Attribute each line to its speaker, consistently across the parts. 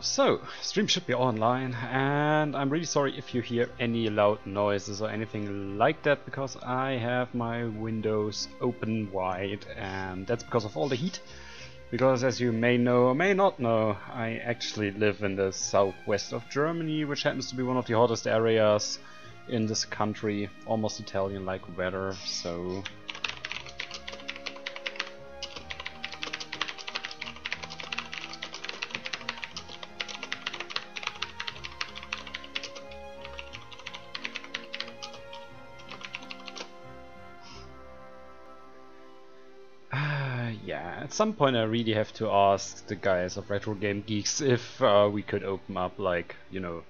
Speaker 1: So, stream should be online, and I'm really sorry if you hear any loud noises or anything like that, because I have my windows open wide, and that's because of all the heat. Because as you may know or may not know, I actually live in the southwest of Germany, which happens to be one of the hottest areas in this country, almost Italian-like weather, so... Yeah, at some point I really have to ask the guys of Retro Game Geeks if we could open up, like, you know,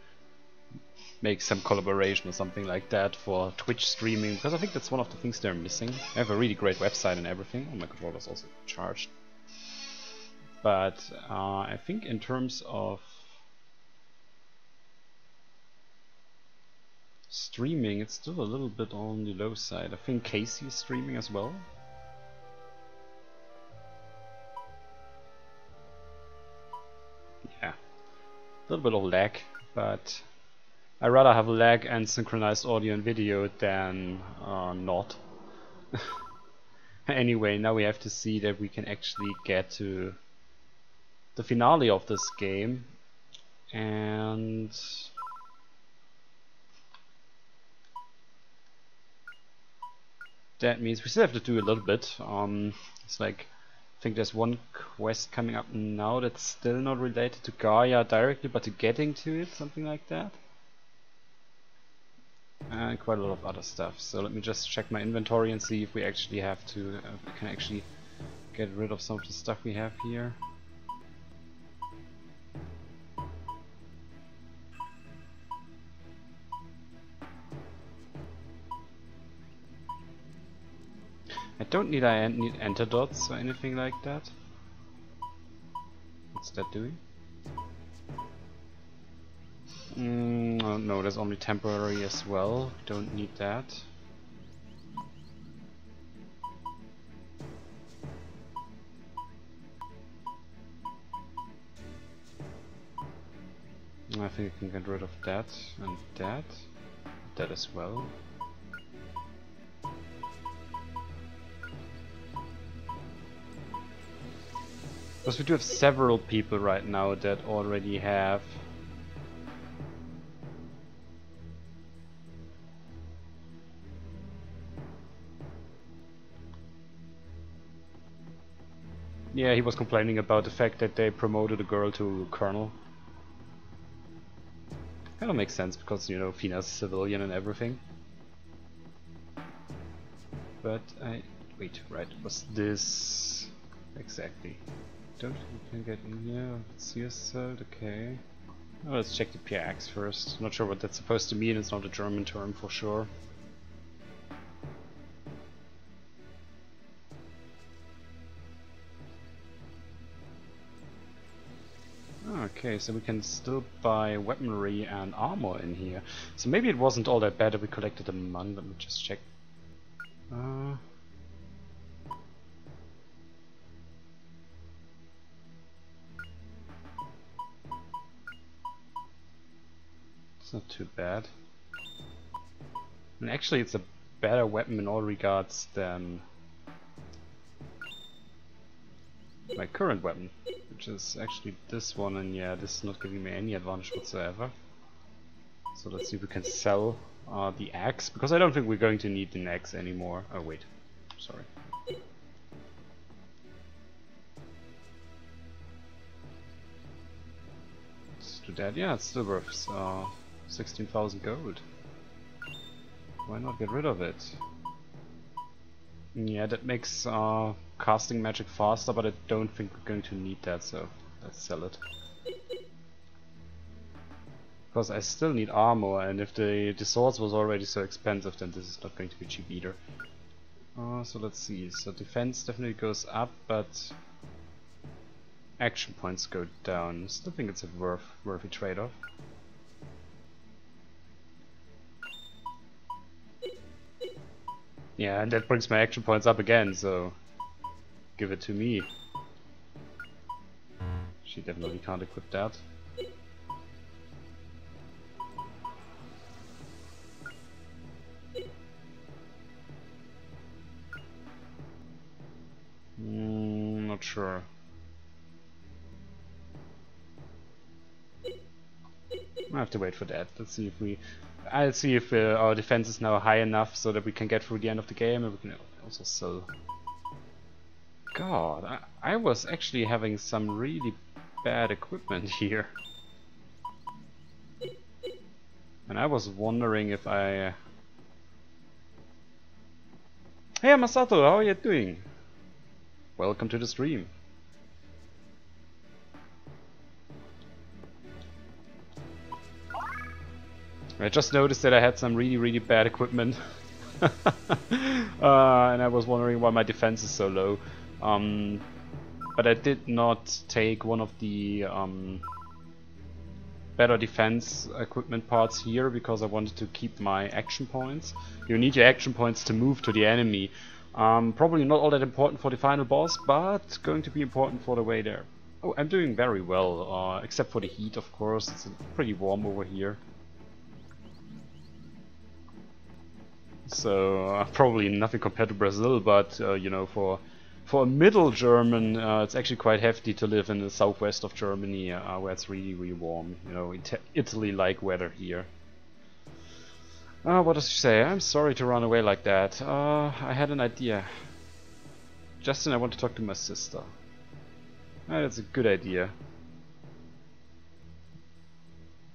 Speaker 1: make some collaboration or something like that for Twitch streaming, because I think that's one of the things they're missing. They have a really great website and everything. Oh, my controller's also charged. But I think in terms of streaming, it's still a little bit on the low side. I think Casey is streaming as well. Yeah, a little bit of lag, but I'd rather have lag and synchronized audio and video than not. Anyway, now we have to see that we can actually get to the finale of this game, and that means we still have to do a little bit. It's like, I think there's one quest coming up now that's still not related to Gaia directly, but to getting to it, something like that. And quite a lot of other stuff. So let me just check my inventory and see if we actually have to, we can actually get rid of some of the stuff we have here. I don't need antidotes or anything like that. What's that doing? Oh, no, that's only temporary as well. Don't need that. I think I can get rid of that and that. That as well. Because we do have several people right now that already have yeah, he was complaining about the fact that they promoted a girl to colonel. Kinda makes sense because, you know, Fina's civilian and everything. But wait, right, was this exactly? Don't you can get in here? See yourself, okay. Oh, let's check the PX first. Not sure what that's supposed to mean, it's not a German term for sure. Okay, so we can still buy weaponry and armor in here. So maybe it wasn't all that bad that we collected the money. Let me just check. It's not too bad. And actually it's a better weapon in all regards than my current weapon, which is actually this one, and yeah, this is not giving me any advantage whatsoever. So let's see if we can sell the axe, because I don't think we're going to need an axe anymore. Oh wait, sorry. Let's do that. Yeah, it's still worth 16,000 gold. Why not get rid of it? Yeah, that makes casting magic faster, but I don't think we're going to need that, so let's sell it. Because I still need armor, and if the swords was already so expensive, then this is not going to be cheap either. So let's see, so defense definitely goes up, but action points go down. I still think it's a worthy trade-off. Yeah, and that brings my action points up again, so give it to me. she definitely can't equip that. Not sure. I have to wait for that. Let's see if we... I'll see if our defense is now high enough so that we can get through the end of the game, and we can also sell. God, I was actually having some really bad equipment here. And I was wondering if I... Hey Masato, how are you doing? Welcome to the stream. I just noticed that I had some really bad equipment. And I was wondering why my defense is so low. But I did not take one of the better defense equipment parts here because I wanted to keep my action points. You need your action points to move to the enemy. Probably not all that important for the final boss, but going to be important for the way there. Oh, I'm doing very well, except for the heat, of course. It's pretty warm over here. So probably nothing compared to Brazil, but you know, for a middle German, it's actually quite hefty to live in the southwest of Germany, where it's really warm. You know, Italy-like weather here. What does she say? I'm sorry to run away like that. I had an idea. Justin, I want to talk to my sister. That's a good idea.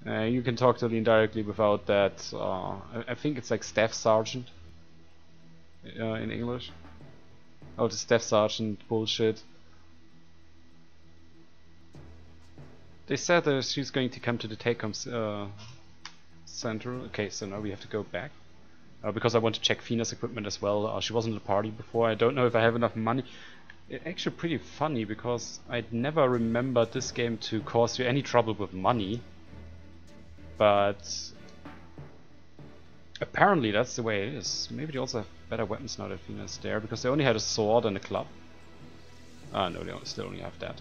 Speaker 1: You can talk to Lean directly without that. I think it's like Staff Sergeant in English. Oh, the Staff Sergeant bullshit. They said that she's going to come to the take-home center. Okay, so now we have to go back. Because I want to check Fina's equipment as well. She wasn't at the party before. I don't know if I have enough money. It's actually pretty funny because I'd never remembered this game to cause you any trouble with money. But apparently that's the way it is. Maybe they also have better weapons now that Fina's there, because they only had a sword and a club. Ah, no, they still only have that.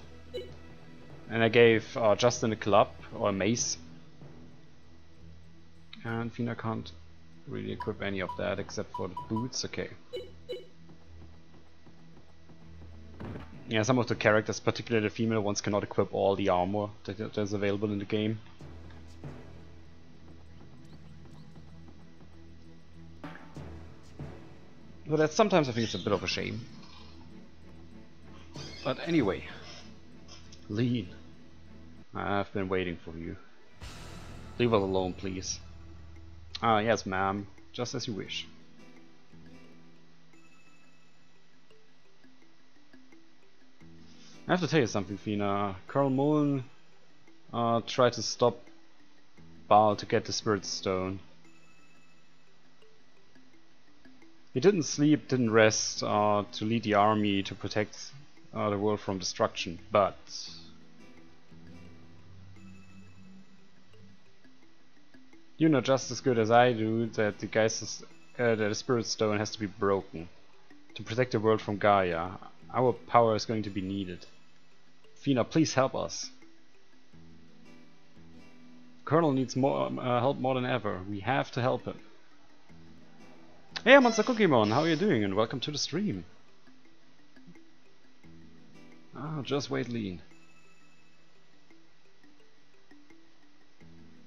Speaker 1: And I gave Justin a club, or a mace. And Fina can't really equip any of that except for the boots. Okay. Yeah, some of the characters, particularly the female ones, cannot equip all the armor that's available in the game. So that sometimes I think it's a bit of a shame. But anyway, Lean, I've been waiting for you. Leave us alone, please. Ah, yes, ma'am. Just as you wish. I have to tell you something, Fina. Colonel Mullen tried to stop Baal to get the Spirit Stone. He didn't sleep, didn't rest to lead the army to protect the world from destruction, but you know just as good as I do that that the Spirit Stone has to be broken to protect the world from Gaia. Our power is going to be needed. Fina, please help us. Colonel needs more help more than ever. We have to help him. Hey, Monster Cookiemon, how are you doing? And welcome to the stream. Ah, just wait, Lean.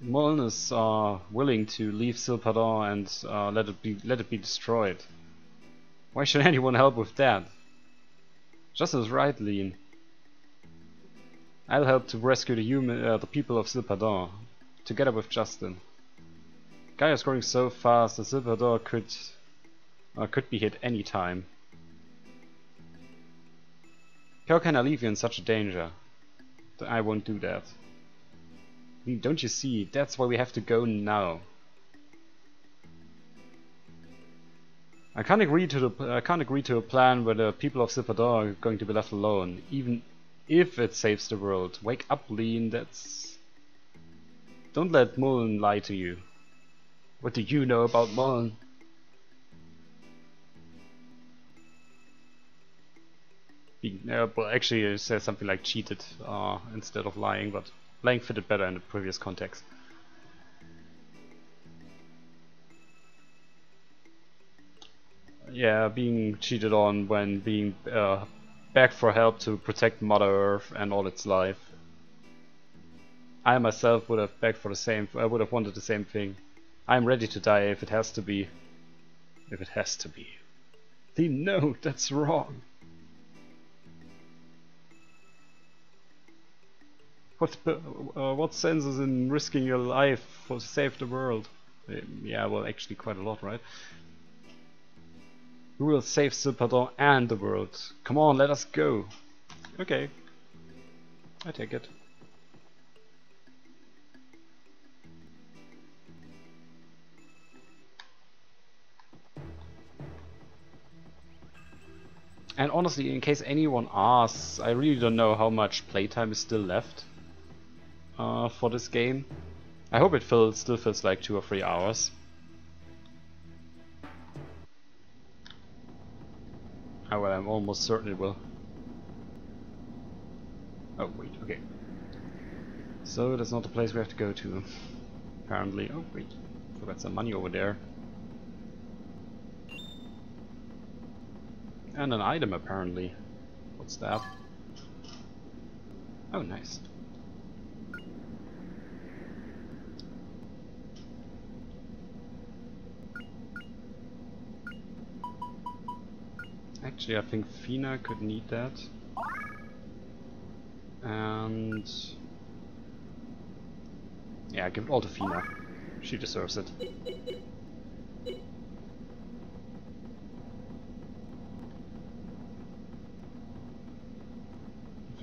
Speaker 1: Mullen is willing to leave Silpadon and let it be destroyed. Why should anyone help with that? Justin is right, Lean. I'll help to rescue the people of Silpadon, together with Justin. Gaia is growing so fast that Silpadon could be hit any time. How can I leave you in such a danger? I won't do that. Don't you see? That's why we have to go now. I can't agree to a plan where the people of Silpador are going to be left alone, even if it saves the world. Wake up, Lean. Don't let Mullen lie to you. What do you know about Mullen? being, well, actually it says something like cheated instead of lying, but lying fitted better in the previous context. Yeah, being cheated on when being begged for help to protect Mother Earth and all its life. I myself would have begged for the same. I would have wanted the same thing. I'm ready to die if it has to be. If it has to be. No, that's wrong. What sense is in risking your life to save the world? Yeah, well, actually quite a lot, right? We will save Silpadon and the world. Come on, let us go. Okay, I take it. And honestly, in case anyone asks, I really don't know how much playtime is still left for this game. I hope it still feels like 2 or 3 hours. Oh well, I'm almost certain it will. Oh wait, okay. So that's not the place we have to go to, apparently. Oh wait, forgot some money over there. And an item apparently. What's that? Oh nice. Actually, I think Fina could need that. And yeah, give it all to Fina. She deserves it.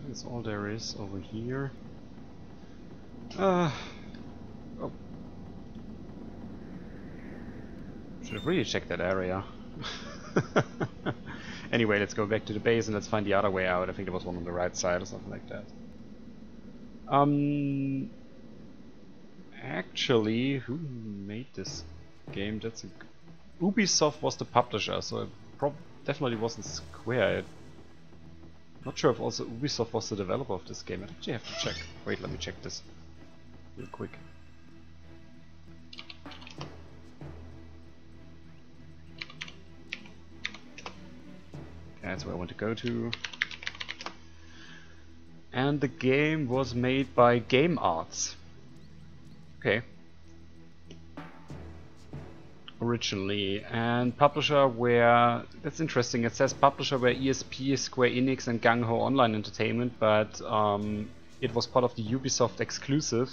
Speaker 1: That's all there is over here. Oh. Should have really checked that area. Anyway, let's go back to the base and let's find the other way out. I think there was one on the right side or something like that. Actually, who made this game? That's Ubisoft was the publisher, so it definitely wasn't Square. Not sure if also Ubisoft was the developer of this game. I actually have to check. Wait, let me check this real quick. That's where I want to go to. And the game was made by Game Arts. Okay. Originally, and publisher where, that's interesting, it says publisher were ESP, Square Enix and Gung Ho Online Entertainment, but it was part of the Ubisoft exclusive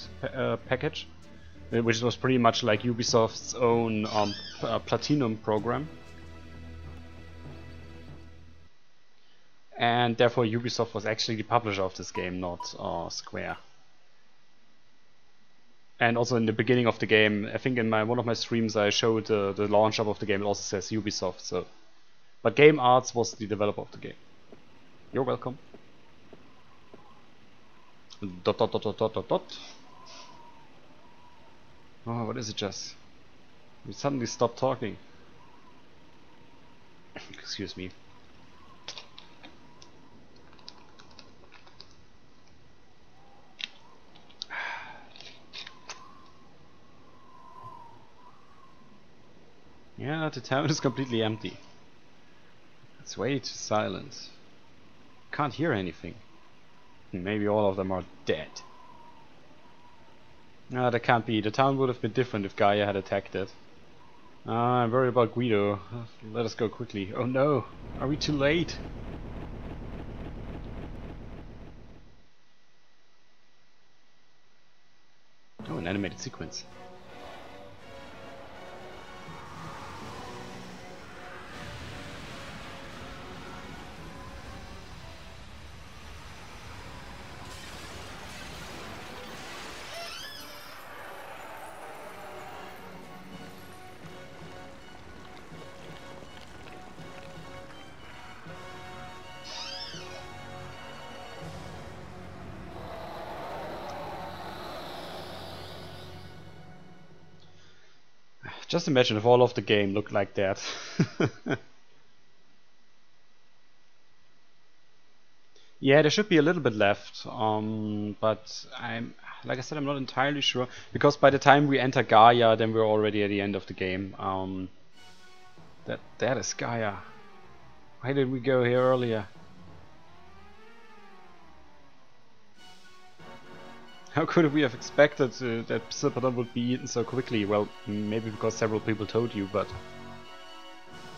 Speaker 1: package, which was pretty much like Ubisoft's own Platinum program. And therefore Ubisoft was actually the publisher of this game, not Square. And also in the beginning of the game, I think in one of my streams I showed the launch up of the game, it also says Ubisoft, so. But Game Arts was the developer of the game. You're welcome. Dot dot dot dot dot dot dot. Oh, what is it, Jess? We suddenly stopped talking. Excuse me. Yeah, the town is completely empty. It's way too silent. Can't hear anything. Maybe all of them are dead. Ah, that can't be. The town would have been different if Gaia had attacked it. I'm worried about Guido. Let us go quickly. Oh no! Are we too late? Oh, an animated sequence. Just imagine if all of the game looked like that. Yeah, there should be a little bit left, but like I said, I'm not entirely sure, because by the time we enter Gaia, then we're already at the end of the game. That is Gaia. Why did we go here earlier? How could we have expected that Silperdon would be eaten so quickly? Well, maybe because several people told you, but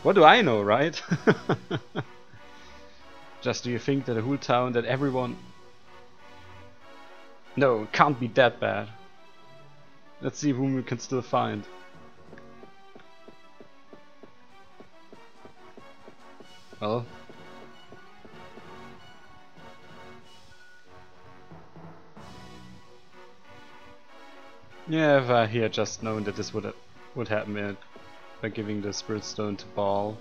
Speaker 1: what do I know, right? Just do you think that the whole town, that everyone... No, it can't be that bad. Let's see whom we can still find. Well... Yeah, if I had just known that this would happen by giving the Spirit Stone to Baal.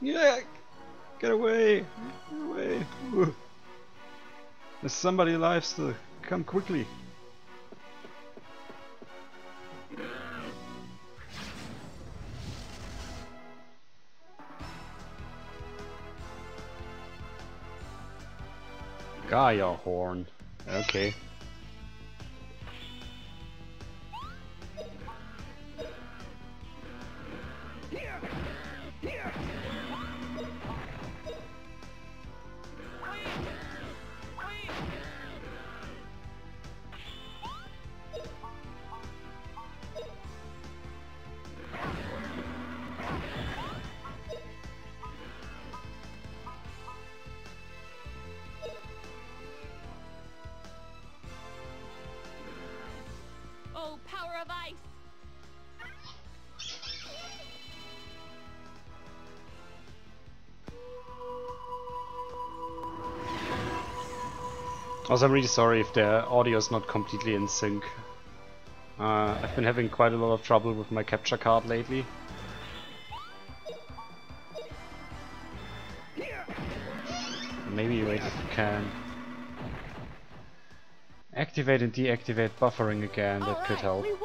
Speaker 1: Yeah! Get away! Get away! Ooh. There's somebody alive still. Come quickly! Gaia horn. Okay.
Speaker 2: Oh, power of ice!
Speaker 1: Also, I'm really sorry if the audio is not completely in sync. I've been having quite a lot of trouble with my capture card lately. Maybe wait if you can activate and deactivate buffering again, that could help.
Speaker 2: We won.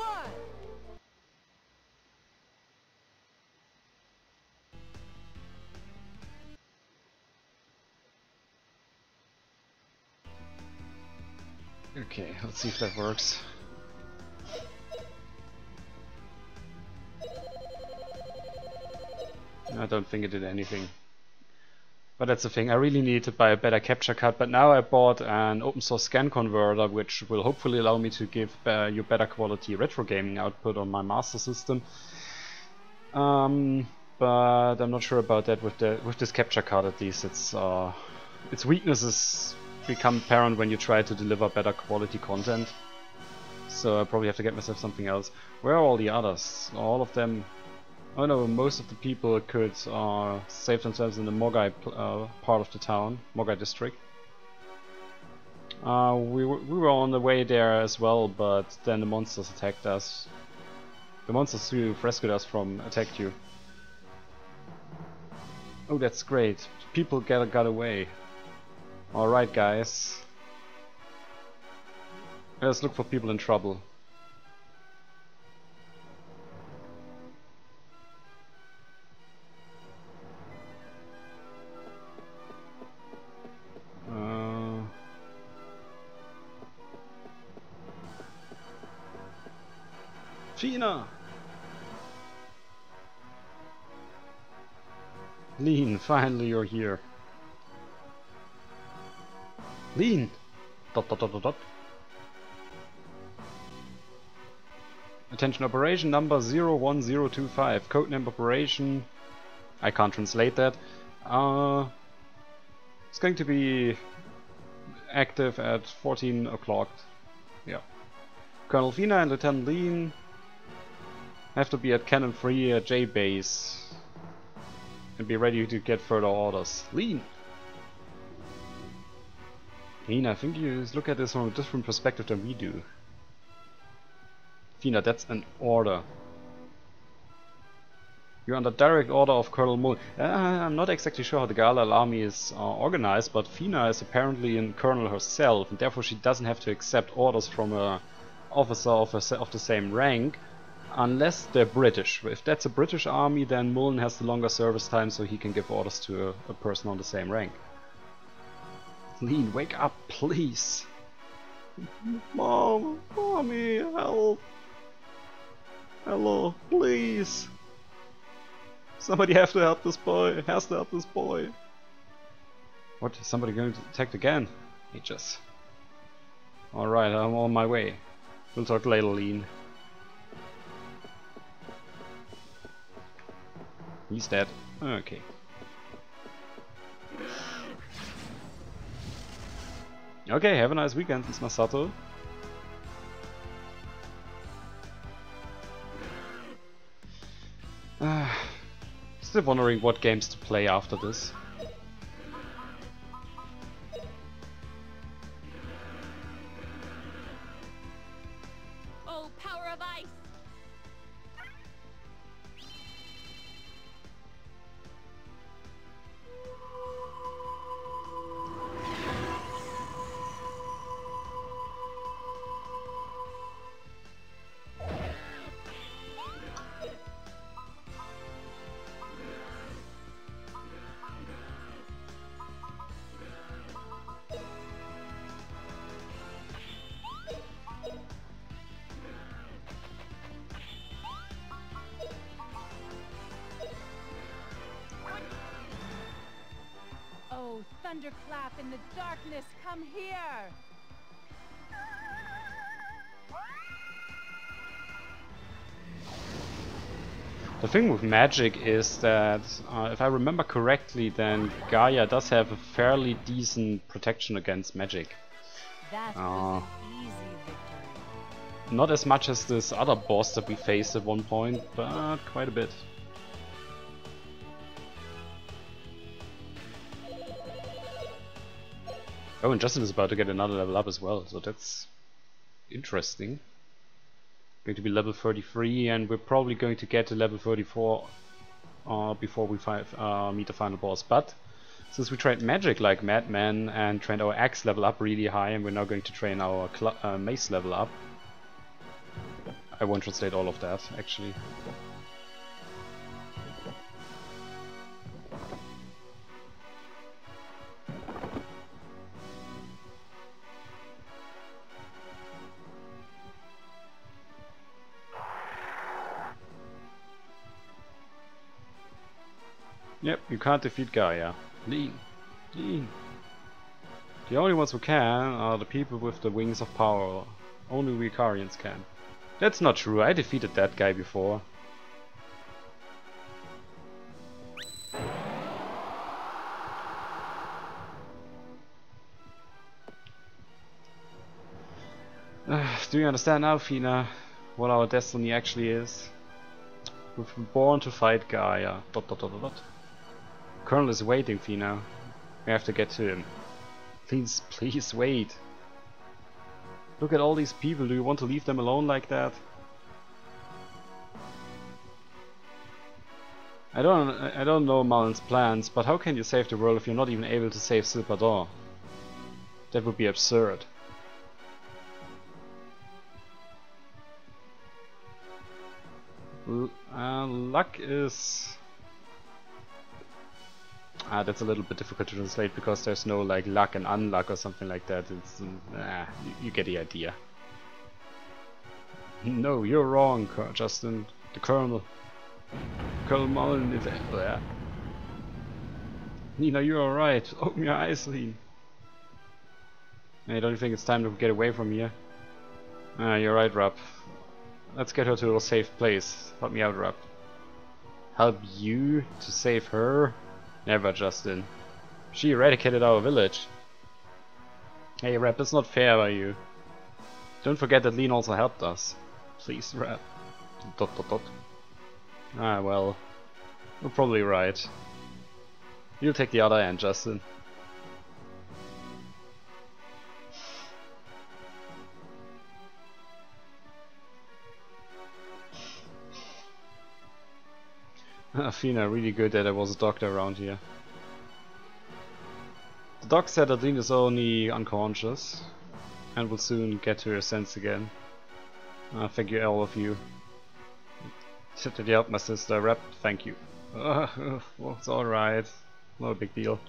Speaker 1: Okay, let's see if that works. I don't think it did anything. But that's the thing, I really need to buy a better capture card, but now I bought an open source scan converter, which will hopefully allow me to give you better quality retro gaming output on my master system. But I'm not sure about that with this capture card. At least its weaknesses become apparent when you try to deliver better quality content. So I probably have to get myself something else. Where are all the others? All of them... Oh no, most of the people could save themselves in the Mogai part of the town, Mogai district. We were on the way there as well, but then the monsters attacked us. The monsters who rescued us from attacked you. Oh, that's great. People got away. Alright, guys. Let's look for people in trouble. Gina! Lean, finally you're here. Lean! Dot dot dot dot dot. Attention, operation number 01025. Codename operation. I can't translate that. It's going to be active at 14 o'clock. Yeah. Colonel Fina and Lieutenant Lean have to be at Cannon 3 at J base and be ready to get further orders. Lean! Lean, I think you look at this from a different perspective than we do. Fina, that's an order. You're under direct order of Colonel Mullen. I'm not exactly sure how the Galal army is organized, but Fina is apparently a colonel herself, and therefore she doesn't have to accept orders from an officer of the same rank, unless they're British. If that's a British army, then Mullen has the longer service time, so he can give orders to a person on the same rank. Lean, wake up, please! Mom, mommy, help! Hello, please! Somebody has to help this boy. What? Is somebody going to attack again? Ages. Alright, I'm on my way. We'll talk later, Lean. He's dead. Okay. Okay, have a nice weekend, Miss Masato. Still wondering what games to play after this.
Speaker 2: Oh, power of ice! Oh, thunderclap in the darkness, come here!
Speaker 1: The thing with magic is that, if I remember correctly, then Gaia does have a fairly decent protection against magic.
Speaker 2: That was an easy victory.
Speaker 1: Not as much as this other boss that we faced at one point, but quite a bit. Oh, and Justin is about to get another level up as well, so that's interesting. Going to be level 33, and we're probably going to get to level 34 before we meet the final boss. But since we trained magic like madmen and trained our axe level up really high, and we're now going to train our mace level up, I won't translate all of that actually. Yep, you can't defeat Gaia. Lean. Lean. The only ones who can are the people with the wings of power. Only we Carians can. That's not true, I defeated that guy before. Do you understand now, Fina, what our destiny actually is? We've been born to fight Gaia. ... Colonel is waiting, Fina. We have to get to him. Please wait. Look at all these people. Do you want to leave them alone like that? I don't know Mullen's plans, but how can you save the world if you're not even able to save Silpador? That would be absurd. Luck is... that's a little bit difficult to translate because there's no like luck and unluck or something like that. It's you get the idea. No, you're wrong, Justin. The Colonel Mullen is there. Nina, you're alright. Open your eyes, Lean. Hey, don't you think it's time to get away from here? You're right, Rob. Let's get her to a safe place. Help me out, Rob. Help you to save her? Never, Justin. She eradicated our village. Hey, Rap, it's not fair by you. Don't forget that Lean also helped us. Please, Rap. ... Ah, well. You're probably right. You'll take the other end, Justin. Athena, really good that there was a doctor around here. The doc said Adeline is only unconscious and will soon get to her sense again. Thank you, all of you. Did you help my sister? Rep, thank you. Well, it's alright. Not a big deal.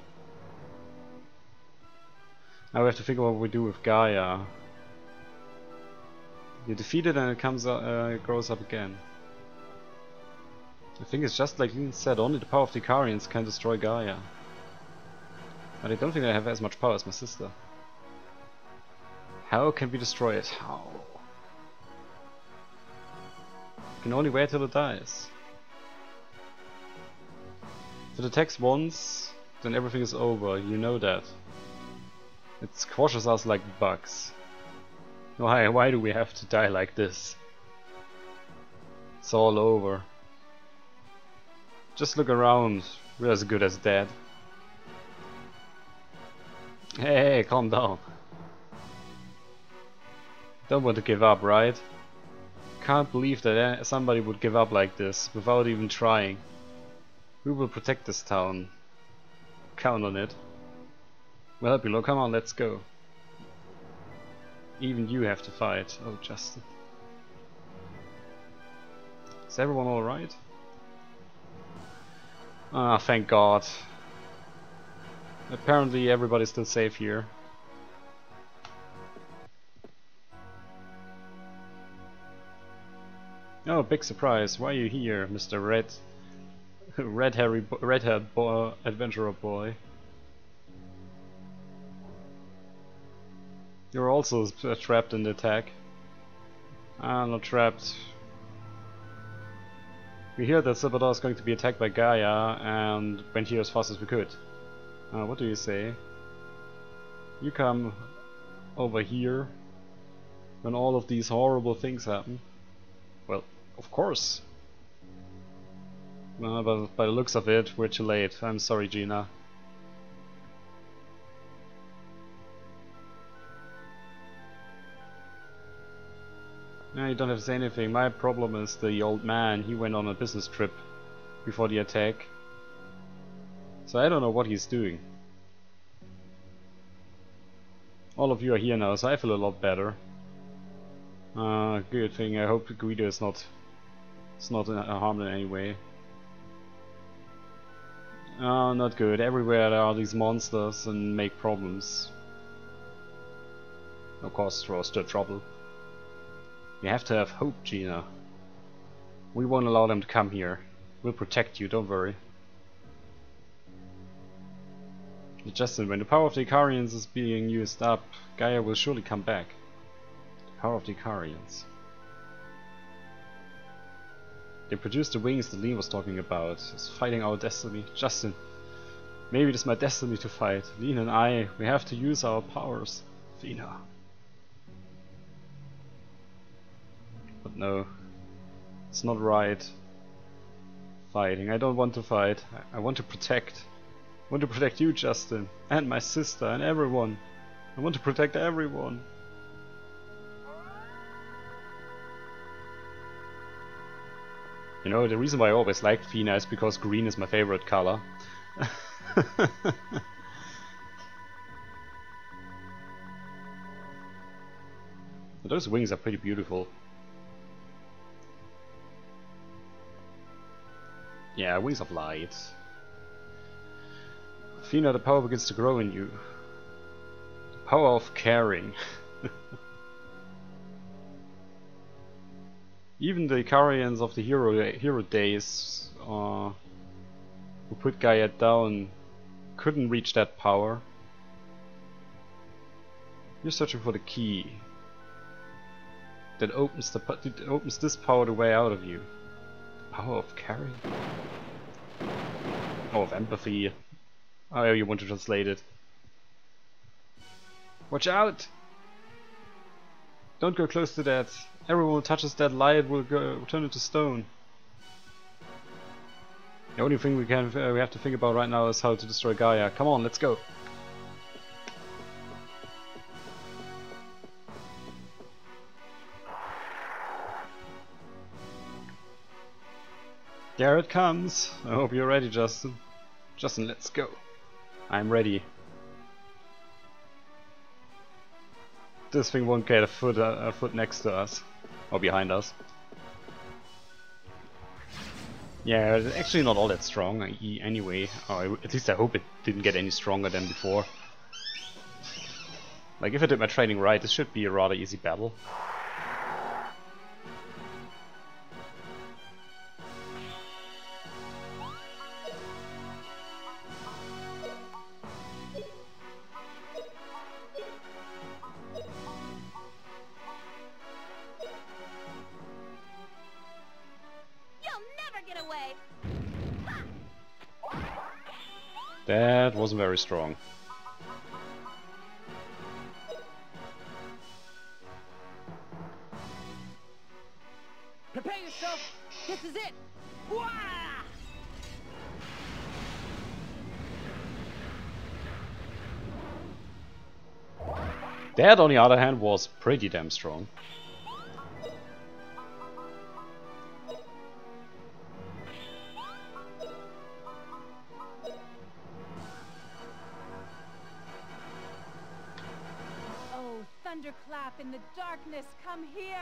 Speaker 1: Now we have to figure out what we do with Gaia. You defeat it and it comes it grows up again. I think it's just like Lean said, only the power of the Icarians can destroy Gaia. But I don't think I have as much power as my sister. How can we destroy it? How? You can only wait till it dies. If it attacks once, then everything is over, you know that. It squashes us like bugs. Why do we have to die like this? It's all over. Just look around, we're as good as dead. Hey, calm down. Don't want to give up, right? Can't believe that somebody would give up like this, without even trying. We will protect this town. Count on it. We'll help you, look, come on, let's go. Even you have to fight. Oh, Justin. Is everyone alright? Ah, thank God. Apparently everybody's still safe here. Oh, big surprise. Why are you here, Mr. Redhead adventurer boy? You're also trapped in the attack. Ah, not trapped. We hear that Salvador is going to be attacked by Gaia and went here as fast as we could. What do you say? You come over here when all of these horrible things happen? Well, of course. But by the looks of it, we're too late. I'm sorry, Gina. No, you don't have to say anything. My problem is the old man. He went on a business trip before the attack. So I don't know what he's doing. All of you are here now, so I feel a lot better. Good thing. I hope Guido is not harmed in any way. Not good. Everywhere there are these monsters and make problems. Of course, throw us to trouble. You have to have hope, Gina. We won't allow them to come here. We'll protect you, don't worry. Justin, when the power of the Icarians is being used up, Gaia will surely come back. The power of the Icarians. They produced the wings that Lean was talking about. It's fighting our destiny. Justin, maybe it is my destiny to fight. Lean and I, we have to use our powers. Athena. But no, it's not right. Fighting. I don't want to fight. I want to protect. I want to protect you, Justin, and my sister, and everyone. I want to protect everyone. You know, the reason why I always liked Athena is because green is my favorite color. Those wings are pretty beautiful. Yeah, wings of light. Athena, the power begins to grow in you. The power of caring. Even the Icarians of the hero days who put Gaia down couldn't reach that power. You're searching for the key that opens this power the way out of you. The power of caring? Oh, of empathy. However you want to translate it. Watch out! Don't go close to that. Everyone who touches that light will turn into stone. The only thing we have to think about right now is how to destroy Gaia. Come on, let's go. There it comes. I hope you're ready, Justin. Justin, let's go. I'm ready. This thing won't get a foot next to us. Or behind us. Yeah, it's actually not all that strong anyway. Or at least I hope it didn't get any stronger than before. Like, if I did my training right, this should be a rather easy battle. That wasn't very strong.
Speaker 2: Prepare yourself. This is it. Wah!
Speaker 1: That, on the other hand, was pretty damn strong.
Speaker 2: Thunderclap in the darkness, come here!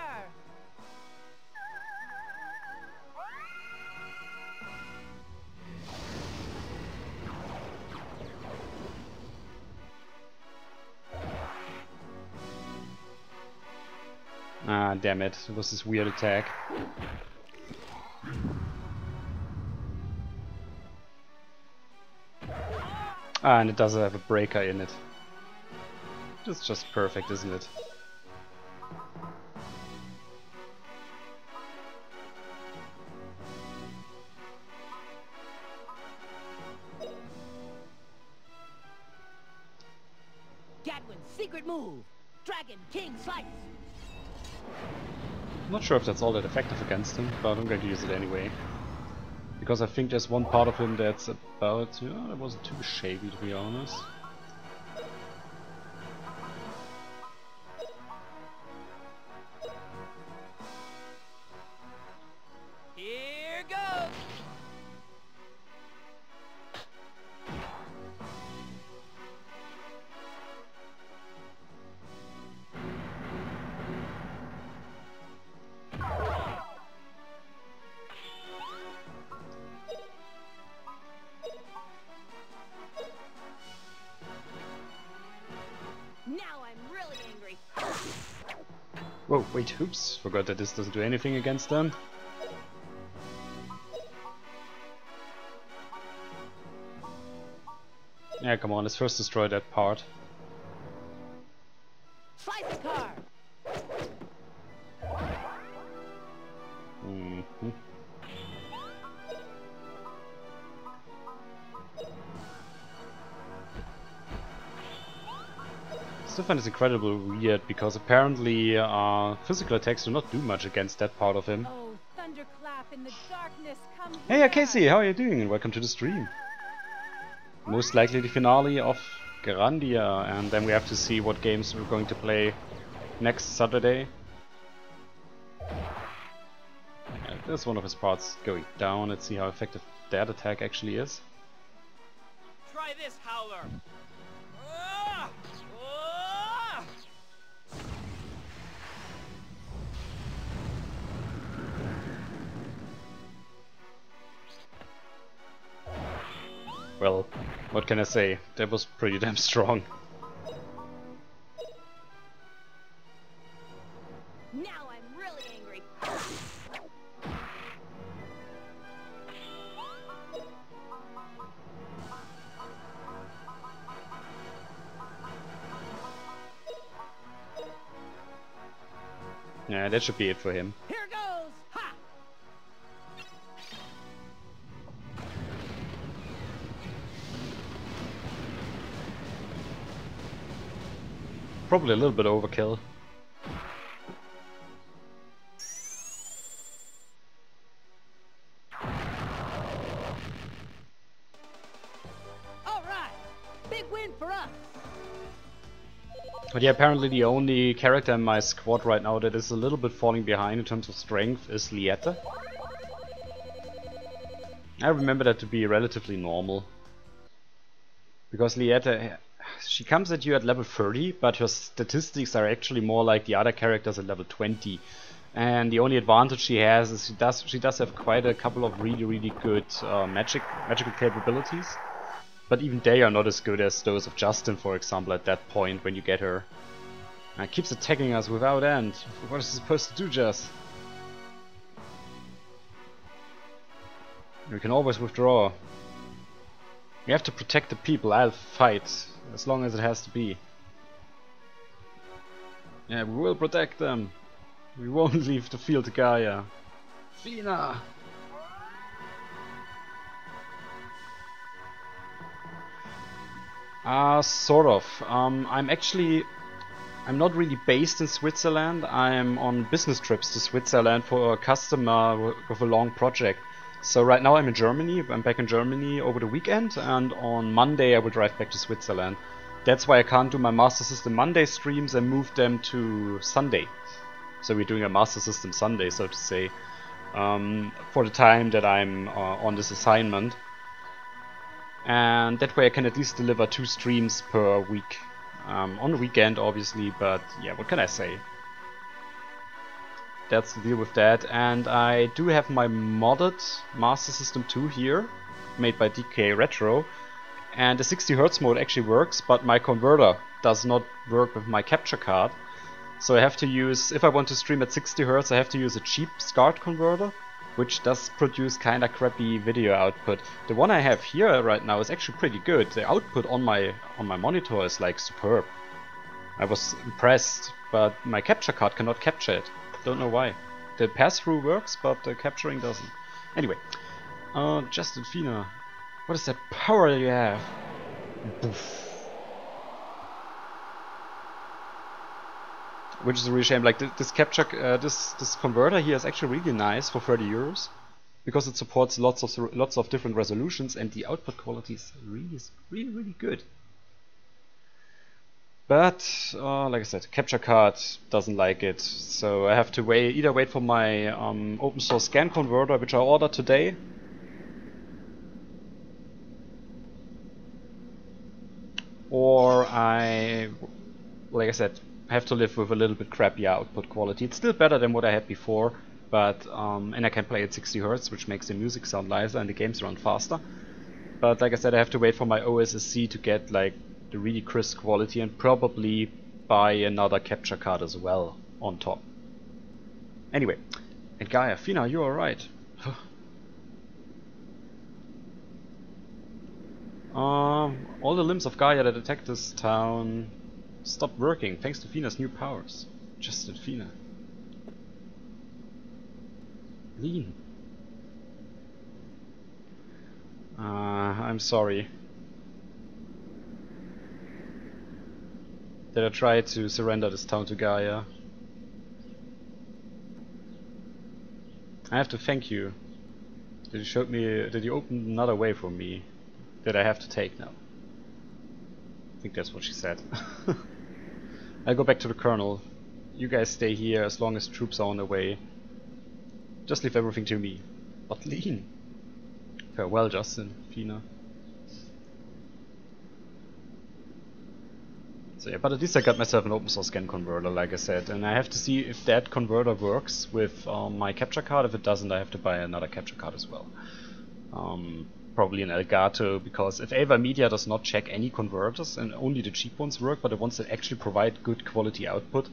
Speaker 1: Ah, damn it. It was this weird attack. Ah, and it doesn't have a breaker in it. It's just perfect, isn't it?
Speaker 2: Gadwin's secret move! Dragon King Slice!
Speaker 1: I'm not sure if that's all that effective against him, but I'm going to use it anyway. Because I think there's one part of him that's about... Oh, that wasn't too shabby, to be honest.
Speaker 2: Here goes! Now I'm really angry.
Speaker 1: Whoa, wait, oops. Forgot that this doesn't do anything against them. Yeah, come on, let's first destroy that part.
Speaker 2: Slice the car!
Speaker 1: Mm-hmm. Still find this incredibly weird because apparently physical attacks do not do much against that part of him.
Speaker 2: Oh, thunderclap in the darkness, come
Speaker 1: Hey,
Speaker 2: here!
Speaker 1: Casey, how are you doing? And welcome to the stream. Most likely the finale of Grandia, and then we have to see what games we're going to play next Saturday. Yeah, there's one of his parts going down. Let's see how effective that attack actually is.
Speaker 3: Try this, Howler! Ah! Ah!
Speaker 1: Well, what can I say? That was pretty damn strong.
Speaker 2: Now I'm really angry.
Speaker 1: Yeah, that should be it for him.
Speaker 2: Here goes! Ha!
Speaker 1: Probably a little bit overkill.
Speaker 2: All right, big win for us.
Speaker 1: But yeah, apparently the only character in my squad right now that is a little bit falling behind in terms of strength is Lieta. I remember that to be relatively normal. Because Lieta, she comes at you at level 30, but her statistics are actually more like the other characters at level 20. And the only advantage she has is she does have quite a couple of really good magical capabilities. But even they are not as good as those of Justin, for example, at that point when you get her. And it keeps attacking us without end. What is it supposed to do, Jess? We can always withdraw. We have to protect the people. I'll fight as long as it has to be. Yeah, we will protect them. We won't leave the field to Gaia. Fina! Sort of. I'm not really based in Switzerland. I'm on business trips to Switzerland for a customer with a long project. So right now I'm in Germany. I'm back in Germany over the weekend, and on Monday I will drive back to Switzerland. That's why I can't do my Master System Monday streams and move them to Sunday. So we're doing a Master System Sunday, so to say, for the time that I'm on this assignment. And that way I can at least deliver 2 streams per week. On the weekend, obviously, but yeah, what can I say? That's the deal with that. And I do have my modded Master System 2 here, made by DK Retro. And the 60 Hz mode actually works, but my converter does not work with my capture card. So I have to use, if I want to stream at 60 Hz, I have to use a cheap SCART converter, which does produce kinda crappy video output. The one I have here right now is actually pretty good. The output on my monitor is like superb. I was impressed, but my capture card cannot capture it. Don't know why. The pass-through works, but the capturing doesn't. Anyway, Justin Fina, what is that power that you have? Boof. Which is a real shame. Like this capture, this converter here is actually really nice for 30 euros, because it supports lots of different resolutions, and the output quality is really good. But like I said, capture card doesn't like it, so I have to either wait for my open source scan converter, which I ordered today, or like I said, have to live with a little bit crappier output quality. It's still better than what I had before, but and I can play at 60 Hz, which makes the music sound nicer and the games run faster. But like I said, I have to wait for my OSSC to get like the really crisp quality, and probably buy another capture card as well on top. Anyway, and Gaia, Fina, you're alright. All the limbs of Gaia that attack this town stopped working thanks to Fina's new powers. Justin Fina. Lean. I'm sorry that I tried to surrender this town to Gaia. I have to thank you that you showed me, that you opened another way for me that I have to take now. I think that's what she said. I'll go back to the Colonel. You guys stay here as long as troops are on their way. Just leave everything to me. But lean. Farewell, Justin, Fina. So yeah, but at least I got myself an open source scan converter, like I said, and I have to see if that converter works with my capture card. If it doesn't, I have to buy another capture card as well. Probably an Elgato, because if Ava Media does not check any converters and only the cheap ones work, but the ones that actually provide good quality output,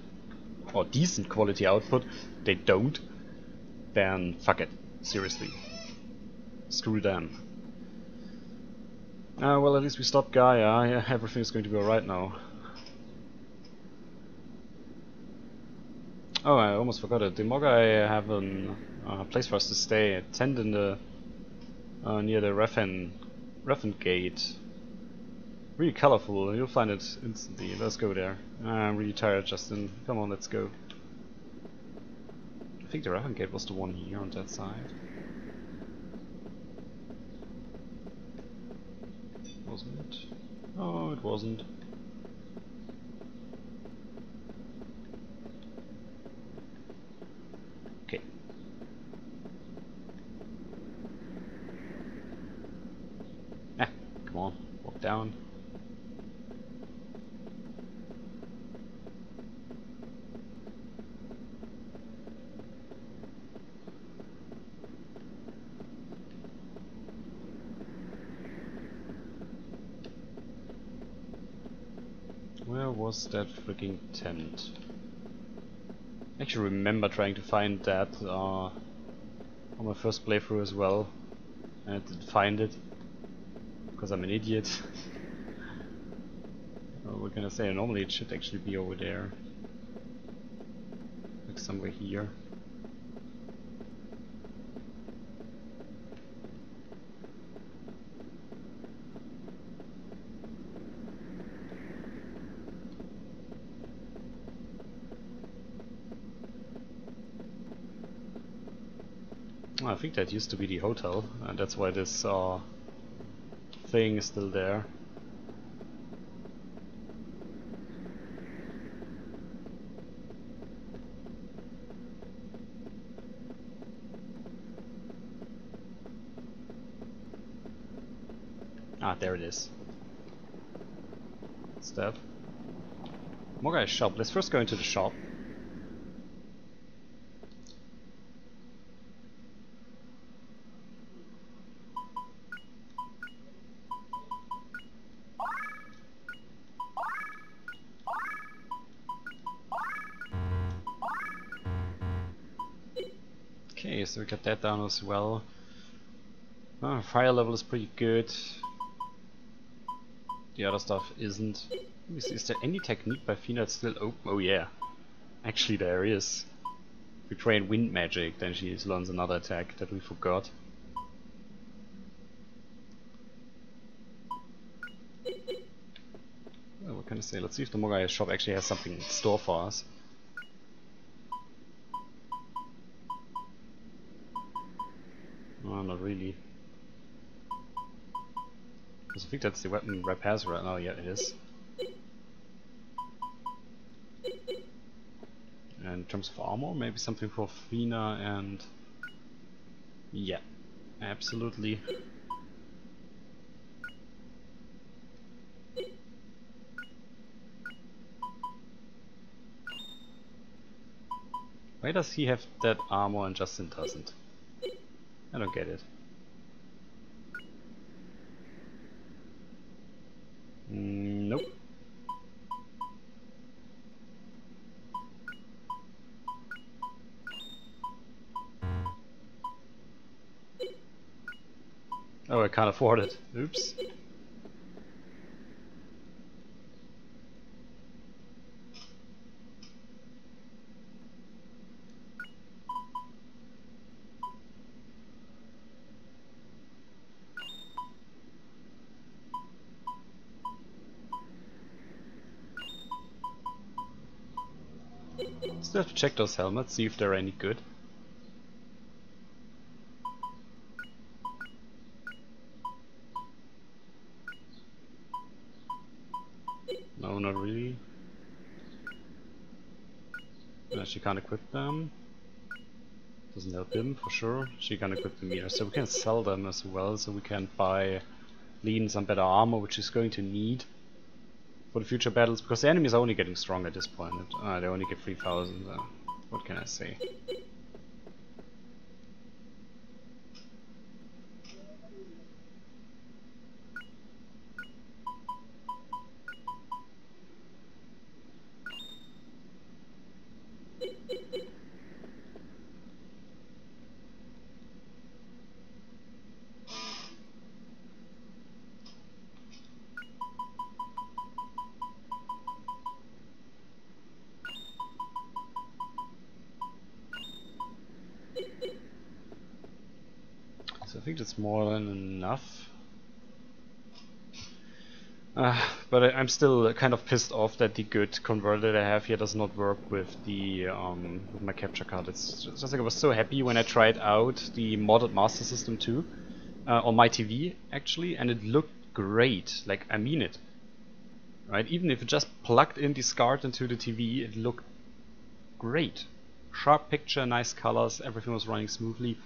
Speaker 1: or decent quality output, they don't, then fuck it. Seriously. Screw them. Well, at least we stopped Gaia. Everything's going to be alright now. Oh, I almost forgot it. Demogai have a place for us to stay. A tent in the near the Refn gate. Really colorful. You'll find it instantly. Let's go there. I'm really tired, Justin. Come on, let's go. I think the Refn gate was the one here on that side. Wasn't it? Oh, it wasn't. Okay. on, walk down. Where was that freaking tent? I actually remember trying to find that on my first playthrough as well, and I didn't find it because I'm an idiot. Well, what can I say? Normally it should actually be over there, like somewhere here. I think that used to be the hotel, and that's why this thing is still there. Ah, there it is. What's that? More guy's shop. Let's first go into the shop. Okay, so we got that down as well. Fire level is pretty good. The other stuff isn't. Let me see, is there any technique by Fina that's still open? Oh yeah, actually there is. If we train wind magic, then she learns another attack that we forgot. Well, what can I say? Let's see if the Mogai shop actually has something in store for us. No, not really. Because I think that's the weapon Rep has right now. Yeah, it is. And in terms of armor, maybe something for Fina and... yeah, absolutely. Why does he have that armor and Justin doesn't? I don't get it. Nope. Oh, I can't afford it. Oops. Still have to check those helmets, see if they're any good. No, not really. She can't equip them. Doesn't help him for sure. She can't equip them either. So we can sell them as well, so we can buy Lean some better armor, which he's going to need for the future battles, because the enemies are only getting stronger at this point. They only get 3,000. What can I say? So I think that's more than enough. But I'm still kind of pissed off that the good converter that I have here does not work with the with my capture card. It's just like I was so happy when I tried out the modded Master System 2 on my TV actually, and it looked great. Like, I mean it. Right? Even if it just plugged in the SCART into the TV, it looked great. Sharp picture, nice colors, everything was running smoothly.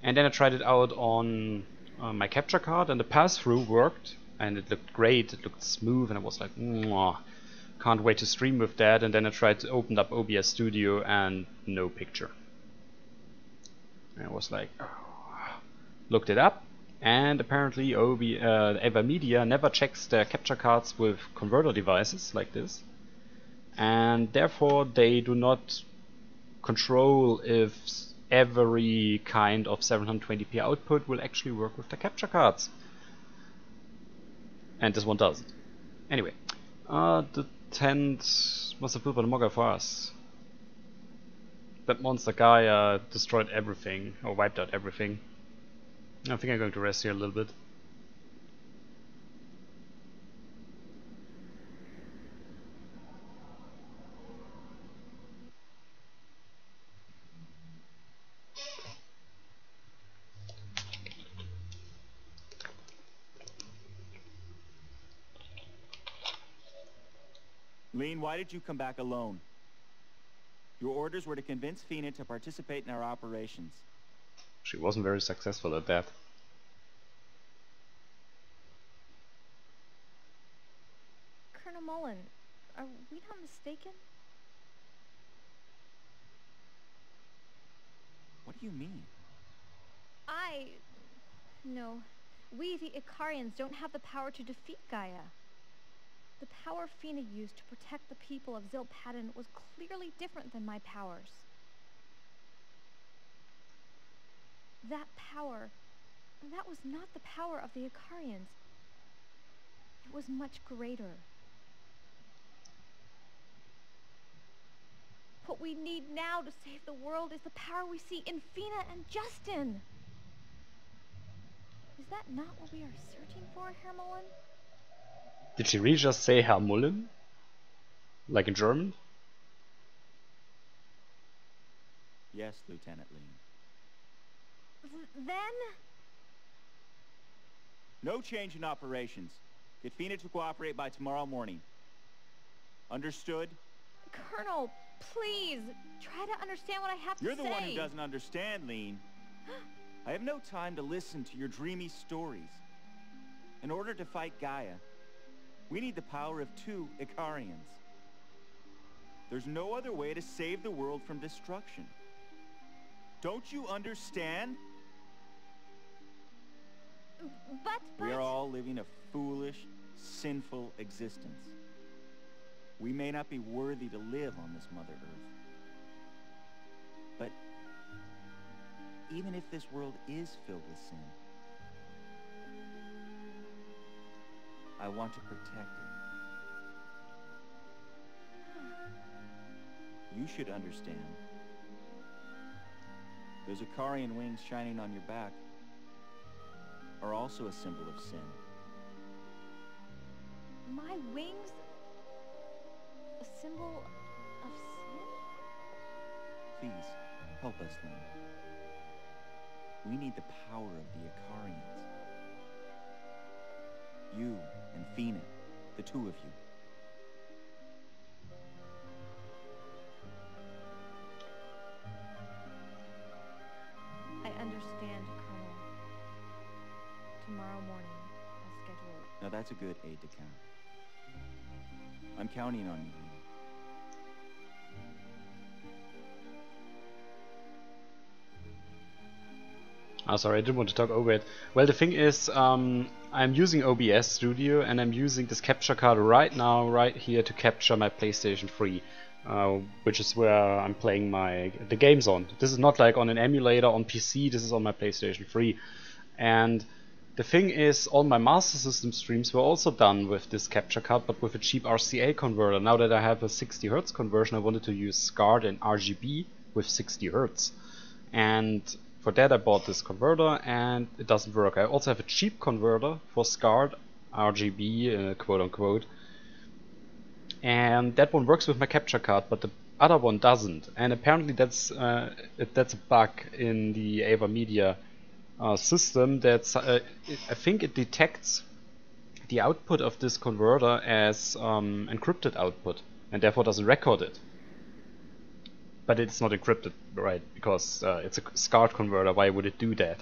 Speaker 1: And then I tried it out on my capture card, and the pass-through worked and it looked great, it looked smooth, and I was like, mwah, can't wait to stream with that. And then I tried to open up OBS Studio and no picture. And I was like, oh. Looked it up, and apparently AverMedia never checks their capture cards with converter devices like this, and therefore they do not control if every kind of 720p output will actually work with the capture cards. And this one doesn't. Anyway, the tent must have built by the Mogger for us. That monster guy destroyed everything, or wiped out everything. I think I'm going to rest here a little bit.
Speaker 3: Lean, why did you come back alone? Your orders were to convince Fina to participate in our operations.
Speaker 1: She wasn't very successful at that.
Speaker 4: Colonel Mullen, are we not mistaken?
Speaker 3: What do you mean?
Speaker 4: No. We, the Ikarians, don't have the power to defeat Gaia. The power Fina used to protect the people of Zilpaddin was clearly different than my powers. That power, that was not the power of the Ikarians. It was much greater. What we need now to save the world is the power we see in Fina and Justin. Is that not what we are searching for, Herr Mullen?
Speaker 1: Did she really just say Herr Mullen? Like in German?
Speaker 3: Yes, Lieutenant Lean.
Speaker 4: Then?
Speaker 3: No change in operations. Get Fina to cooperate by tomorrow morning. Understood?
Speaker 4: Colonel, please, try to understand what I have to say.
Speaker 3: You're the one who doesn't understand, Lean. I have no time to listen to your dreamy stories. In order to fight Gaia, we need the power of 2 Ikarians. There's no other way to save the world from destruction. Don't you understand?
Speaker 4: But...
Speaker 3: We are all living a foolish, sinful existence. We may not be worthy to live on this Mother Earth. But even if this world is filled with sin, I want to protect it. You should understand. Those Ikarian wings shining on your back are also a symbol of sin.
Speaker 4: My wings? A symbol of sin?
Speaker 3: Please, help us, Lynn. We need the power of the Ikarians. You and Fina, the 2 of you.
Speaker 4: I understand, Colonel. Tomorrow morning, I'll schedule it.
Speaker 3: Now that's a good aide de camp. I'm counting on you.
Speaker 1: Sorry, I didn't want to talk over it. Well, the thing is, I'm using OBS Studio and I'm using this capture card right now, right here, to capture my PlayStation 3, which is where I'm playing the games on. This is not like on an emulator on PC, this is on my PlayStation 3. And the thing is, all my Master System streams were also done with this capture card, but with a cheap RCA converter. Now that I have a 60 Hz conversion, I wanted to use SCART and RGB with 60 Hz. And for that I bought this converter and it doesn't work. I also have a cheap converter for SCART, RGB, quote unquote. And that one works with my capture card, but the other one doesn't. And apparently that's a bug in the AverMedia system. That's I think it detects the output of this converter as encrypted output and therefore doesn't record it. But it's not encrypted, right? Because it's a SCART converter. Why would it do that?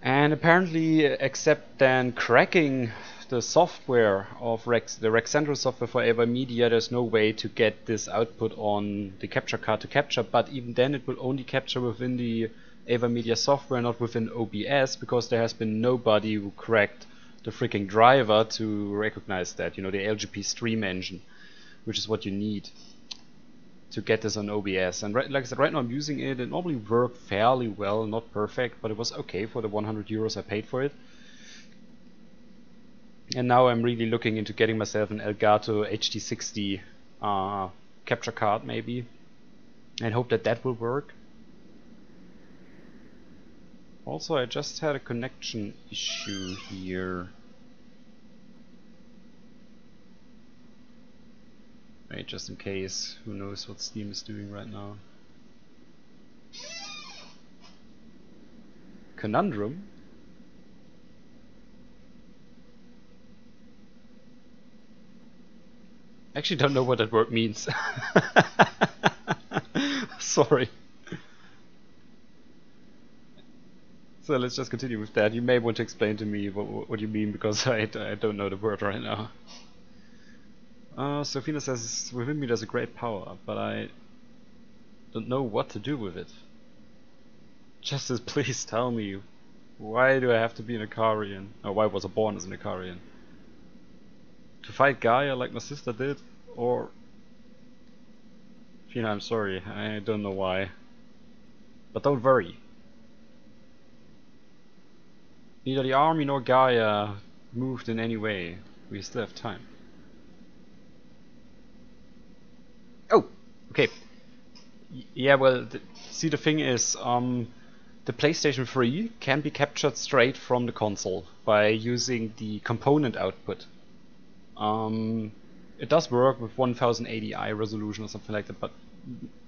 Speaker 1: And apparently, except then cracking the software of the Rex Central software for Ava Media, there's no way to get this output on the capture card to capture, but even then it will only capture within the Ava Media software, not within OBS, because there has been nobody who cracked the freaking driver to recognize that, you know, the LGP stream engine, which is what you need to get this on OBS. And like I said, right now I'm using it. It normally worked fairly well, not perfect, but it was okay for the 100 euros I paid for it. And now I'm really looking into getting myself an Elgato HD60 capture card maybe, and hope that that will work. Also, I just had a connection issue here. Wait, just in case, who knows what Steam is doing right now. Conundrum? I actually don't know what that word means. Sorry. So let's just continue with that. You may want to explain to me what you mean, because I don't know the word right now. Sophina says, within me there's a great power, but I don't know what to do with it. Justice, please tell me, why do I have to be an Icarian? Or why was I born as an Icarian? To fight Gaia like my sister did? Or... Fina, I'm sorry, I don't know why. But don't worry. Neither the army nor Gaia moved in any way. We still have time. Oh, okay. Yeah, well, see, the thing is, the PlayStation 3 can be captured straight from the console by using the component output. It does work with 1080i resolution or something like that, but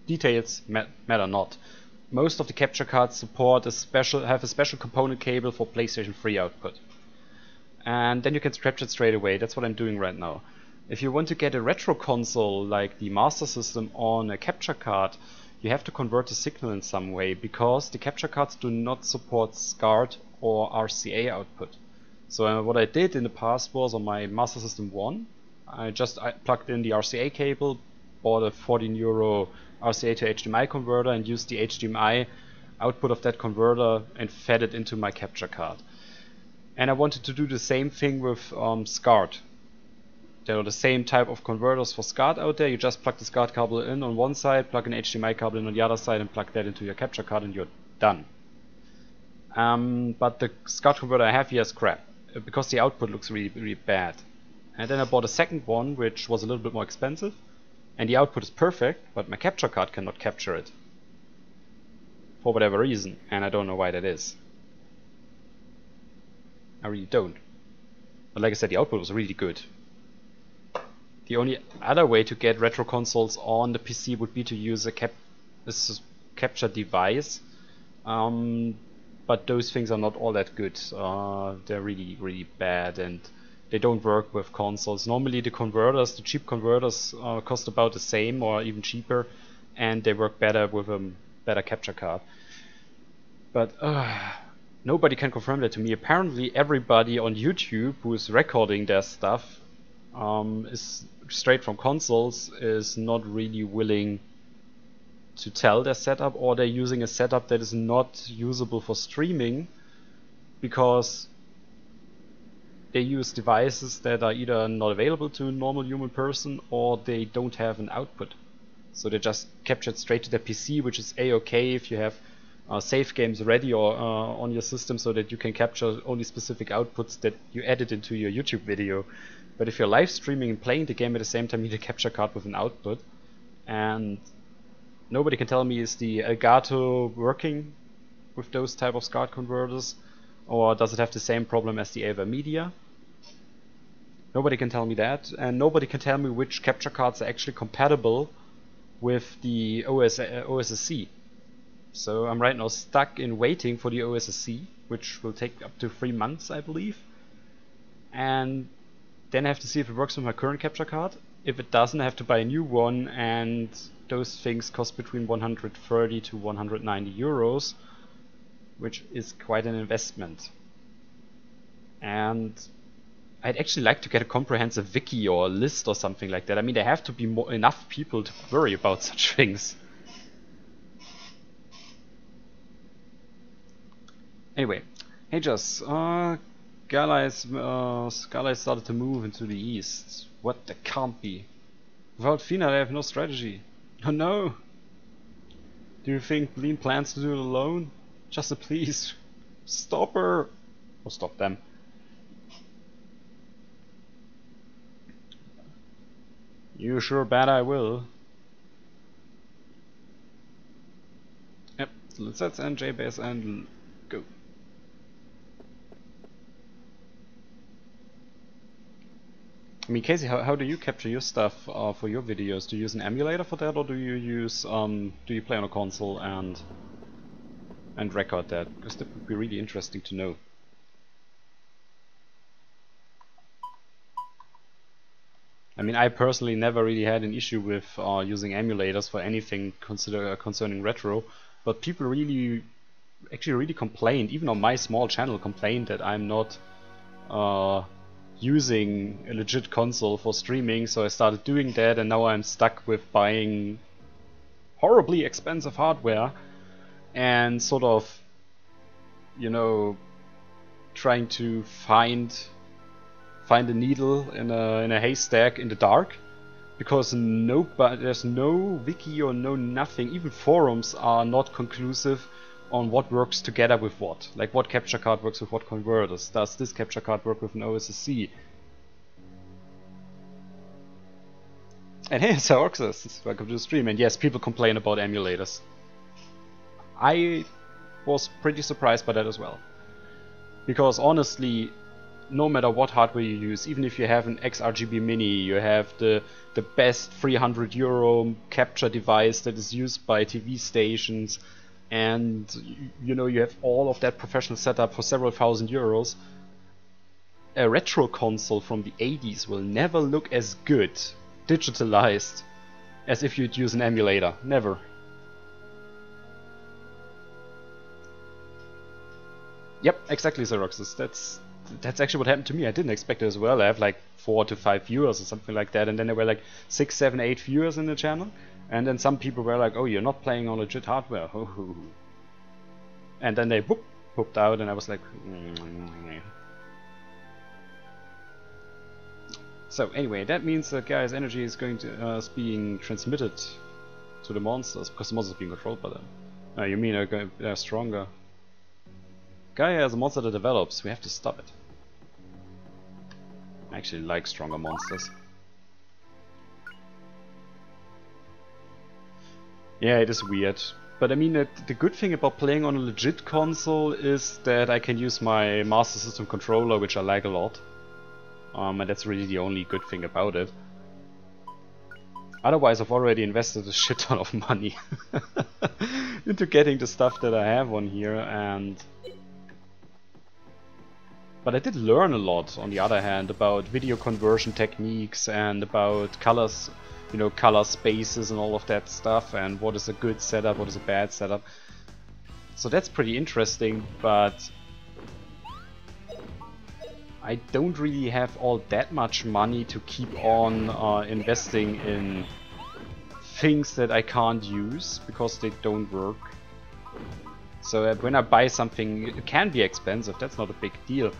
Speaker 1: details matter not. Most of the capture cards support have a special component cable for PlayStation 3 output. And then you can capture it straight away. That's what I'm doing right now. If you want to get a retro console like the Master System on a capture card, you have to convert the signal in some way, because the capture cards do not support SCART or RCA output. So what I did in the past was, on my Master System 1, I plugged in the RCA cable, bought a 14 euro RCA to HDMI converter, and used the HDMI output of that converter and fed it into my capture card. And I wanted to do the same thing with SCART. There are the same type of converters for SCART out there. You just plug the SCART cable in on one side, plug an HDMI cable in on the other side, and plug that into your capture card, and you're done. But the SCART converter I have here is crap, because the output looks really, really bad. And then I bought a second one, which was a little bit more expensive, and the output is perfect, but my capture card cannot capture it. For whatever reason, and I don't know why that is. I really don't. But like I said, the output was really good. The only other way to get retro consoles on the PC would be to use a capture device, but those things are not all that good. They're really, really bad, and they don't work with consoles. Normally the converters, the cheap converters, cost about the same or even cheaper, and they work better with a better capture card. But nobody can confirm that to me. Apparently everybody on YouTube who is recording their stuff is straight from consoles, is not really willing to tell their setup, or they're using a setup that is not usable for streaming because they use devices that are either not available to a normal human person, or they don't have an output. So they just capture it straight to their PC, which is a-okay if you have save games ready or on your system, so that you can capture only specific outputs that you edit into your YouTube video. But if you're live streaming and playing the game at the same time, you need a capture card with an output. And nobody can tell me, is the Elgato working with those type of SCART converters, or does it have the same problem as the Ava Media? Nobody can tell me that, and nobody can tell me which capture cards are actually compatible with the OSSC. So I'm right now stuck in waiting for the OSSC, which will take up to 3 months, I believe. And then I have to see if it works with my current capture card. If it doesn't, I have to buy a new one, and those things cost between 130 to 190 euros, which is quite an investment. And I'd actually like to get a comprehensive wiki or a list or something like that. I mean, there have to be enough people to worry about such things. Anyway, hey Jess, Skylight started to move into the east. What? That can't be. Without Fina, they have no strategy. Oh no! Do you think Lean plans to do it alone? Just a please. Stop her! Or stop them. You sure bet I will. Yep, so let's set NJ base and go. I mean, Casey, how do you capture your stuff for your videos? Do you use an emulator for that, or do you use do you play on a console and record that? Because that would be really interesting to know. I mean, I personally never really had an issue with using emulators for anything concerning retro, but people actually really complained, even on my small channel, complained that I'm not using a legit console for streaming, so I started doing that, and now I'm stuck with buying horribly expensive hardware and sort of, you know, trying to find a needle in a haystack in the dark, because there's no wiki or no nothing, even forums are not conclusive on what works together with what. Like, what capture card works with what converters. Does this capture card work with an OSSC? And hey, it's Oxus, welcome to the stream. And yes, people complain about emulators. I was pretty surprised by that as well. Because honestly, no matter what hardware you use, even if you have an XRGB Mini, you have the best €300 capture device that is used by TV stations, and you know, you have all of that professional setup for several €1,000s, a retro console from the 80s will never look as good digitalized as if you'd use an emulator. Never. Yep, exactly, Xeroxes. That's actually what happened to me. I didn't expect it as well. I have like 4 to 5 viewers or something like that, and then there were like 6, 7, 8 viewers in the channel. And then some people were like, oh, you're not playing on legit hardware. And then they pooped out, and I was like... So anyway, that means that Gaia's energy is going to is being transmitted to the monsters, because the monsters are being controlled by them. You mean they're stronger? Gaia is a monster that develops. We have to stop it. I actually like stronger monsters. Yeah, it is weird. But I mean, the good thing about playing on a legit console is that I can use my Master System controller, which I like a lot. And that's really the only good thing about it. Otherwise, I've already invested a shit ton of money into getting the stuff that I have on here, but I did learn a lot, on the other hand, about video conversion techniques and about colors, you know, color spaces and all of that stuff, and what is a good setup, what is a bad setup. So that's pretty interesting, but I don't really have all that much money to keep on investing in things that I can't use because they don't work. So when I buy something, it can be expensive, that's not a big deal,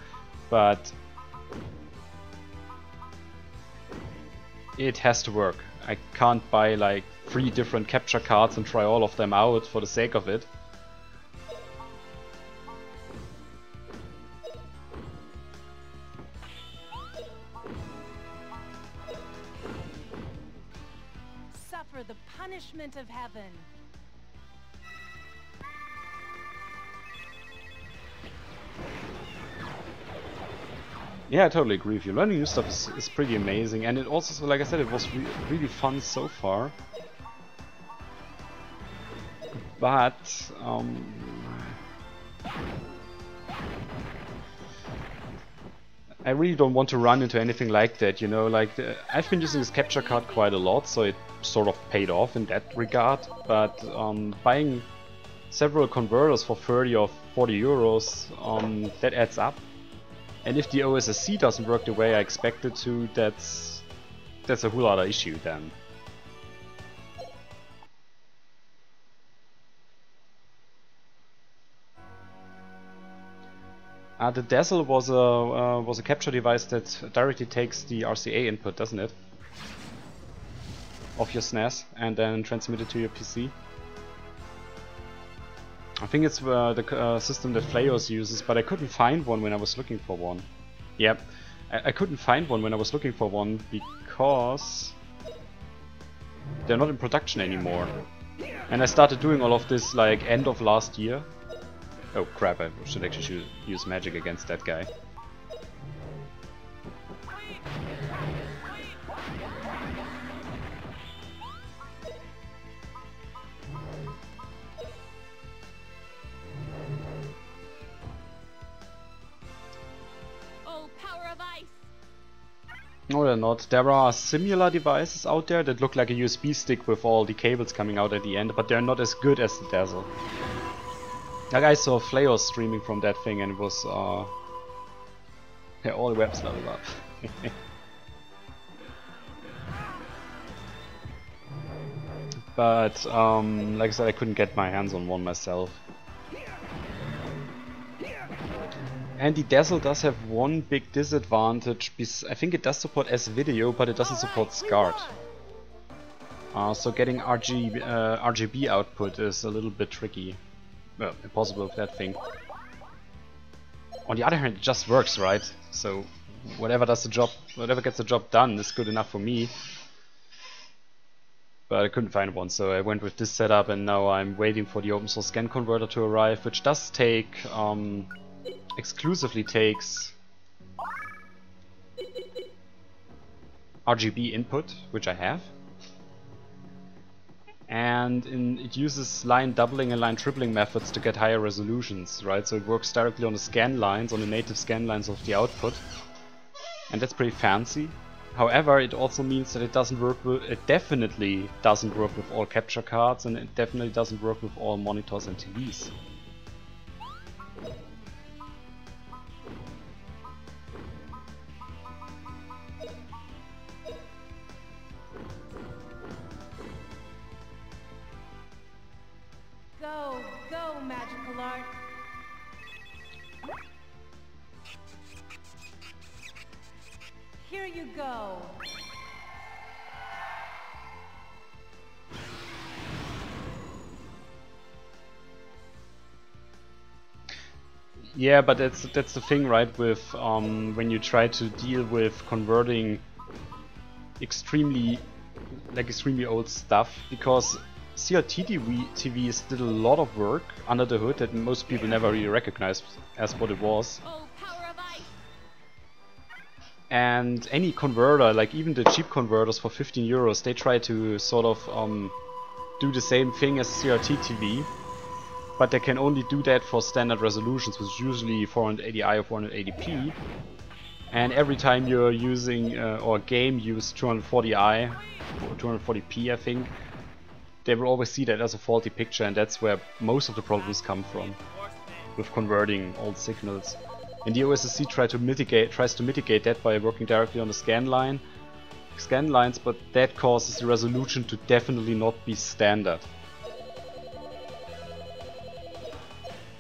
Speaker 1: but it has to work. I can't buy like 3 different capture cards and try all of them out for the sake of it.
Speaker 2: Suffer the punishment of heaven.
Speaker 1: Yeah, I totally agree with you. Learning new stuff is pretty amazing, and it also, like I said, it was really fun so far. But I really don't want to run into anything like that, you know, like I've been using this capture card quite a lot, so it sort of paid off in that regard, but buying several converters for 30 or 40 euros, that adds up. And if the OSSC doesn't work the way I expect it to, that's a whole other issue then. The Dazzle was a capture device that directly takes the RCA input, doesn't it? Of your SNES and then transmit it to your PC. I think it's the system that Flayos uses, but I couldn't find one when I was looking for one. Yep, I couldn't find one when I was looking for one because they're not in production anymore. And I started doing all of this like end of last year. Oh crap, I should actually use magic against that guy.
Speaker 2: Oh, power of ice!
Speaker 1: No, they're not. There are similar devices out there that look like a USB stick with all the cables coming out at the end, but they're not as good as the Dazzle. Like I saw Flayos streaming from that thing and it was yeah, all the webs leveled up. But like I said, I couldn't get my hands on one myself. And the Dazzle does have one big disadvantage. I think it does support S-Video, but it doesn't support SCART. So getting RGB output is a little bit tricky. Well, impossible with that thing. On the other hand, it just works, right? So whatever gets the job done is good enough for me. But I couldn't find one, so I went with this setup, and now I'm waiting for the open source scan converter to arrive, which does take exclusively takes RGB input, which I have. And it uses line doubling and line tripling methods to get higher resolutions, right? So it works directly on the scan lines, on the native scan lines of the output. And that's pretty fancy. However, it also means that it definitely doesn't work with all capture cards, and it definitely doesn't work with all monitors and TVs.
Speaker 2: Go, go, magical art! Here you go!
Speaker 1: Yeah, but that's the thing, right? With when you try to deal with converting extremely old stuff, because CRT TVs did a lot of work under the hood that most people never really recognized as what it was.
Speaker 2: Oh, power of ice!
Speaker 1: And any converter, like even the cheap converters for 15 euros, they try to sort of do the same thing as a CRT TV, but they can only do that for standard resolutions, which is usually 480i or 480p. And every time you're using or a game use 240i or 240p, I think, they will always see that as a faulty picture, and that's where most of the problems come from with converting old signals. And the OSSC tries to mitigate that by working directly on the scan lines, but that causes the resolution to definitely not be standard.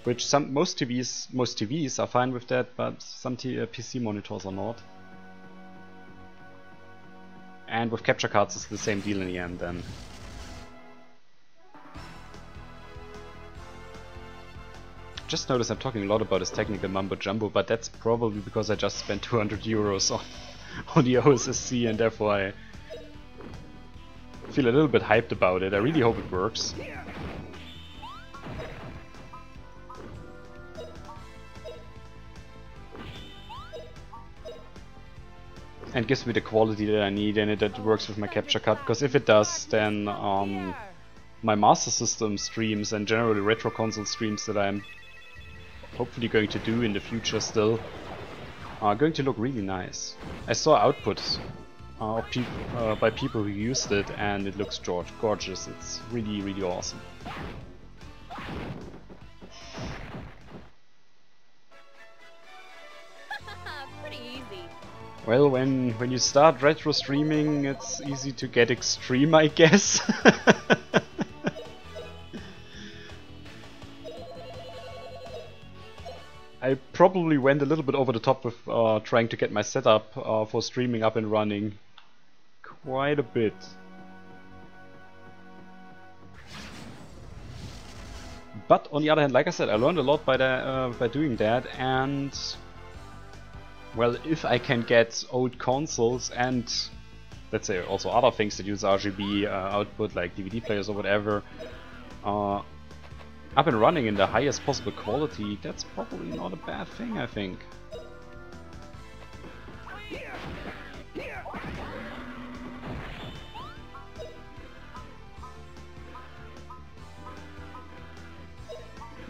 Speaker 1: Which most TVs are fine with that, but some PC monitors are not. And with capture cards it's the same deal in the end then. Just noticed I'm talking a lot about this technical mumbo jumbo, but that's probably because I just spent 200 euros on the OSSC, and therefore I feel a little bit hyped about it. I really hope it works. And gives me the quality that I need, and that works with my capture card, because if it does, then my Master System streams and generally retro console streams that I'm hopefully going to do in the future still are going to look really nice. I saw output by people who used it, and it looks gorgeous. It's really, really awesome.
Speaker 5: Pretty easy.
Speaker 1: Well, when you start retro streaming, it's easy to get extreme, I guess. I probably went a little bit over the top with trying to get my setup for streaming up and running. Quite a bit. But on the other hand, like I said, I learned a lot by doing that, and well, if I can get old consoles and let's say also other things that use RGB output like DVD players or whatever up and running in the highest possible quality, that's probably not a bad thing, I think.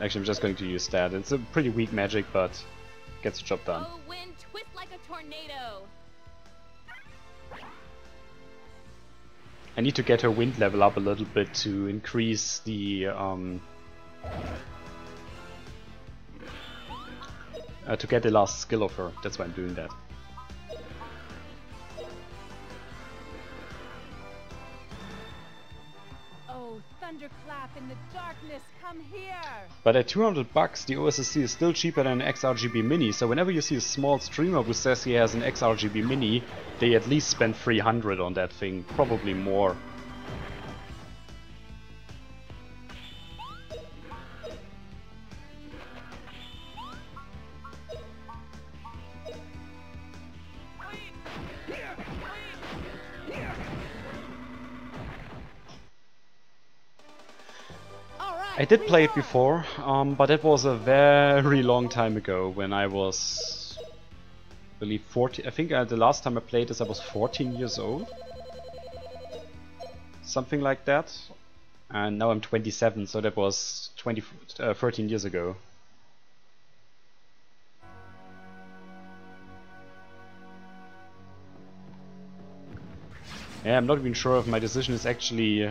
Speaker 1: Actually, I'm just going to use that. It's a pretty weak magic, but gets the job done.
Speaker 5: Oh, wind, twist like a tornado.
Speaker 1: I need to get her wind level up a little bit to increase the to get the last skill of her. That's why I'm doing that.
Speaker 2: Oh, thunderclap in the darkness, come here!
Speaker 1: But at 200 bucks, the OSSC is still cheaper than an XRGB Mini, so whenever you see a small streamer who says he has an XRGB Mini, they at least spend 300 on that thing, probably more. I did play it before, but it was a very long time ago when I was, I believe, 14. I think the last time I played this I was 14 years old. Something like that. And now I'm 27, so that was 13 years ago. Yeah, I'm not even sure if my decision is actually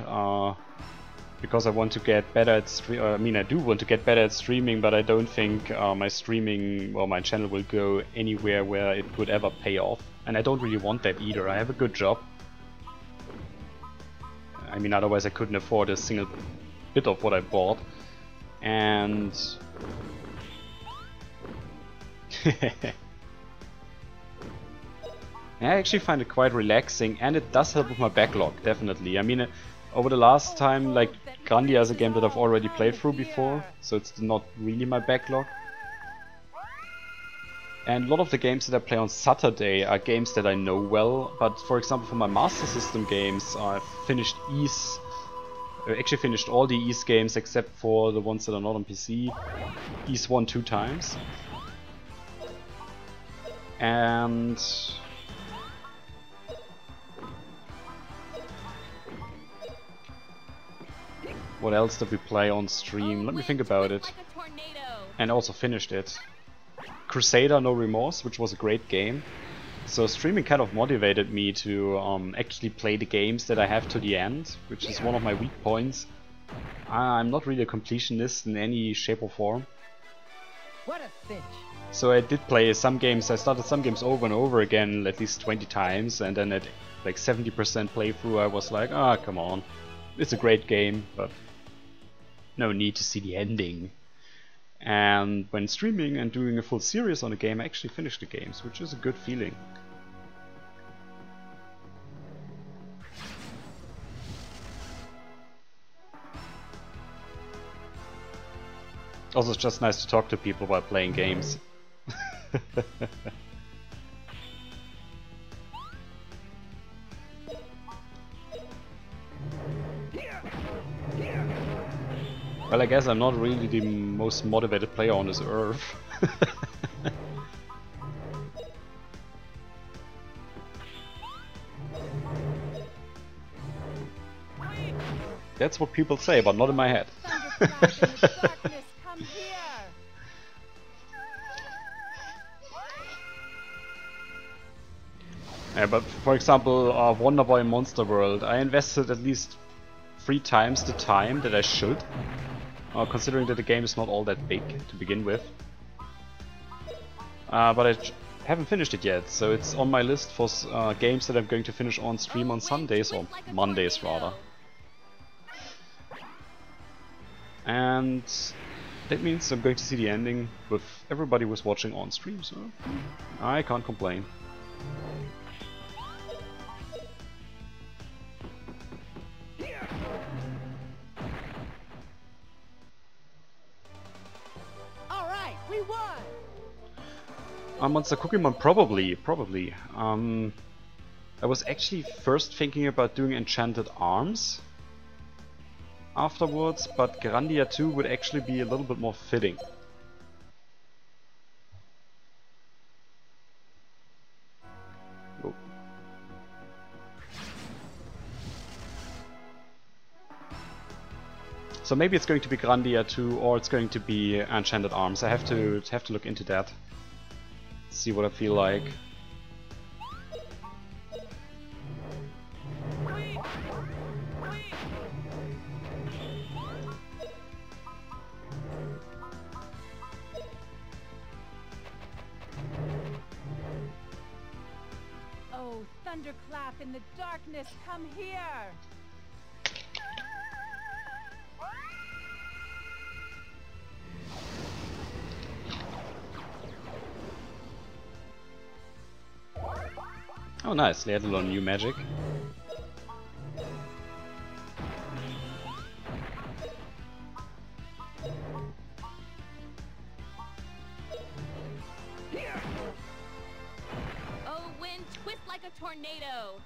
Speaker 1: because I want to get better at I mean, I do want to get better at streaming, but I don't think my streaming or my channel will go anywhere where it would ever pay off. And I don't really want that either. I have a good job. I mean, otherwise I couldn't afford a single bit of what I bought. And I actually find it quite relaxing, and it does help with my backlog, definitely. I mean, over the last time, like, Grandia is a game that I've already played through before, so it's not really my backlog. And a lot of the games that I play on Saturday are games that I know well, but for example for my Master System games, I've finished Ys. I actually finished all the Ys games except for the ones that are not on PC. Ys 1 2 times. And what else did we play on stream? Let me think about it. And also finished it. Crusader No Remorse, which was a great game. So streaming kind of motivated me to actually play the games that I have to the end, which is one of my weak points. I'm not really a completionist in any shape or form.
Speaker 6: What a cinch.
Speaker 1: So I did play some games, I started some games over and over again, at least 20 times, and then at like 70% playthrough I was like, ah, come on. It's a great game, but no need to see the ending. And when streaming and doing a full series on a game, I actually finished the games, which is a good feeling. Also, it's just nice to talk to people while playing games. Well, I guess I'm not really the most motivated player on this earth. That's what people say, but not in my head. Yeah, but for example, Wonder Boy Monster World, I invested at least 3 times the time that I should. considering that the game is not all that big to begin with. But I haven't finished it yet, so it's on my list for games that I'm going to finish on stream on Sundays, or Mondays rather. And that means I'm going to see the ending with everybody who's watching on stream, so I can't complain.
Speaker 6: Alright, we won!
Speaker 1: Monster Cookie-Mon, probably. I was actually first thinking about doing Enchanted Arms afterwards, but Grandia 2 would actually be a little bit more fitting. Oh. So maybe it's going to be Grandia 2 or it's going to be Enchanted Arms. I have to look into that. See what I feel like.
Speaker 2: Oh, thunderclap in the darkness, come here!
Speaker 1: Oh nice, they had a little new magic.
Speaker 5: Oh, wind, twist like a tornado.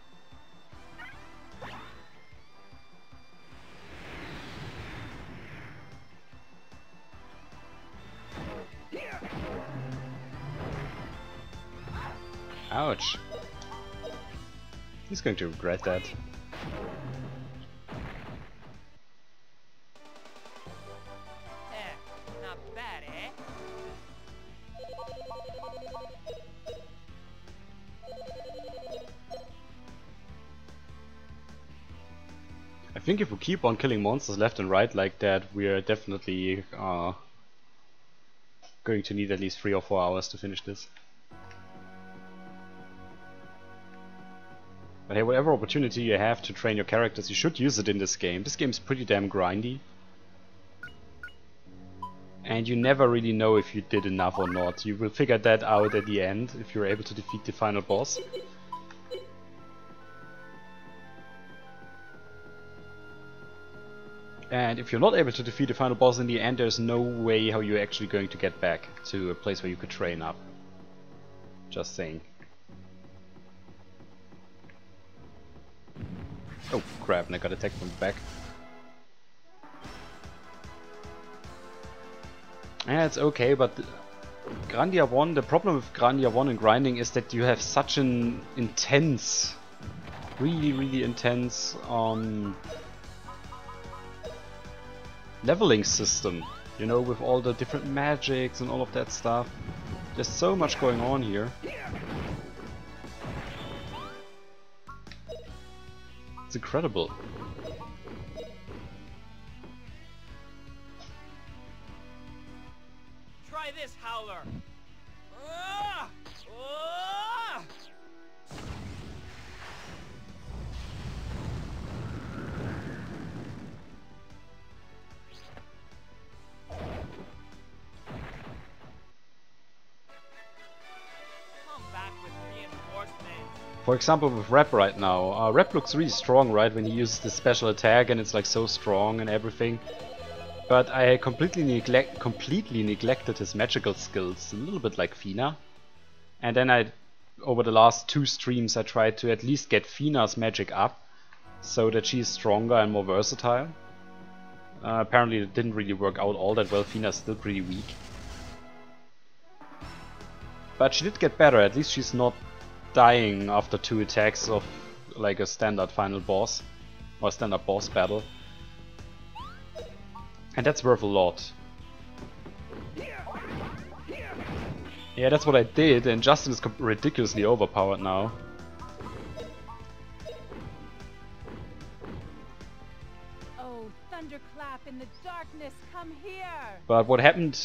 Speaker 1: Ouch. He's going to regret that.
Speaker 6: Not bad, eh?
Speaker 1: I think if we keep on killing monsters left and right like that, we are definitely going to need at least 3 or 4 hours to finish this. But hey, whatever opportunity you have to train your characters, you should use it in this game. This game's pretty damn grindy. And you never really know if you did enough or not. You will figure that out at the end, if you're able to defeat the final boss. And if you're not able to defeat the final boss in the end, there's no way how you're actually going to get back to a place where you could train up. Just saying. Oh crap, and I got attacked from the back. Yeah, it's okay, but Grandia 1, the problem with Grandia 1 and grinding is that you have such an intense, really intense leveling system, you know, with all the different magics and all of that stuff. There's so much going on here. It's incredible.
Speaker 6: Try this, Howler! Ah! Ah! Come back with reinforcements.
Speaker 1: For example, with Rep right now. Rep looks really strong, right, when he uses the special attack and it's like so strong and everything. But I completely neglected his magical skills, a little bit like Fina. And then over the last 2 streams, I tried to at least get Fina's magic up, so that she's stronger and more versatile. Apparently it didn't really work out all that well, Fina's still pretty weak. But she did get better, at least she's not dying after 2 attacks of like a standard final boss, or standard boss battle. And that's worth a lot. Yeah, that's what I did, and Justin is ridiculously overpowered now.
Speaker 2: Oh, thunderclap in the darkness, come here!
Speaker 1: But what happened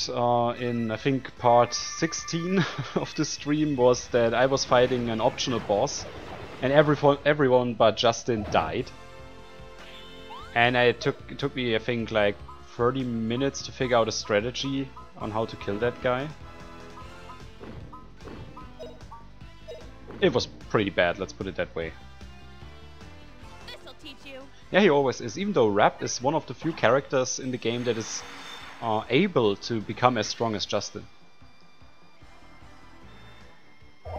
Speaker 1: in, I think, part 16 of the stream was that I was fighting an optional boss and everyone but Justin died. And it took me, I think, like 30 minutes to figure out a strategy on how to kill that guy. It was pretty bad, let's put it that way.
Speaker 5: This'll teach you.
Speaker 1: Yeah, he always is. Even though Rap is one of the few characters in the game that is able to become as strong as Justin.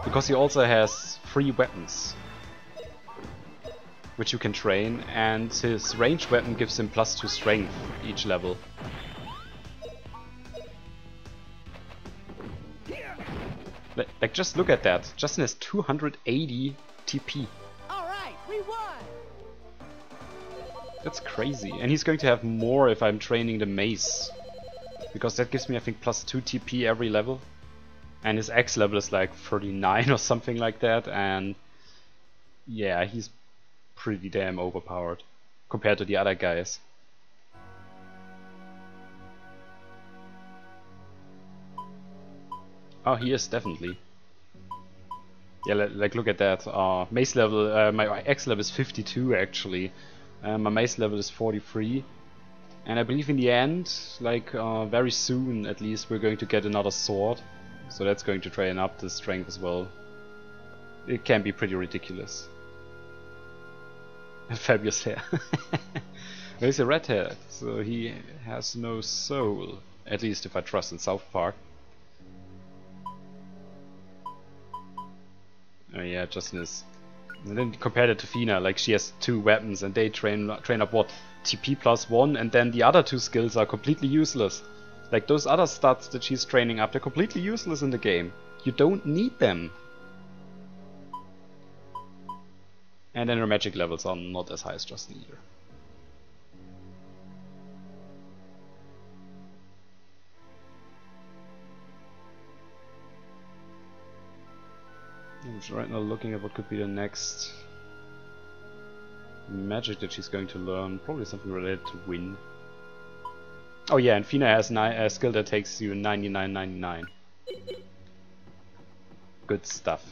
Speaker 1: Because he also has 3 weapons, which you can train, and his ranged weapon gives him +2 strength each level. Like, just look at that. Justin has 280 TP.
Speaker 2: Alright, we won!
Speaker 1: That's crazy. And he's going to have more if I'm training the mace. Because that gives me, I think, +2 TP every level. And his X level is like 39 or something like that. And yeah, he's pretty damn overpowered compared to the other guys. Oh, he is definitely. Yeah, like look at that. Mace level, my X level is 52 actually. My mace level is 43. And I believe in the end, like very soon at least, we're going to get another sword. So that's going to train up the strength as well. It can be pretty ridiculous. And fabulous hair. He's a redhead, so he has no soul. At least if I trust in South Park. Oh yeah, Justin is. And then compare that to Fina, like she has 2 weapons and they train up what? TP +1, and then the other 2 skills are completely useless. Like those other stats that she's training up, they're completely useless in the game. You don't need them. And then her magic levels are not as high as Justin either. I'm just right now looking at what could be the next magic that she's going to learn. Probably something related to wind. Oh yeah, and Fina has a skill that takes you 99.99. Good stuff.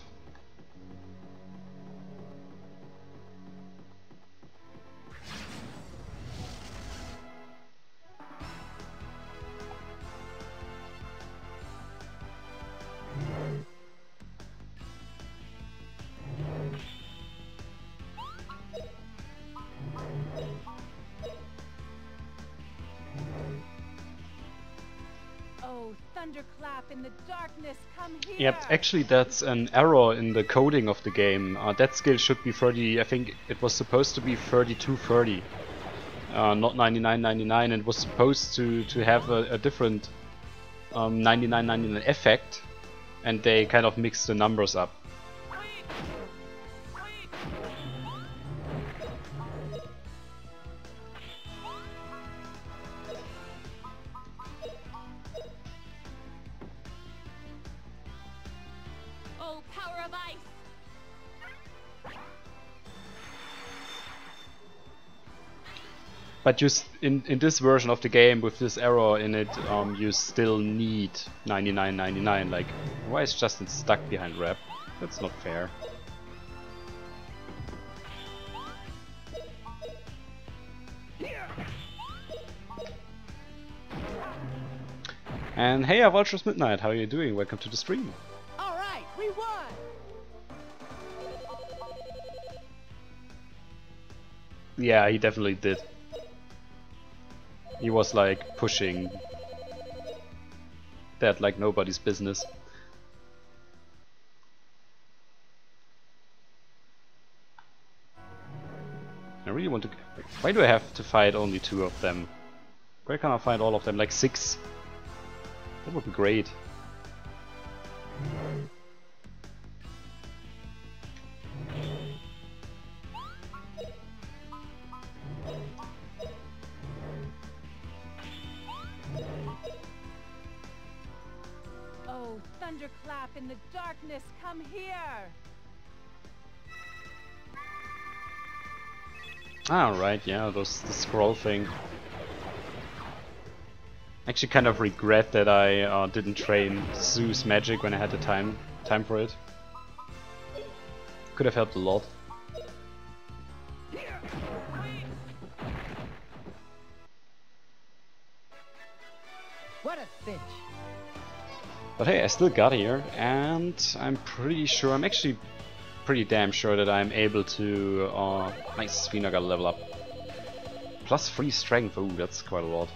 Speaker 2: Thunderclap in the darkness, come here!
Speaker 1: Yep, actually that's an error in the coding of the game. That skill should be 30, I think it was supposed to be 3230. Not 99.99, and it was supposed to have a different 99.99 effect, and they kind of mixed the numbers up. But you in this version of the game with this error in it, you still need 99.99. Like, why is Justin stuck behind Rap? That's not fair. And hey, Vulture's Midnight, how are you doing? Welcome to the stream.
Speaker 2: Alright, we won!
Speaker 1: Yeah, he definitely did. He was like pushing that like nobody's business. I really want to... Why do I have to fight only 2 of them? Why can't I find all of them? Like 6? That would be great.
Speaker 2: Oh, thunderclap in the darkness, come here!
Speaker 1: Ah, right, yeah, the scroll thing. Actually kind of regret that I didn't train Zeus magic when I had the time for it. Could have helped a lot.
Speaker 6: What a cinch.
Speaker 1: But hey, I still got here, and I'm pretty sure, I'm actually pretty damn sure that I'm able to, nice, Fina got a level up. Plus 3 strength, ooh, that's quite a lot.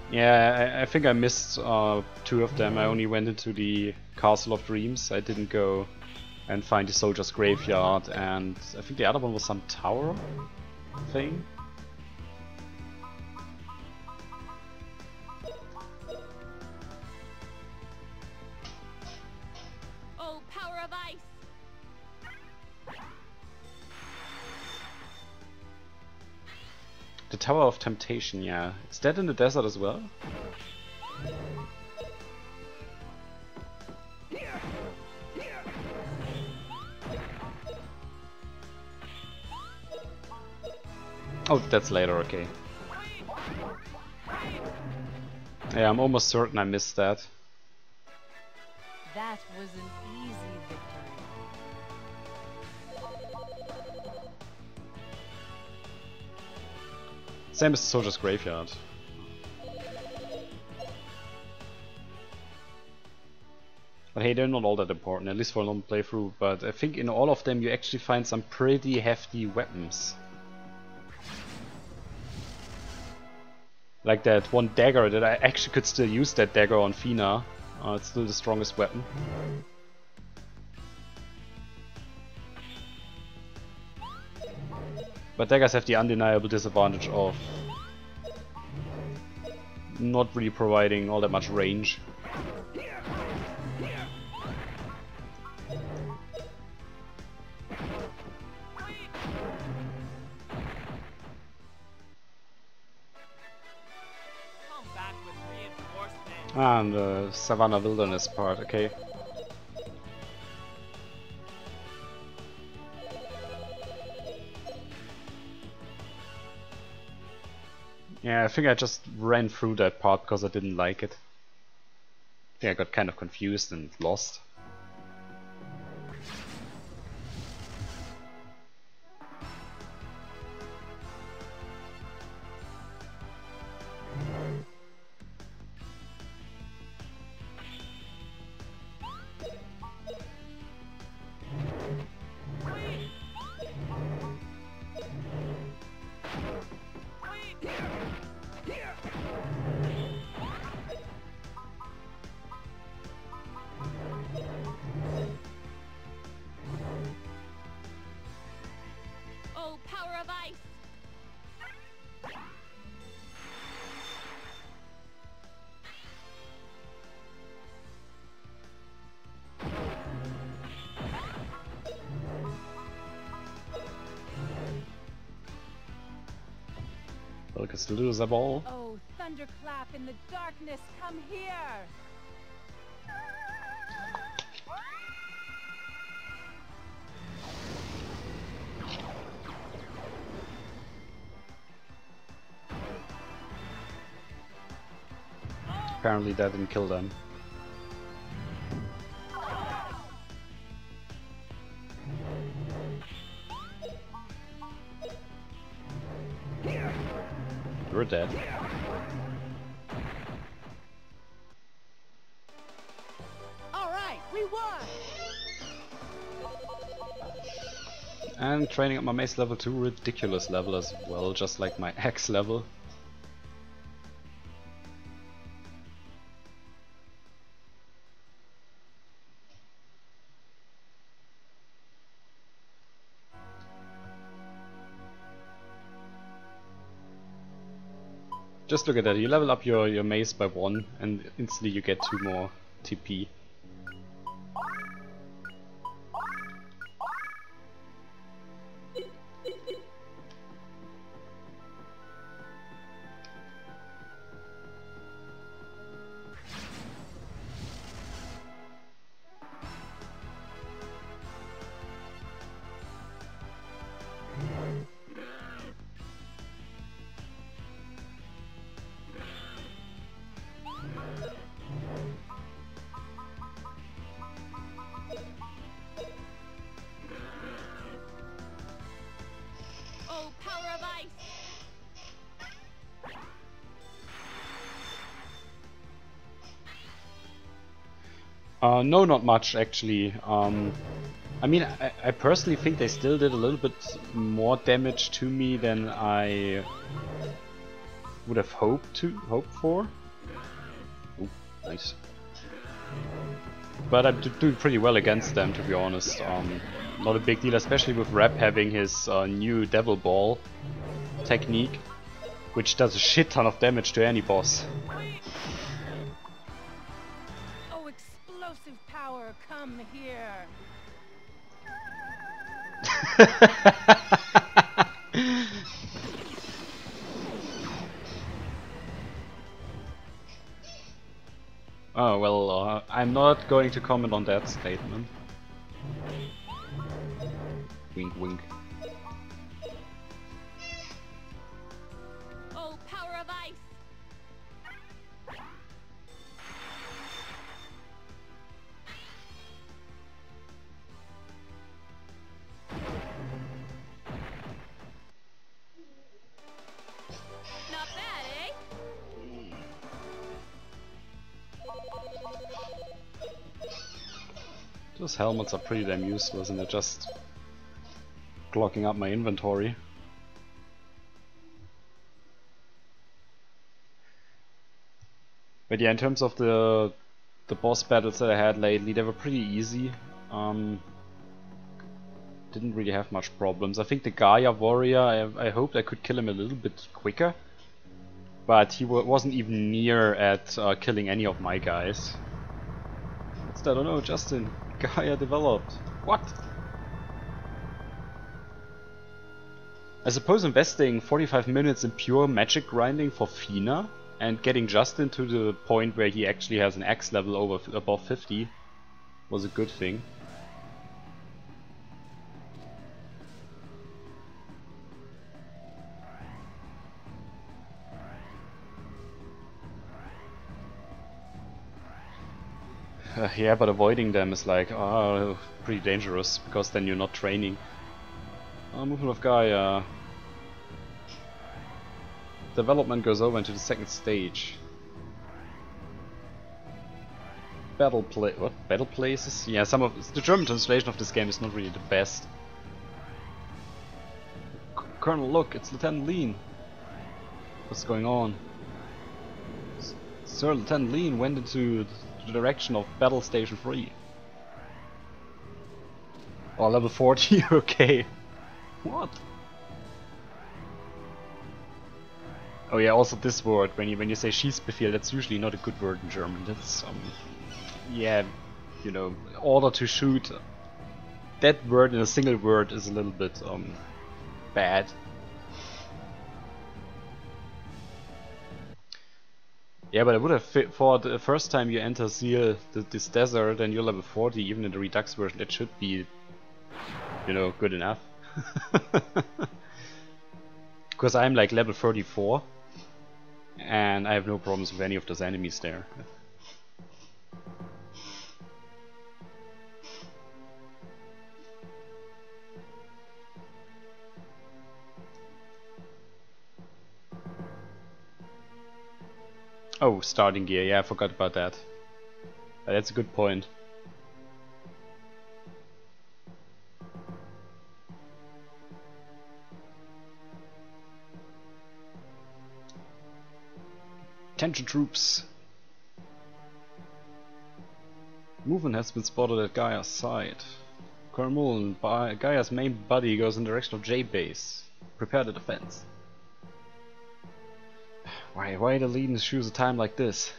Speaker 1: Yeah, I think I missed 2 of them. I only went into the Castle of Dreams. I didn't go and find the Soldier's Graveyard, and I think the other one was some tower thing.
Speaker 5: Oh, power of ice.
Speaker 1: The Tower of Temptation, yeah. Is that in the desert as well? Oh, that's later, okay. Yeah, I'm almost certain I missed that.
Speaker 2: That was an easy victory.
Speaker 1: Same as the Soldier's Graveyard. But hey, they're not all that important, at least for a long playthrough, but I think in all of them you actually find some pretty hefty weapons. Like that one dagger that I actually could still use that dagger on Fina. It's still the strongest weapon. But daggers have the undeniable disadvantage of not really providing all that much range.
Speaker 6: Come back with reinforcements.
Speaker 1: And the Savannah Wilderness part, okay. Yeah, I think I just ran through that part because I didn't like it. I think I got kind of confused and lost.
Speaker 5: Oh, power of ice.
Speaker 1: Well, I can still do the ball.
Speaker 2: Oh, thunderclap in the darkness, come here!
Speaker 1: Apparently that didn't kill them. You're dead.
Speaker 6: All right, we won.
Speaker 1: And training up my mace level to ridiculous level as well, just like my axe level. Just look at that, you level up your mace by 1 and instantly you get 2 more TP.
Speaker 5: Oh, power of ice!
Speaker 1: No, not much actually. I mean, I personally think they still did a little bit more damage to me than I would have hoped for. Ooh, nice. But I'm doing pretty well against them, to be honest. Not a big deal, especially with Rep having his new Devil Ball technique, which does a shit ton of damage to any boss.
Speaker 2: Oh, explosive power, come here.
Speaker 1: Oh, well, I'm not going to comment on that statement. Wink, wink.
Speaker 5: Oh, power of ice! Not bad, eh?
Speaker 1: Those helmets are pretty damn useless and they're just clogging up my inventory. But yeah, in terms of the boss battles that I had lately, they were pretty easy. Didn't really have much problems. I think the Gaia warrior, I hoped I could kill him a little bit quicker. But he wasn't even near at killing any of my guys. What's that? Oh no, Justin. Gaia developed. What? I suppose investing 45 minutes in pure magic grinding for Fina and getting Justin to the point where he actually has an X level above 50 was a good thing. Yeah, but avoiding them is like, pretty dangerous, because then you're not training. Movement of Gaia. Development goes over into the second stage. Battle places? Yeah, the German translation of this game is not really the best. Colonel, look, it's Lieutenant Lean. What's going on? Sir, Lieutenant Lean went into the direction of Battle Station 3. Oh, level 40, okay. What? Oh yeah, also this word, when you say Schießbefehl, that's usually not a good word in German. That's, yeah, you know, order to shoot. That word in a single word is a little bit, bad. Yeah, but I would have thought the first time you enter this desert and you're level 40, even in the Redux version, that should be, you know, good enough. Because I'm like level 34 and I have no problems with any of those enemies there. Oh, starting gear, yeah, I forgot about that. That's a good point. Attention troops! Movement has been spotted at Gaia's side. Colonel Mullen, Gaia's main body goes in the direction of J-Base. Prepare the defense. Why the leaders choose a time like this?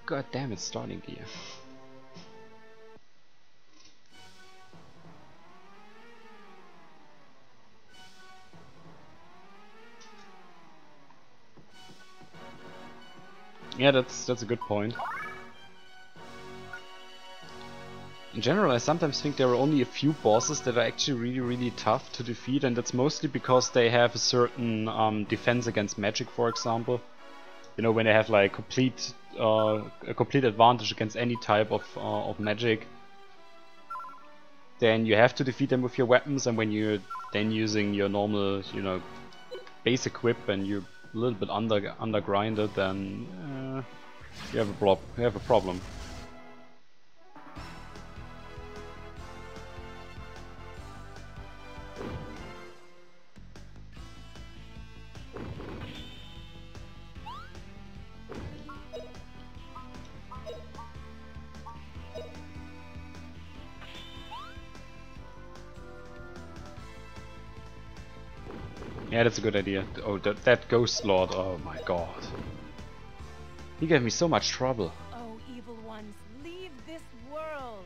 Speaker 1: God damn it, starting gear. Yeah, that's a good point. In general, I sometimes think there are only a few bosses that are actually really tough to defeat, and that's mostly because they have a certain defense against magic, for example. You know, when they have like a complete advantage against any type of magic. then you have to defeat them with your weapons, and when you're then using your normal, you know, base equip and you're a little bit under grinded, then you have a problem. Yeah, that's a good idea. Oh, that Ghost Lord, oh my god. He gave me so much trouble.
Speaker 2: Oh, evil ones, leave this world.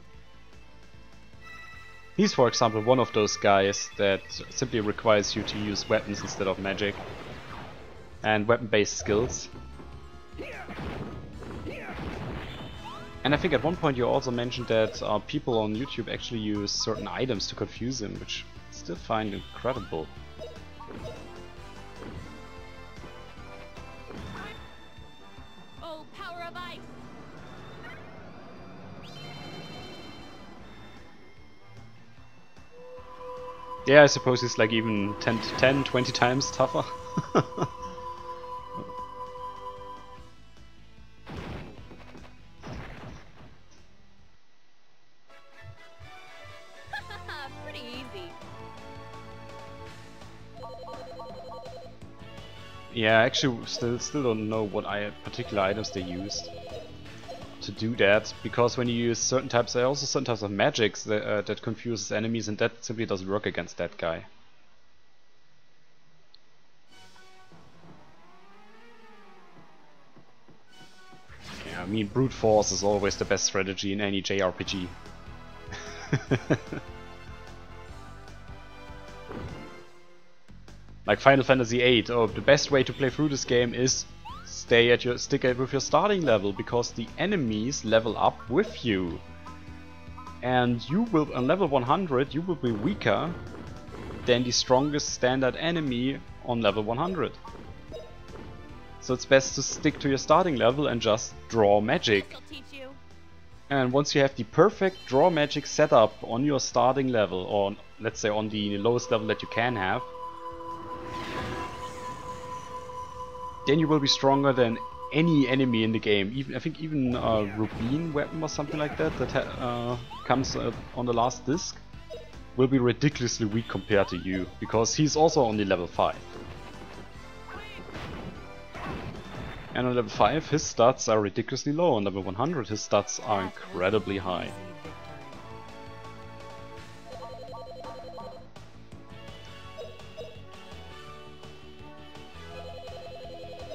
Speaker 1: He's, for example, one of those guys that simply requires you to use weapons instead of magic. And weapon-based skills. And I think at one point you also mentioned that people on YouTube actually use certain items to confuse him, which I still find incredible.
Speaker 5: Oh, power of ice.
Speaker 1: Yeah, I suppose he's like even 10, 20 times tougher.
Speaker 5: Pretty easy.
Speaker 1: Yeah, I actually still don't know what particular items they used to do that, because when you use certain types, there are also certain types of magics that confuses enemies, and that simply doesn't work against that guy. Yeah, I mean, brute force is always the best strategy in any JRPG. Like Final Fantasy VIII, oh, the best way to play through this game is stick with your starting level, because the enemies level up with you. And you will, on level 100, you will be weaker than the strongest standard enemy on level 100. So it's best to stick to your starting level and just draw magic.
Speaker 5: This'll teach you.
Speaker 1: And once you have the perfect draw magic setup on your starting level, or let's say on the lowest level that you can have, then you will be stronger than any enemy in the game. Even I think even Rubin weapon or something like that comes on the last disc will be ridiculously weak compared to you, because he's also only level 5. And on level 5 his stats are ridiculously low. On level 100 his stats are incredibly high.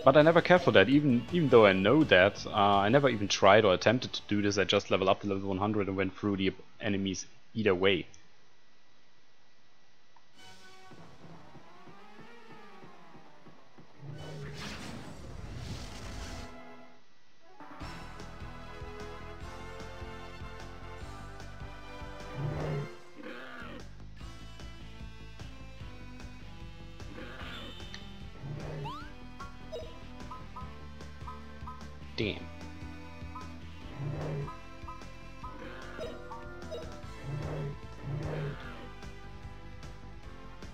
Speaker 1: But I never cared for that, even though I know that. I never even tried or attempted to do this. I just leveled up to level 100 and went through the enemies either way. Damn.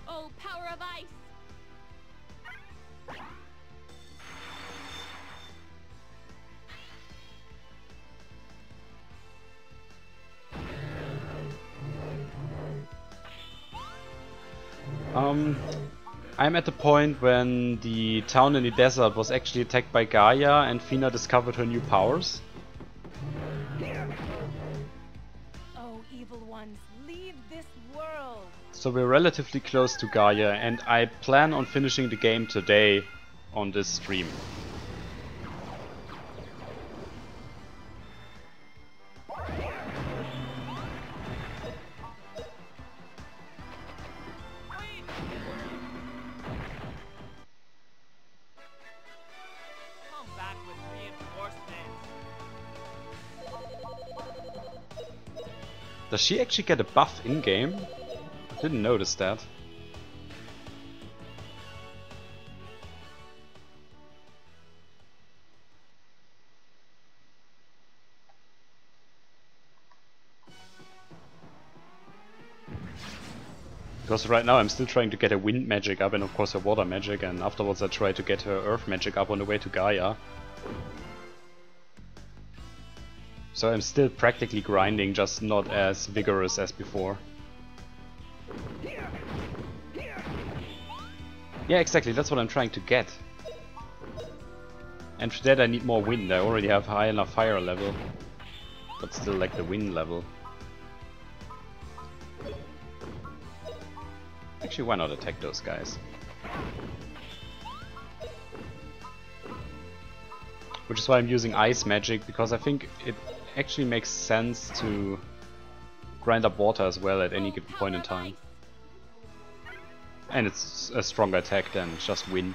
Speaker 5: Oh, power of ice.
Speaker 1: I'm at the point when the town in the desert was actually attacked by Gaia and Fina discovered her new powers.
Speaker 2: Oh, evil ones, leave this world.
Speaker 1: So we're relatively close to Gaia, and I plan on finishing the game today on this stream.
Speaker 6: Come back with reinforcements.
Speaker 1: Does she actually get a buff in-game? I didn't notice that. Because right now I'm still trying to get her wind magic up and of course her water magic, and afterwards I try to get her earth magic up on the way to Gaia. So I'm still practically grinding, just not as vigorous as before. Yeah, exactly, that's what I'm trying to get. And for that I need more wind. I already have high enough fire level, but still like the wind level. Actually, why not attack those guys? Which is why I'm using ice magic, because I think it actually makes sense to grind up water as well at any given point in time. And it's a stronger attack than just wind.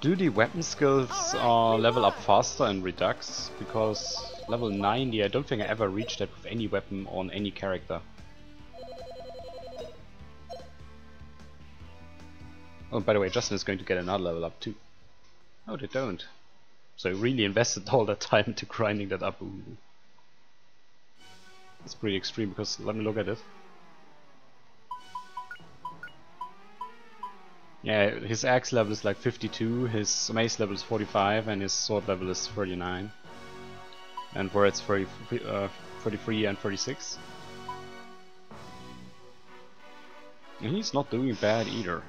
Speaker 1: Do the weapon skills level up faster in Redux? Because level 90, I don't think I ever reached that with any weapon on any character. Oh, by the way, Justin is going to get another level up too. Oh, they don't. So I really invested all that time into grinding that up. Ooh. It's pretty extreme, because let me look at it. Yeah, his axe level is like 52, his mace level is 45, and his sword level is 39. And for it's 33 and 36. And he's not doing bad either.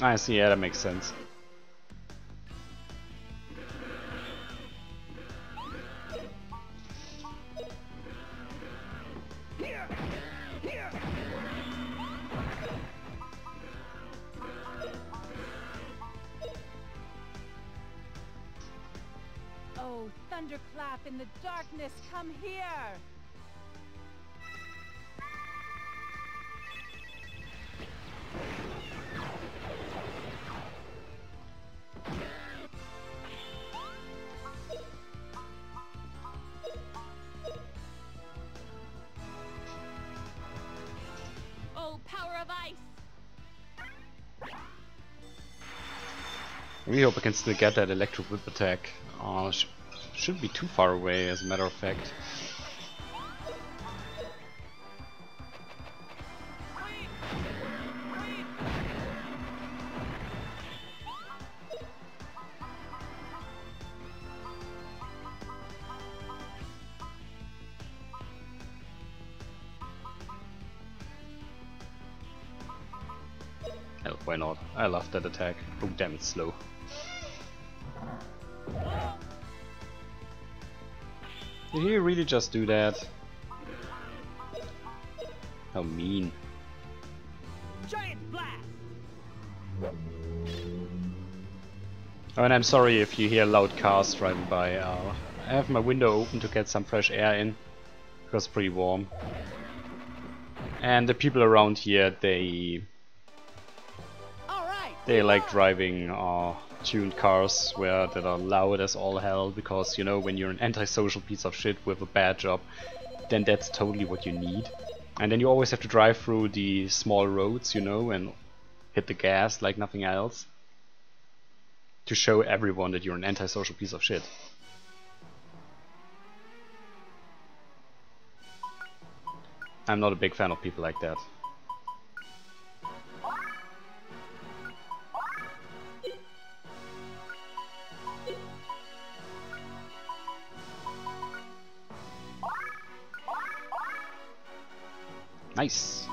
Speaker 1: I see, yeah, that makes sense.
Speaker 2: Oh, thunderclap in the darkness, come here!
Speaker 5: Oh, power of ice!
Speaker 1: I really hope I can still get that electric whip attack. Shouldn't be too far away, as a matter of fact. Hell, why not? I love that attack. Oh damn, it's slow. Did he really just do that? How mean.
Speaker 6: Giant blast!
Speaker 1: Oh, and I'm sorry if you hear loud cars driving by. I have my window open to get some fresh air in, because it's pretty warm. And the people around here, they like driving tuned cars that are loud as all hell, because, you know, when you're an antisocial piece of shit with a bad job, then that's totally what you need. And then you always have to drive through the small roads, you know, and hit the gas like nothing else, to show everyone that you're an antisocial piece of shit. I'm not a big fan of people like that. Nice.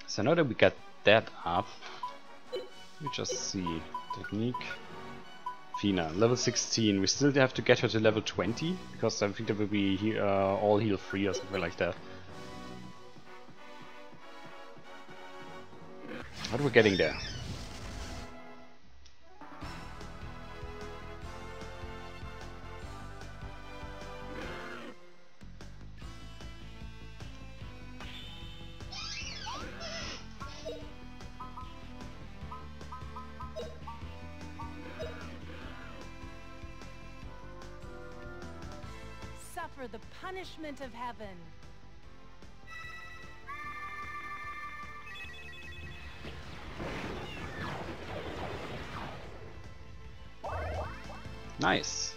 Speaker 1: So now that we got that up, we just see technique. Fina, level 16. We still have to get her to level 20, because I think that will be all heal free or something like that. How are we getting there?
Speaker 2: suffer the punishment of heaven.
Speaker 1: Nice.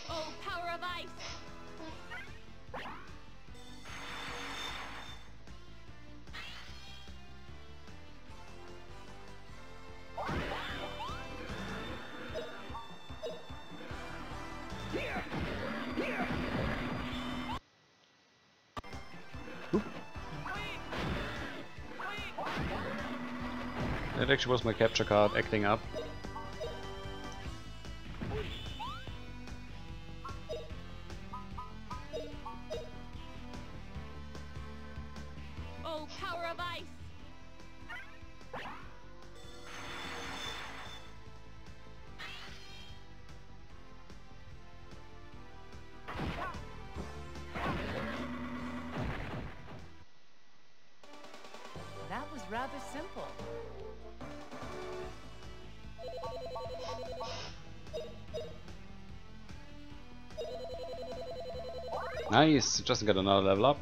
Speaker 5: Oh, power of ice!
Speaker 1: That actually was my capture card acting up.
Speaker 5: Oh, power of ice!
Speaker 2: That was rather simple.
Speaker 1: Nice, just got another level up.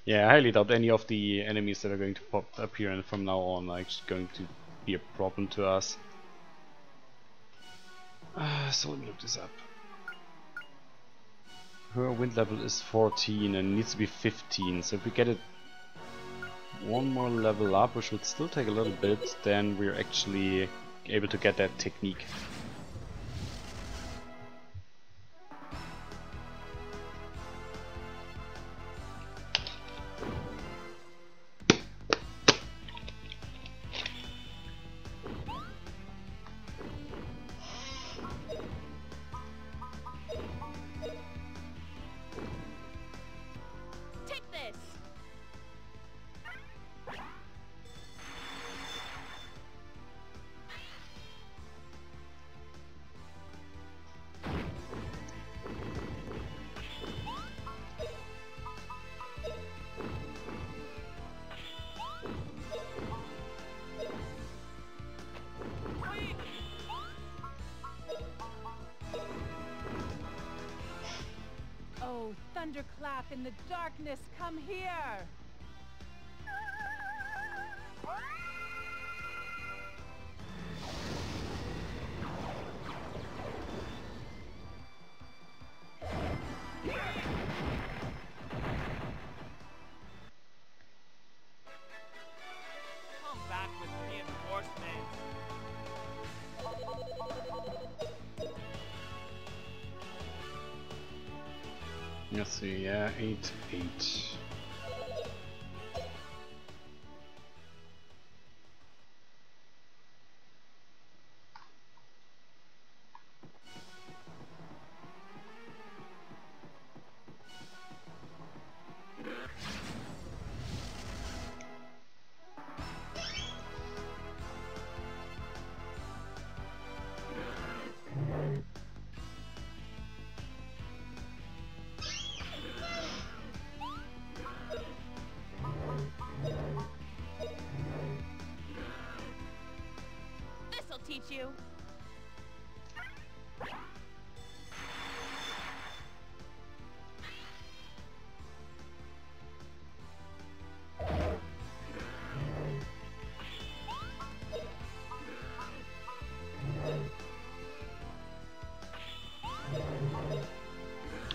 Speaker 1: Yeah, I highly doubt any of the enemies that are going to pop up here and from now on are actually going to be a problem to us. So let me look this up. Her wind level is 14 and needs to be 15, so if we get it one more level up, which would still take a little bit, then we're actually able to get that technique.
Speaker 5: Take this!
Speaker 2: Oh, thunderclap in the darkness, come here!
Speaker 6: Come back with reinforcements.
Speaker 1: Let's see, yeah, 8.
Speaker 5: This'll teach you.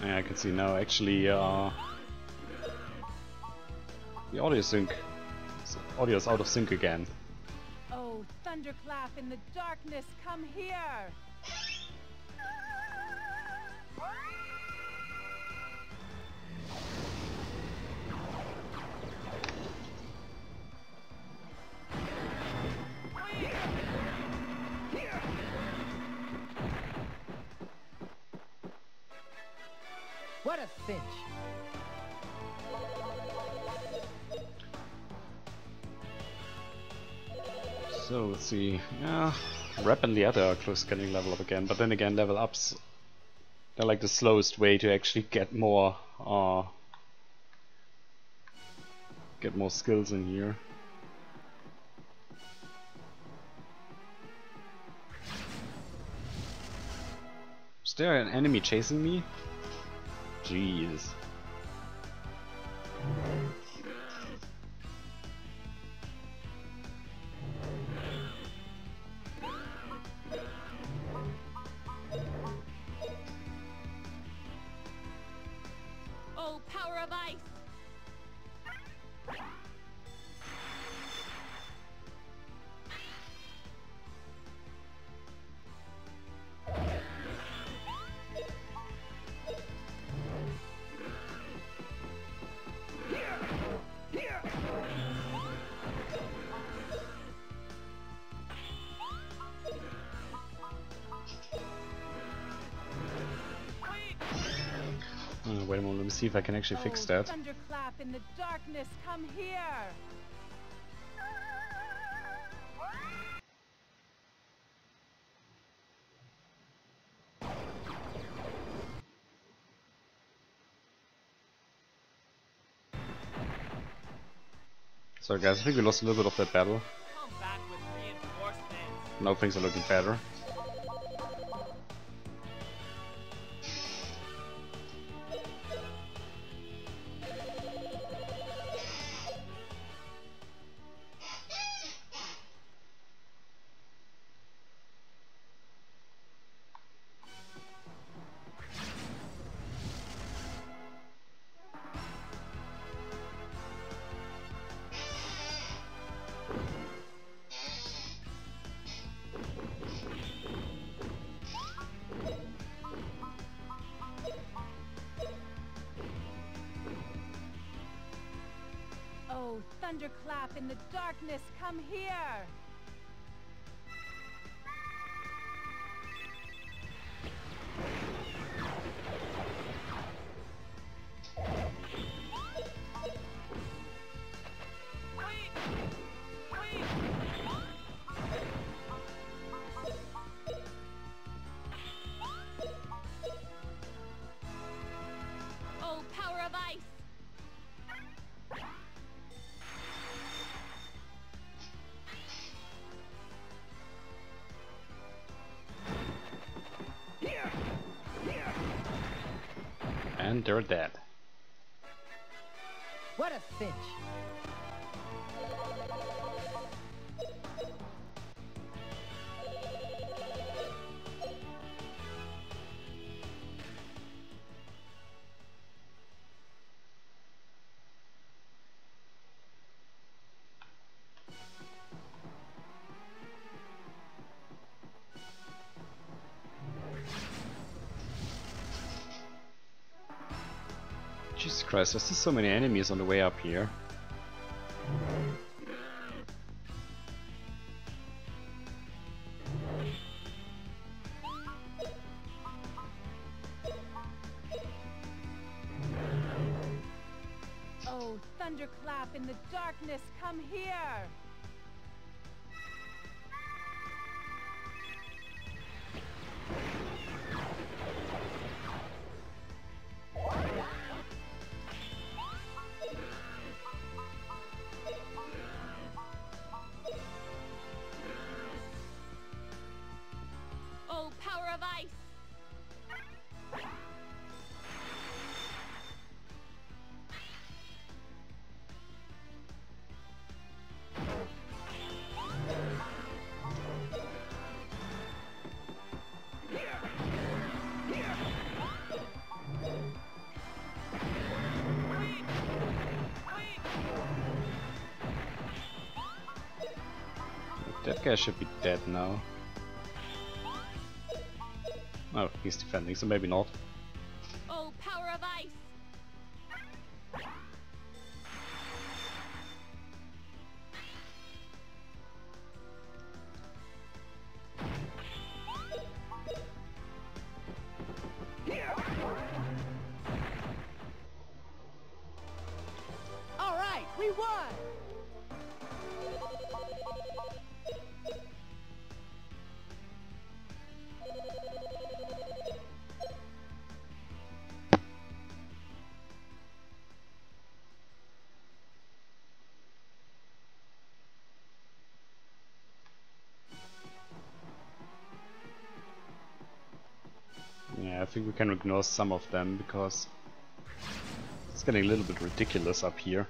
Speaker 1: Yeah, I can see now actually the audio is out of sync again.
Speaker 2: Oh, thunderclap in the darkness, come here!
Speaker 6: What a cinch.
Speaker 1: So let's see, yeah, Rep and the other are close to getting level up again, but then again level ups, they're like the slowest way to actually get more Aw. Get more skills in here. Is there an enemy chasing me? Jeez.
Speaker 5: Oh, power of ice!
Speaker 1: Wait a moment, let me see if I can actually fix that.
Speaker 2: Thunderclap in the darkness, come here!
Speaker 1: Sorry guys, I think we lost a little bit of that battle.
Speaker 6: Come back with reinforcements.
Speaker 1: Now things are looking better.
Speaker 2: Oh, thunderclap in the darkness, come here!
Speaker 5: Oh, power of ice!
Speaker 1: And they're dead.
Speaker 6: What a cinch.
Speaker 1: Jesus Christ, there's just so many enemies on the way up here.
Speaker 2: Oh, thunderclap in the darkness, come here!
Speaker 5: Oh, power of ice!
Speaker 1: That guy should be dead now. Oh, he's defending, so maybe not.
Speaker 5: Oh, power of ice!
Speaker 6: All right, we won.
Speaker 1: I think we can ignore some of them because it's getting a little bit ridiculous up here.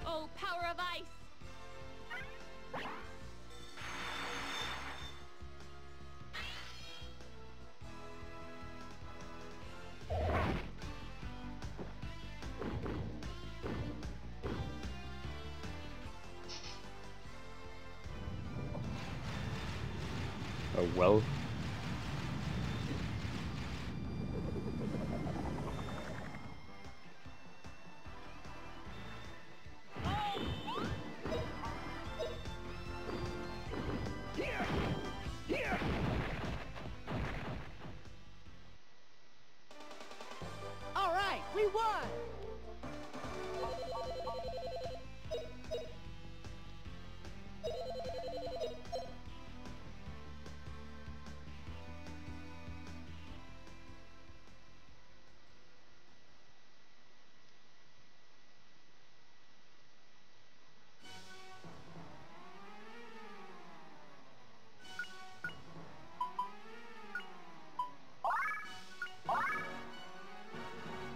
Speaker 5: Oh, power of ice!
Speaker 1: Oh well.
Speaker 6: All right, we won.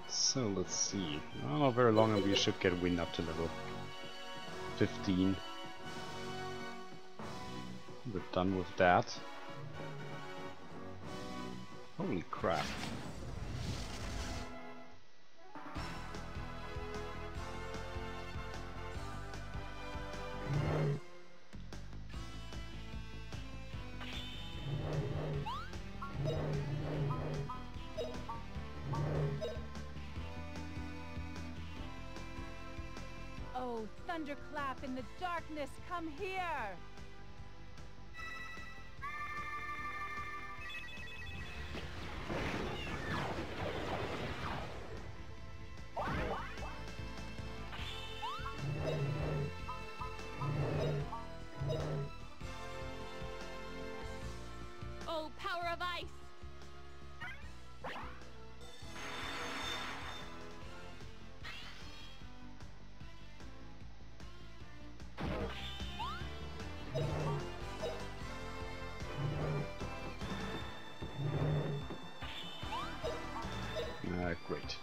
Speaker 1: So let's see. Not very long and we should get wind up to level 15. We're done with that. Holy crap.
Speaker 2: Oh, thunderclap in the darkness, come here!
Speaker 5: Oh, power of ice!
Speaker 1: Great.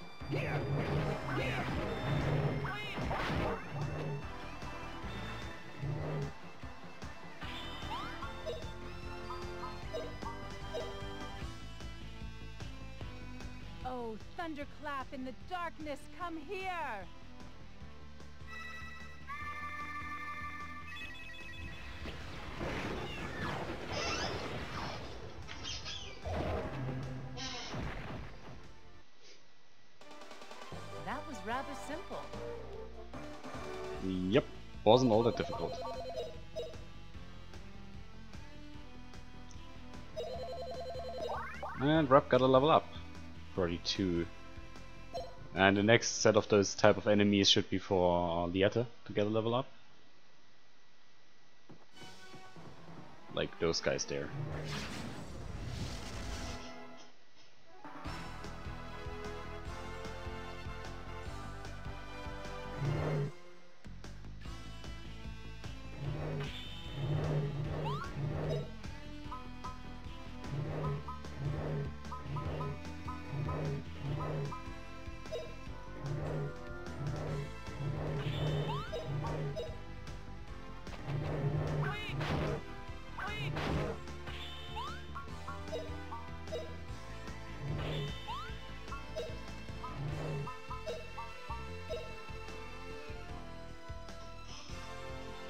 Speaker 2: Oh, thunderclap in the darkness, come here!
Speaker 6: That was rather simple.
Speaker 1: Yep, wasn't all that difficult. And Rap got a level up. 42. And the next set of those type of enemies should be for Lieta to get a level up. Like those guys there.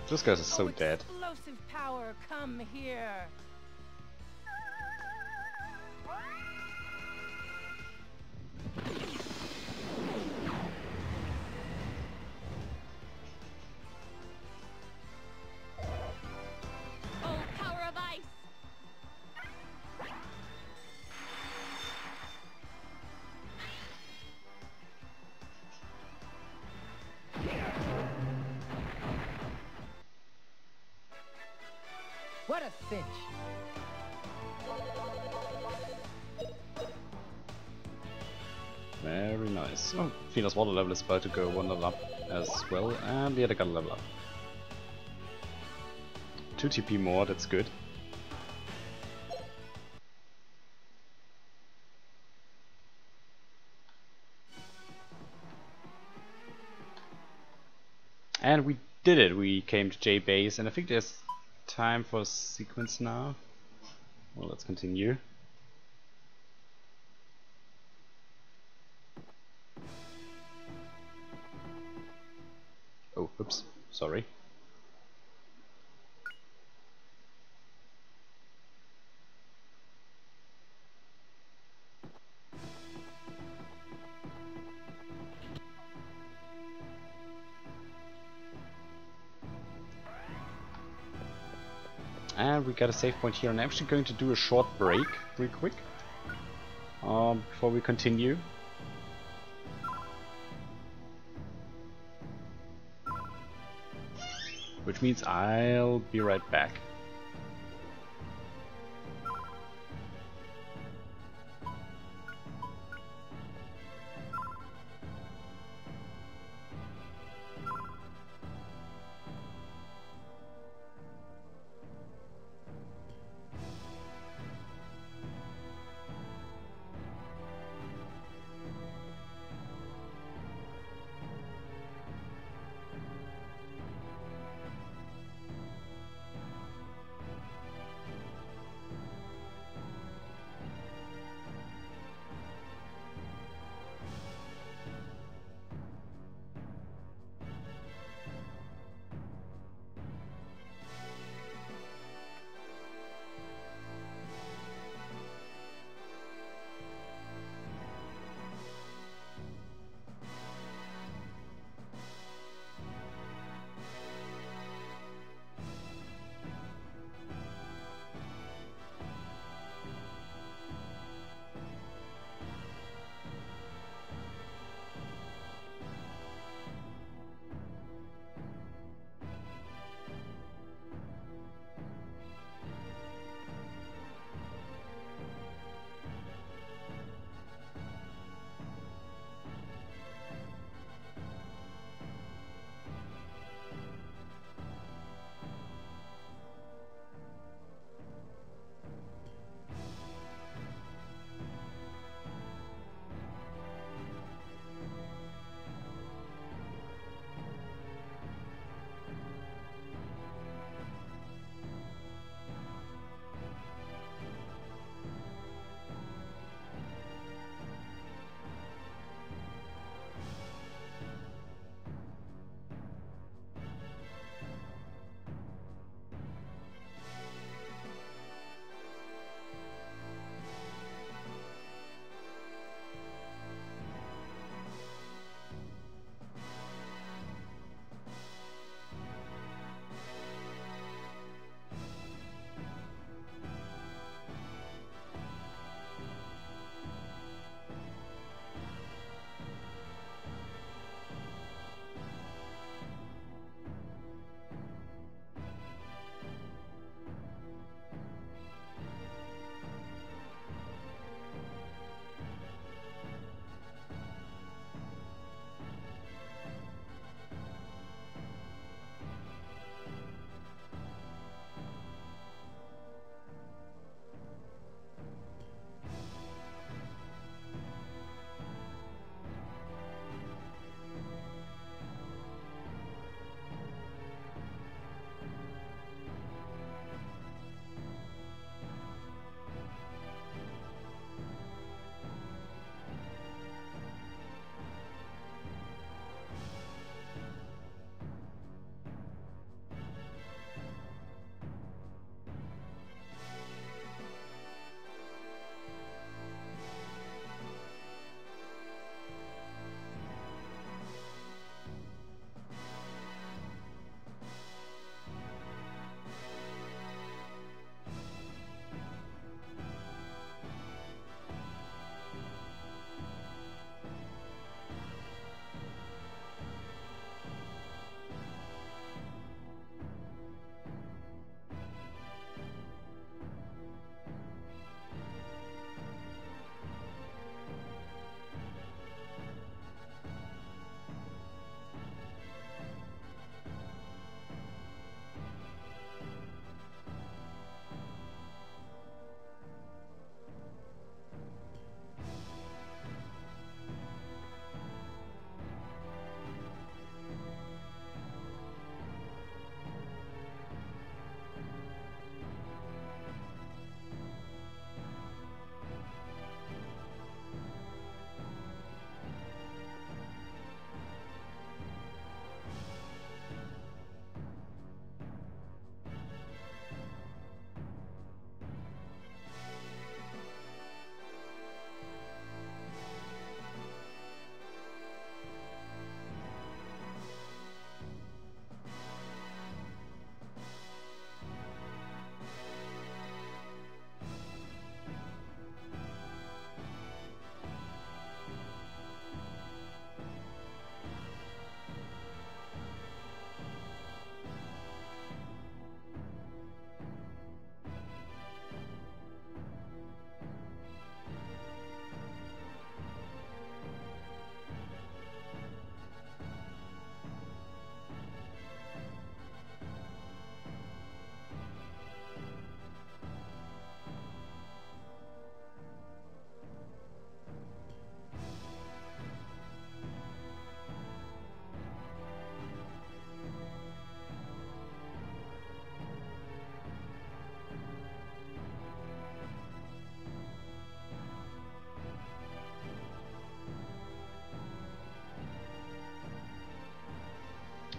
Speaker 1: Those guys are so dead.
Speaker 2: Explosive power, come here!
Speaker 6: What a cinch.
Speaker 1: Very nice. Oh, Fina's water level is about to go one level up as well, and the other got a level up. 2 TP more, that's good. And we did it, we came to J base, and I think there's time for a sequence now. Well, let's continue. Oh, oops, sorry. And we got a save point here, and I'm actually going to do a short break real quick before we continue. Which means I'll be right back.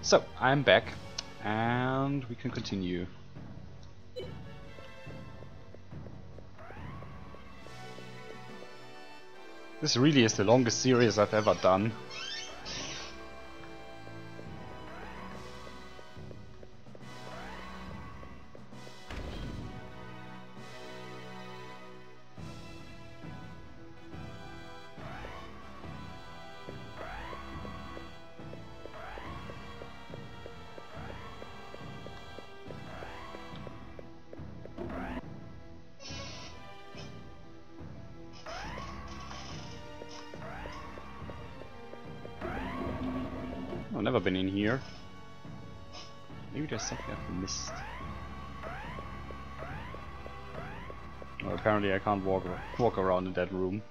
Speaker 1: So, I'm back, and we can continue. This really is the longest series I've ever done. I've never been in here. Maybe there's something I've missed. Well, apparently I can't walk around in that room.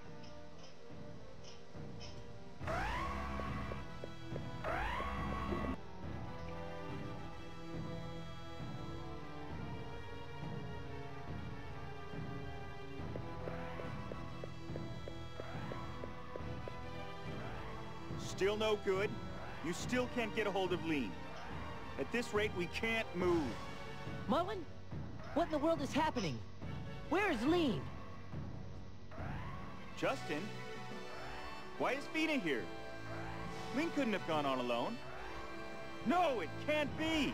Speaker 3: Still no good? You still can't get a hold of Lean. At this rate, we can't move.
Speaker 6: Mullen? What in the world is happening? Where is Lean?
Speaker 3: Justin? Why is Fina here? Lean couldn't have gone on alone. No, it can't be!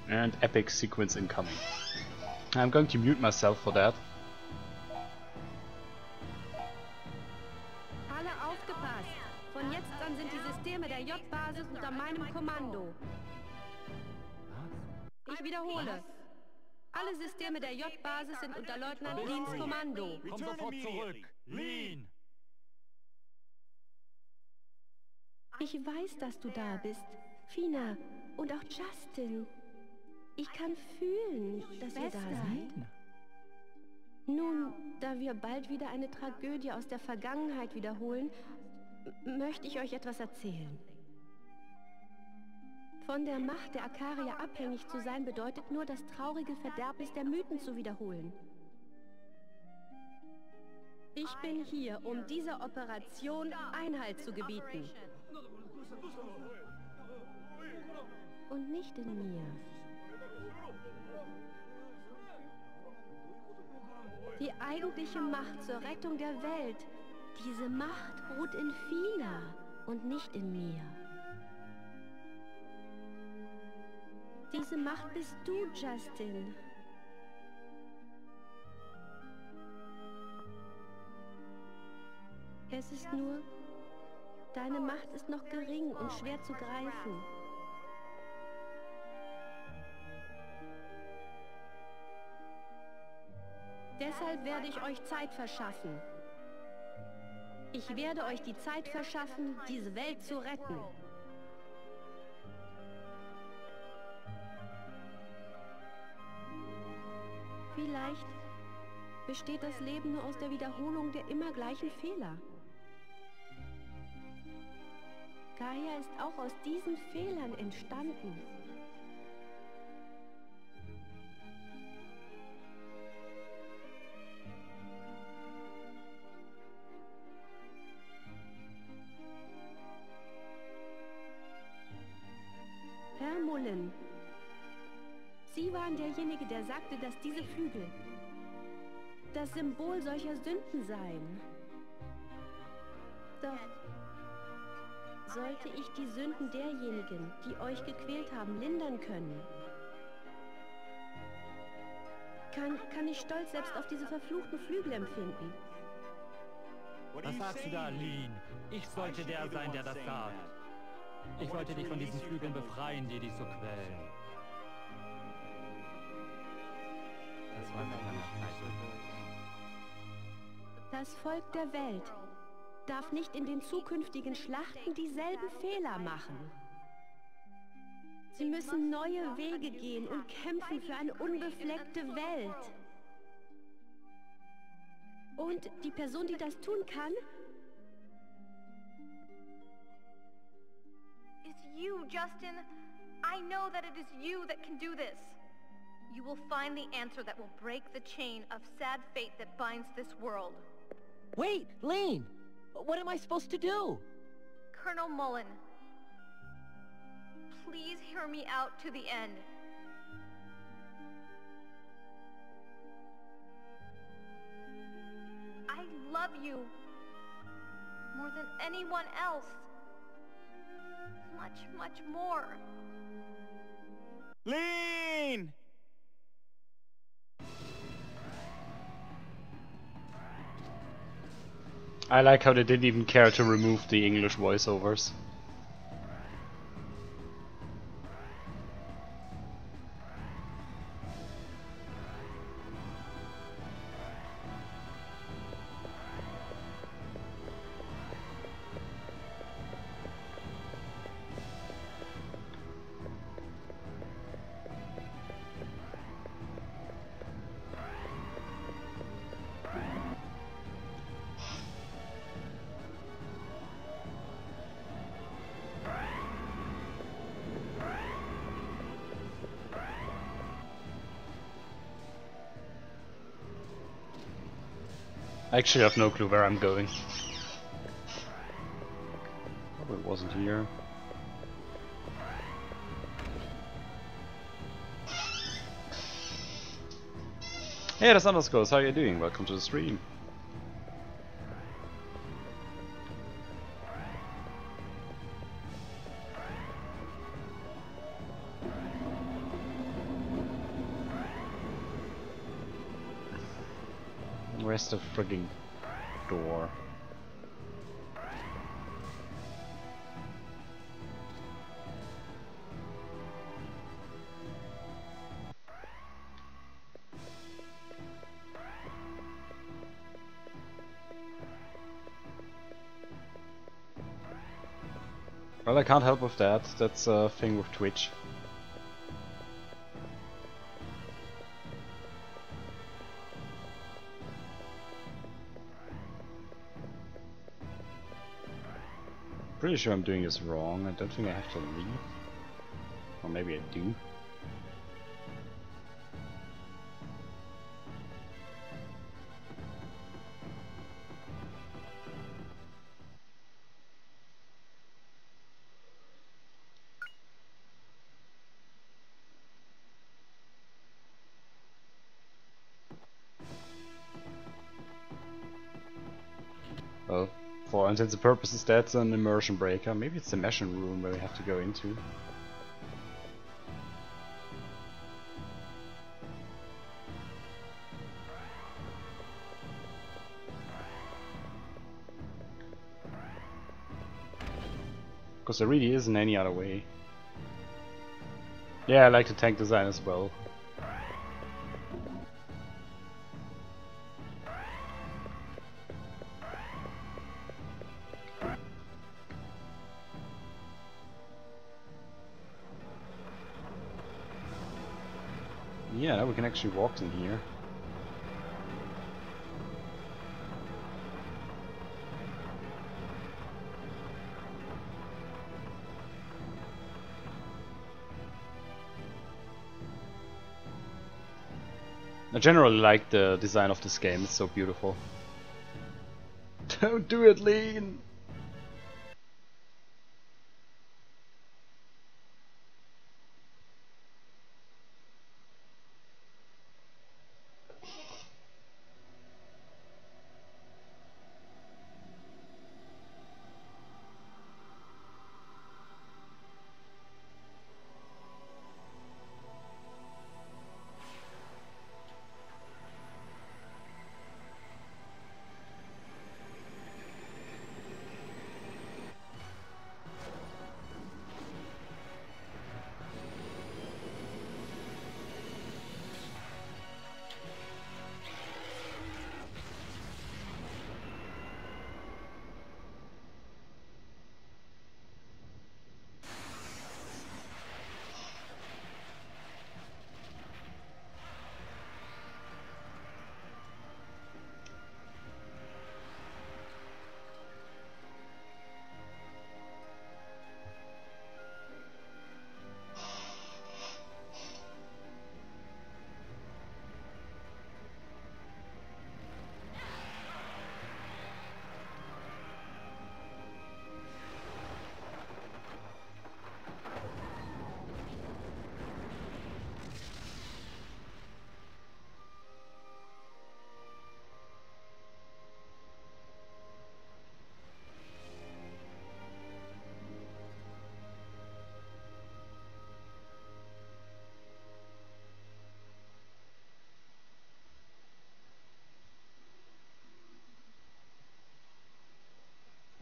Speaker 1: And epic sequence incoming. I'm going to mute myself for that.
Speaker 7: Alle aufgepasst! Von jetzt an sind die Systeme der J-Basis unter meinem Kommando. Ich wiederhole. Alle Systeme der J-Basis sind unter Leutnant Leans Kommando.
Speaker 8: Komm sofort zurück! Lean!
Speaker 7: Ich weiß, dass du da bist. Fina und auch Justin. Ich kann fühlen, dass ihr da seid. Nun, da wir bald wieder eine Tragödie aus der Vergangenheit wiederholen, möchte ich euch etwas erzählen. Von der Macht der Akarier abhängig zu sein, bedeutet nur, das traurige Verderbnis der Mythen zu wiederholen. Ich bin hier, um dieser Operation Einhalt zu gebieten. Und nicht in mir. Die eigentliche Macht zur Rettung der Welt, diese Macht ruht in Fina und nicht in mir. Diese Macht bist du, Justin. Es ist nur, deine Macht ist noch gering und schwer zu greifen. Deshalb werde ich euch Zeit verschaffen. Ich werde euch die Zeit verschaffen, diese Welt zu retten. Vielleicht besteht das Leben nur aus der Wiederholung der immer gleichen Fehler. Gaia ist auch aus diesen Fehlern entstanden. Herr Mullen, Sie waren derjenige, der sagte, dass diese Flügel das Symbol solcher Sünden seien. Doch sollte ich die Sünden derjenigen, die euch gequält haben, lindern können, kann ich Stolz selbst auf diese verfluchten Flügel empfinden.
Speaker 8: Was sagst du da, Lean? Ich sollte der sein, der das sagt. Ich wollte dich von diesen Flügeln befreien, die dich so quälen. Das war seit langer Zeit so.
Speaker 7: Das Volk der Welt darf nicht in den zukünftigen Schlachten dieselben Fehler machen. Sie müssen neue Wege gehen und kämpfen für eine unbefleckte Welt. Und die Person, die das tun kann,
Speaker 4: It's you, Justin. I know that it is you that can do this. you will find the answer that will break the chain of sad fate that binds this world.
Speaker 6: Wait, Lean! What am I supposed to do?
Speaker 4: Colonel Mullen, please hear me out to the end. I love you more than anyone else. Much, much more.
Speaker 3: Lean!
Speaker 1: I like how they didn't even care to remove the English voiceovers. I actually have no clue where I'm going. Oh, it wasn't here. Hey, that's Underscores, how are you doing? Welcome to the stream. Where's the frigging door? Well, I can't help with that. That's a thing with Twitch. Pretty sure I'm doing this wrong. I don't think I have to leave. Or maybe I do. Well, for all intents and purposes, that's an immersion breaker. Maybe it's the machine room where we have to go into. Because there really isn't any other way. Yeah, I like the tank design as well. Yeah, now we can actually walk in here. I generally like the design of this game, it's so beautiful. Don't do it, Lean!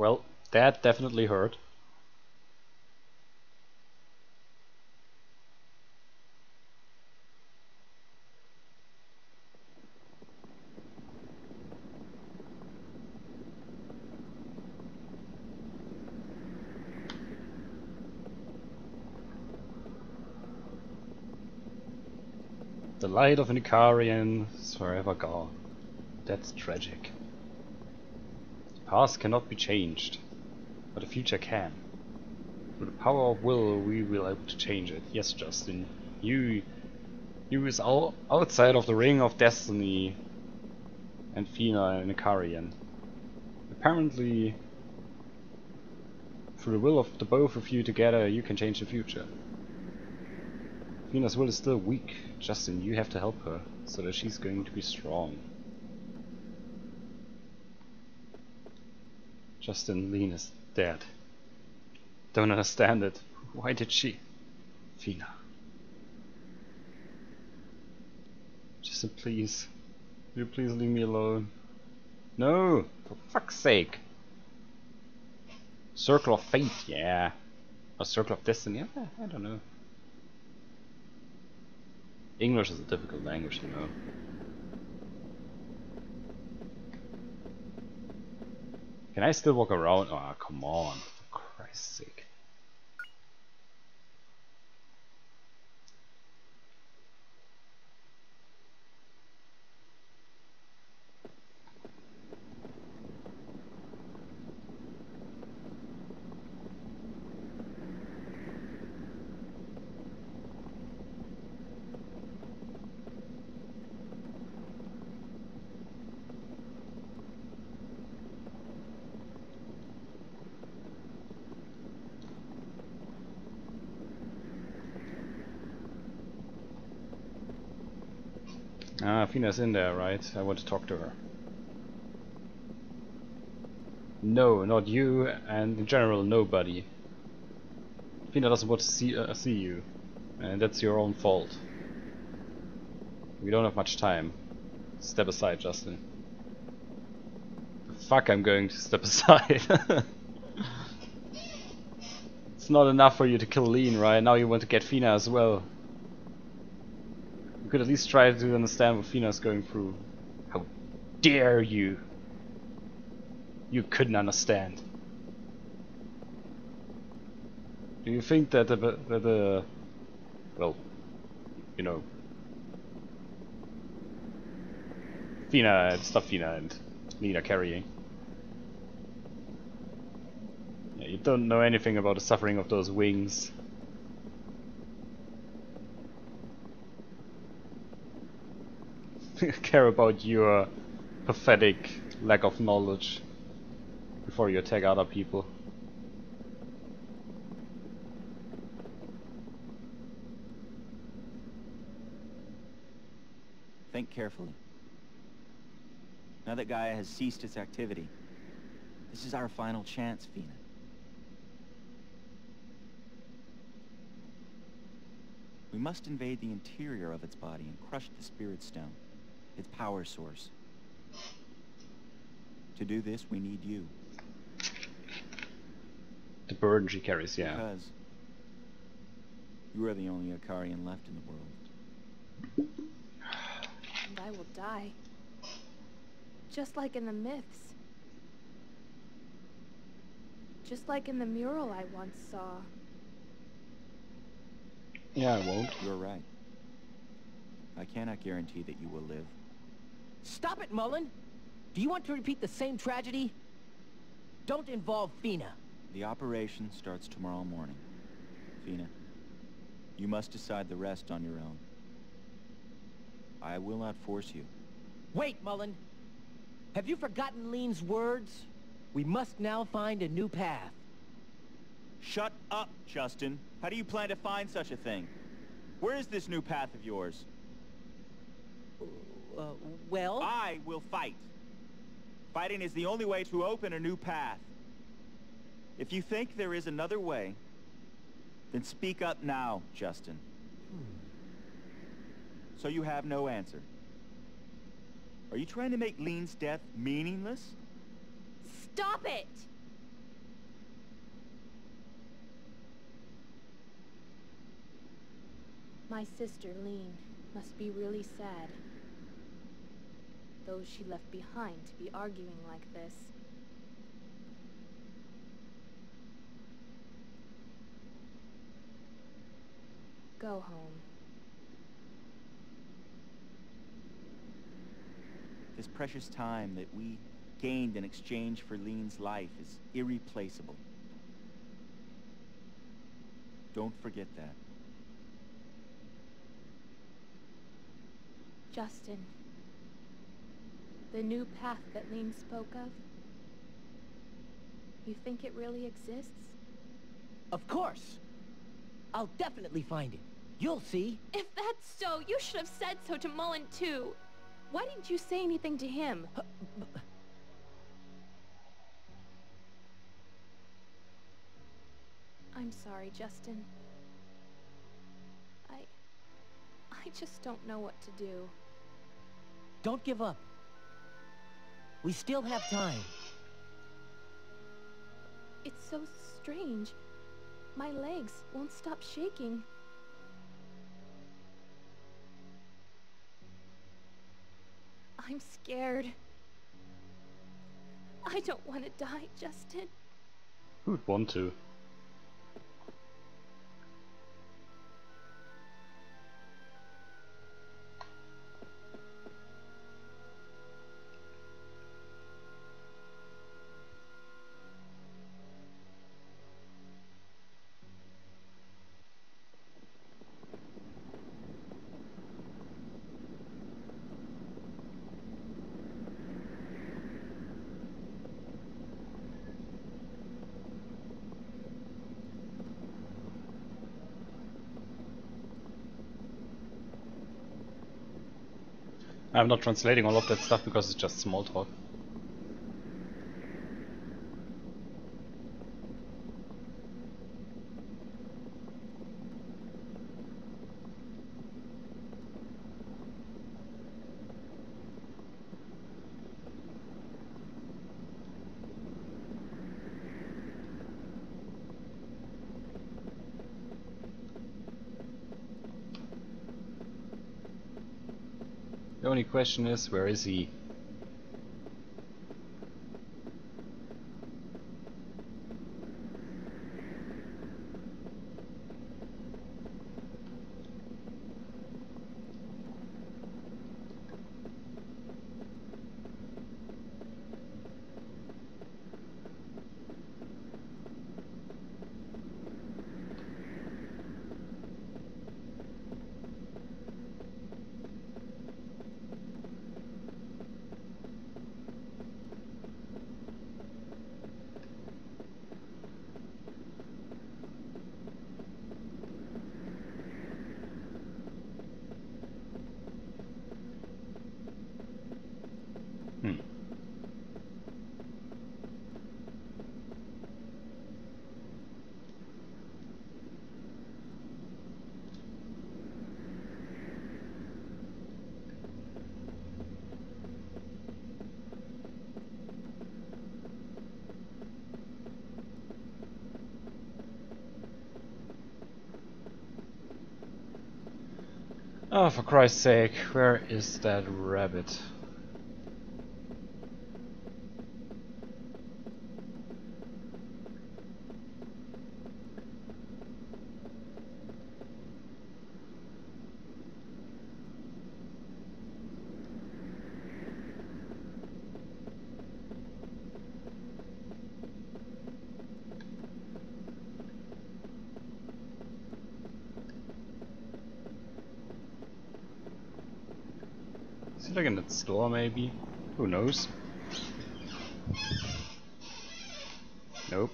Speaker 1: Well, that definitely hurt. The light of an Icarian is forever gone. That's tragic. The past cannot be changed, but the future can. Through the power of will, we will able to change it. Yes, Justin. You is outside of the ring of destiny, and Fina an Icarian. Apparently, through the will of the both of you together, you can change the future. Fina's will is still weak. Justin, you have to help her, so that she's going to be strong. Justin, Lean is dead. Don't understand it. Why did she? Fina. Justin, please. Will you please leave me alone? No! For fuck's sake! Circle of Fate, yeah. Or Circle of Destiny, I don't know. English is a difficult language, you know. Can I still walk around? Oh, come on, for Christ's sake. Ah, Fina's in there, right? I want to talk to her. No, not you, and in general, nobody. Fina doesn't want to see you, and that's your own fault. We don't have much time. Step aside, Justin. Fuck, I'm going to step aside. It's not enough for you to kill Lean, right? Now you want to get Fina as well. You could at least try to understand what Fina's going through. How dare you! You couldn't understand. Do you think that the well, you know, stuff Fina and Lean are carrying? Yeah, you don't know anything about the suffering of those wings. Care about your pathetic lack of knowledge before you attack other people.
Speaker 3: Think carefully. Now that Gaia has ceased its activity, this is our final chance, Fina. We must invade the interior of its body and crush the Spirit Stone, its power source. To do this, we need you.
Speaker 1: The burden she carries, yeah.
Speaker 3: Because you are the only Icarian left in the world.
Speaker 4: And I will die. Just like in the myths. Just like in the mural I once saw.
Speaker 1: Yeah, I won't.
Speaker 3: You're right. I cannot guarantee that you will live.
Speaker 6: Stop it, Mullen! Do you want to repeat the same tragedy? Don't involve Fina.
Speaker 3: The operation starts tomorrow morning. Fina, you must decide the rest on your own. I will not force you.
Speaker 6: Wait, Mullen! Have you forgotten Lean's words? We must now find a new path.
Speaker 3: Shut up, Justin. How do you plan to find such a thing? Where is this new path of yours?
Speaker 6: Well...
Speaker 3: I will fight. Fighting is the only way to open a new path. If you think there is another way, then speak up now, Justin. So you have no answer. Are you trying to make Lean's death meaningless?
Speaker 5: Stop it!
Speaker 2: My sister, Lean, must be really sad. Those she left behind to be arguing like this. Go home.
Speaker 3: This precious time that we gained in exchange for Lean's life is irreplaceable. Don't forget that.
Speaker 2: Justin. The new path that Lean spoke of? You think it really exists?
Speaker 6: Of course! I'll definitely find it. You'll see.
Speaker 5: If that's so, you should have said so to Mullen too.
Speaker 2: Why didn't you say anything to him? I'm sorry, Justin. I just don't know what to do.
Speaker 6: Don't give up. We still have time.
Speaker 2: It's so strange. My legs won't stop shaking. I'm scared. I don't want to die, Justin.
Speaker 1: Who'd want to? I'm not translating all of that stuff because it's just small talk. The only question is, where is he? Oh, for Christ's sake, where is that rabbit? Is he like in that store maybe? Who knows? Nope.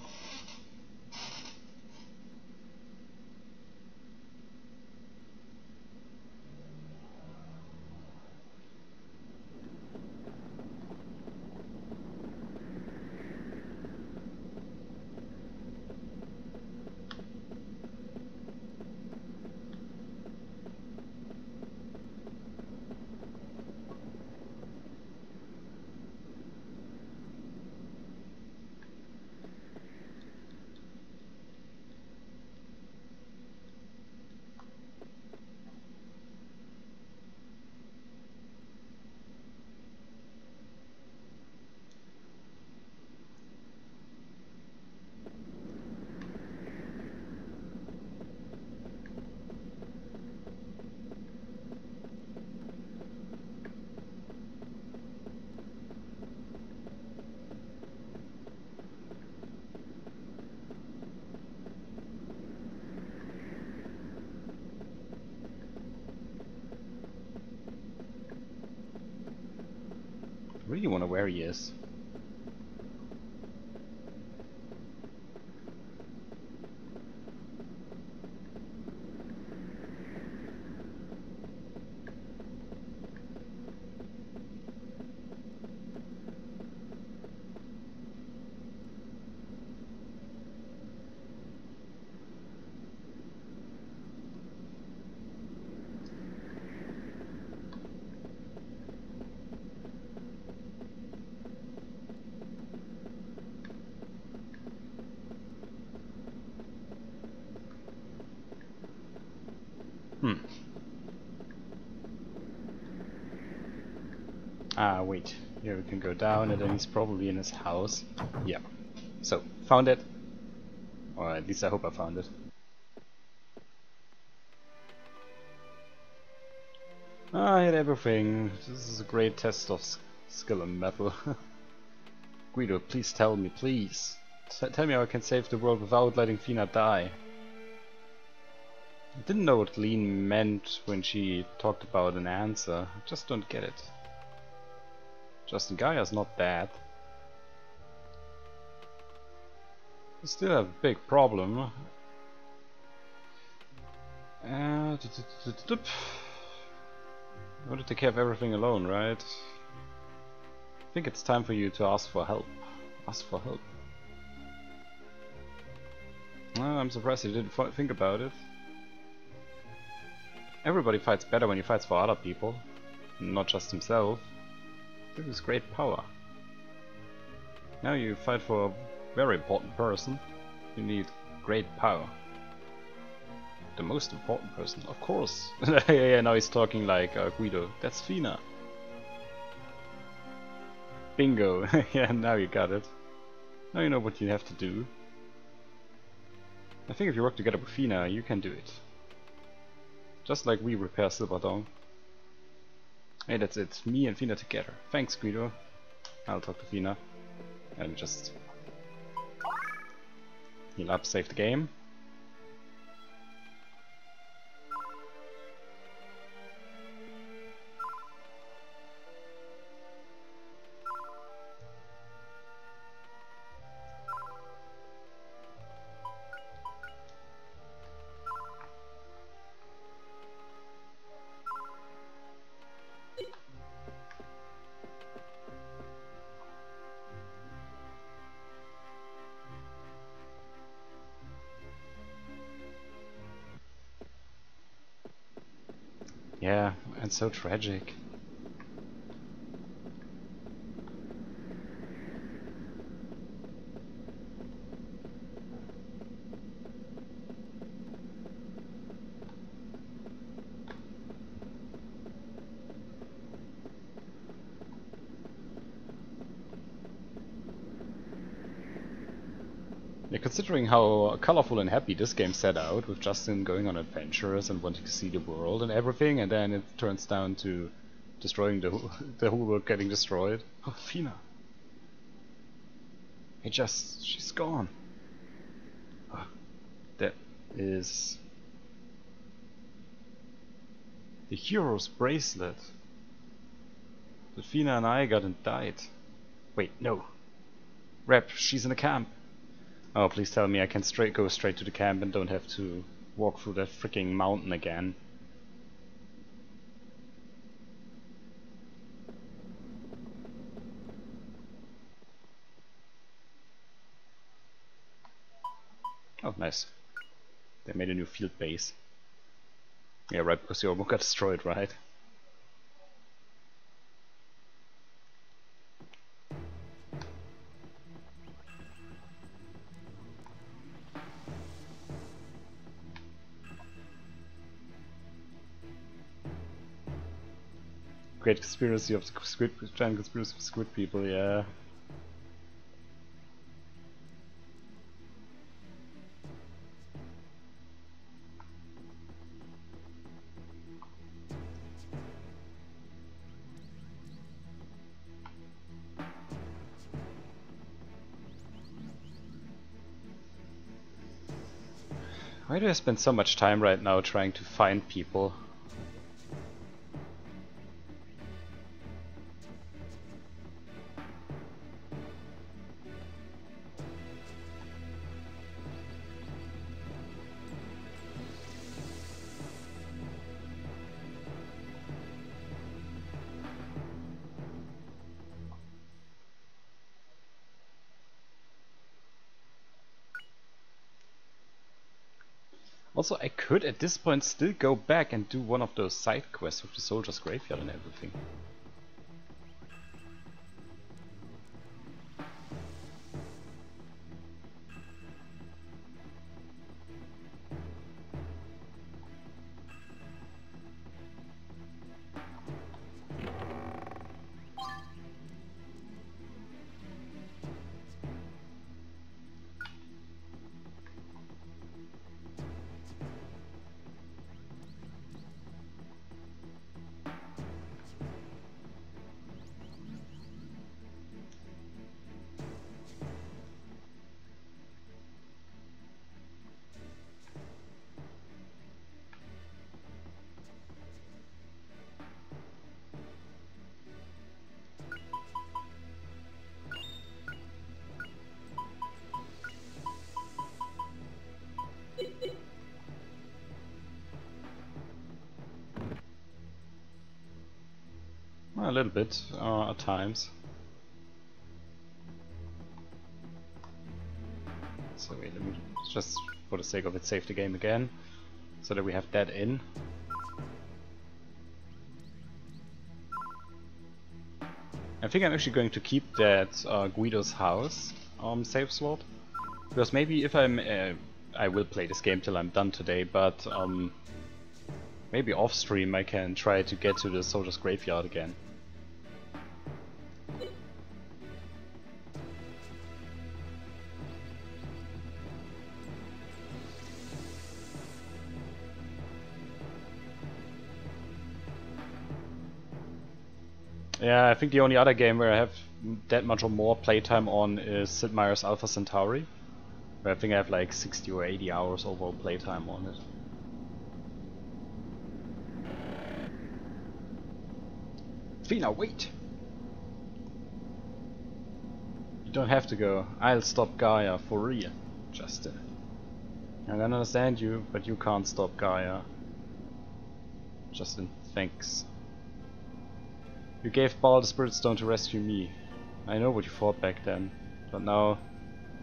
Speaker 1: really wonder where he is. Ah, wait. Here we can go down, and then he's probably in his house. Yeah. So, found it. Or at least I hope I found it. I hit everything. This is a great test of skill and metal. Guido, please tell me, please. Tell me how I can save the world without letting Fina die. I didn't know what Lean meant when she talked about an answer. I just don't get it. Justin, Gaia's not bad. We still have a big problem. You want to take care of everything alone, right? I think it's time for you to ask for help. Ask for help. I'm surprised you didn't think about it. Everybody fights better when he fights for other people, not just himself. This is great power. Now you fight for a very important person. You need great power. The most important person, of course. Yeah, now he's talking like Guido. That's Fina. Bingo. Yeah, now you got it. Now you know what you have to do. I think if you work together with Fina, you can do it. Just like we repair Silverdong. Hey, that's it. Me and Fina together. Thanks, Guido. I'll talk to Fina. And just heal up, save the game. Yeah, and so tragic. Yeah, considering how colorful and happy this game set out, with Justin going on adventures and wanting to see the world and everything, and then it turns down to destroying the whole world getting destroyed. Oh, Fina. She's gone. Oh, that is the hero's bracelet that Fina and I got and died. Wait, no. Rep, she's in the camp. Oh, please tell me I can go straight to the camp and don't have to walk through that freaking mountain again. Oh, nice. They made a new field base. Yeah, right, because the Ormo got destroyed, right? Great conspiracy of the giant conspiracy of squid people, yeah. Why do I spend so much time right now trying to find people? Also, I could at this point still go back and do one of those side quests with the soldier's graveyard and everything. A little bit at times. So wait, let me just for the sake of it save the game again, so that we have that in. I think I'm actually going to keep that Guido's house save slot, because maybe if I'm I will play this game till I'm done today, but maybe off stream I can try to get to the soldier's graveyard again. Yeah, I think the only other game where I have that much or more playtime on is Sid Meier's Alpha Centauri, where I think I have like 60 or 80 hours overall playtime on it. Fina, wait! You don't have to go. I'll stop Gaia for real, Justin. I can understand you, but you can't stop Gaia. Justin, thanks. You gave Baal the Spirit Stone to rescue me. I know what you fought back then, but now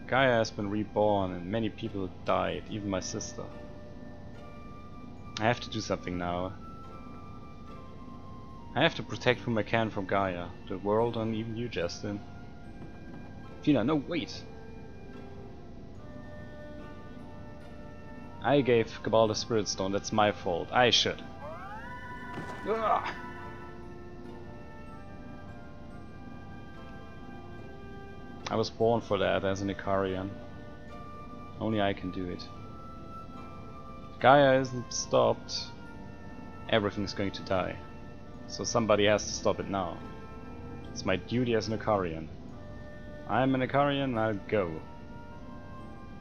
Speaker 1: Gaia has been reborn and many people died, even my sister. I have to do something now. I have to protect whom I can from Gaia, the world, and even you, Justin. Fina, no, wait! I gave Cabal the Spirit Stone, that's my fault. I should. Ugh. I was born for that as an Icarian. Only I can do it. If Gaia isn't stopped, everything's going to die. So somebody has to stop it now. It's my duty as an Icarian. I'm an Icarian, I'll go.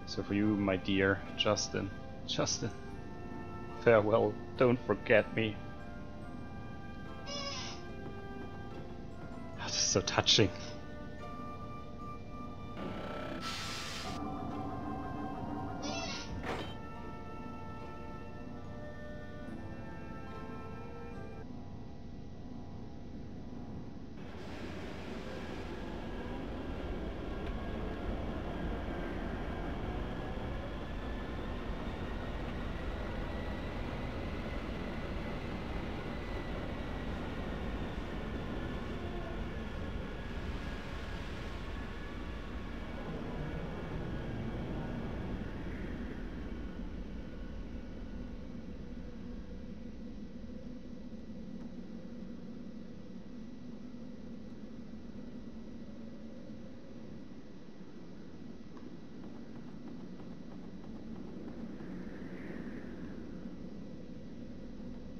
Speaker 1: So for you, my dear Justin. Justin. Farewell, don't forget me. Oh, this is so touching.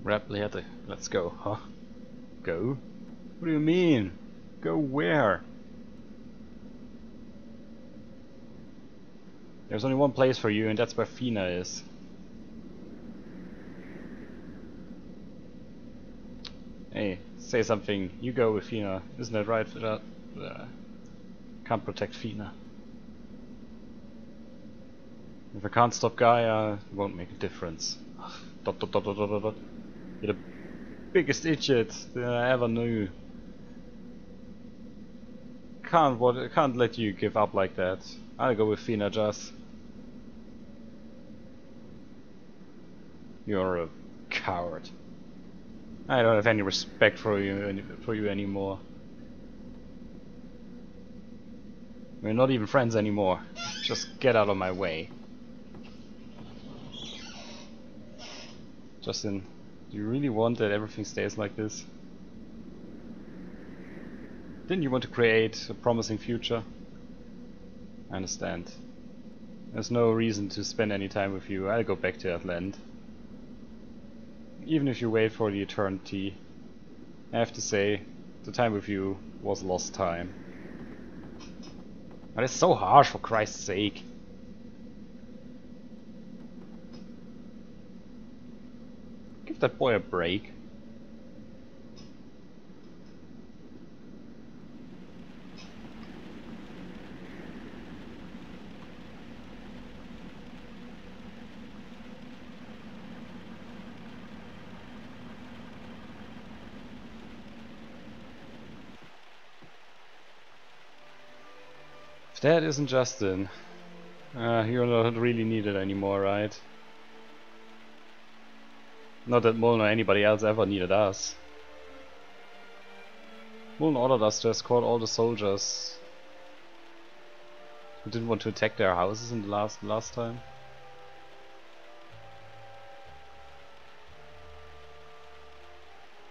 Speaker 1: Rapidly, let's go, huh? Go? What do you mean? Go where? There's only one place for you, and that's where Fina is. Hey, say something. You go with Fina. Isn't that right for that? Can't protect Fina. If I can't stop Gaia, it won't make a difference. Dot, dot, dot, dot, dot, dot. You're the biggest idiot that I ever knew. Can't let you give up like that. I'll go with Fina, just. You're a coward. I don't have any respect for you anymore. We're not even friends anymore. Just get out of my way. Justin, do you really want that everything stays like this? Didn't you want to create a promising future? I understand. There's no reason to spend any time with you. I'll go back to Atlant. Even if you wait for the eternity, I have to say, the time with you was lost time. But it's so harsh, for Christ's sake. Give that boy a break. If that isn't Justin, you're not really needed anymore, right? Not that Mullen or anybody else ever needed us. Mullen ordered us to escort all the soldiers who didn't want to attack their houses in the last time.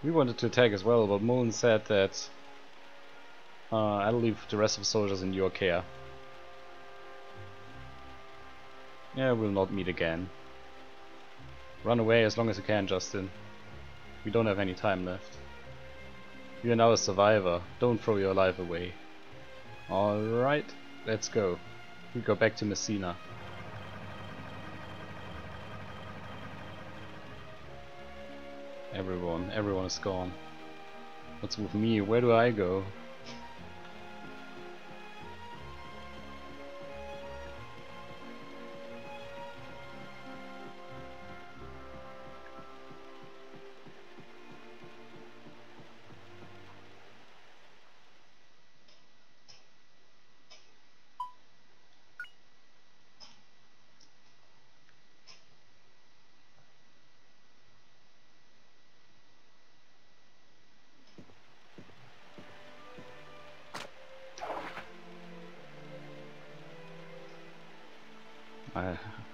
Speaker 1: We wanted to attack as well, but Mullen said that I'll leave the rest of the soldiers in your care. Yeah, we'll not meet again. Run away as long as you can, Justin. We don't have any time left. You are now a survivor. Don't throw your life away. Alright, let's go. We go back to Messina. Everyone is gone. What's with me? Where do I go?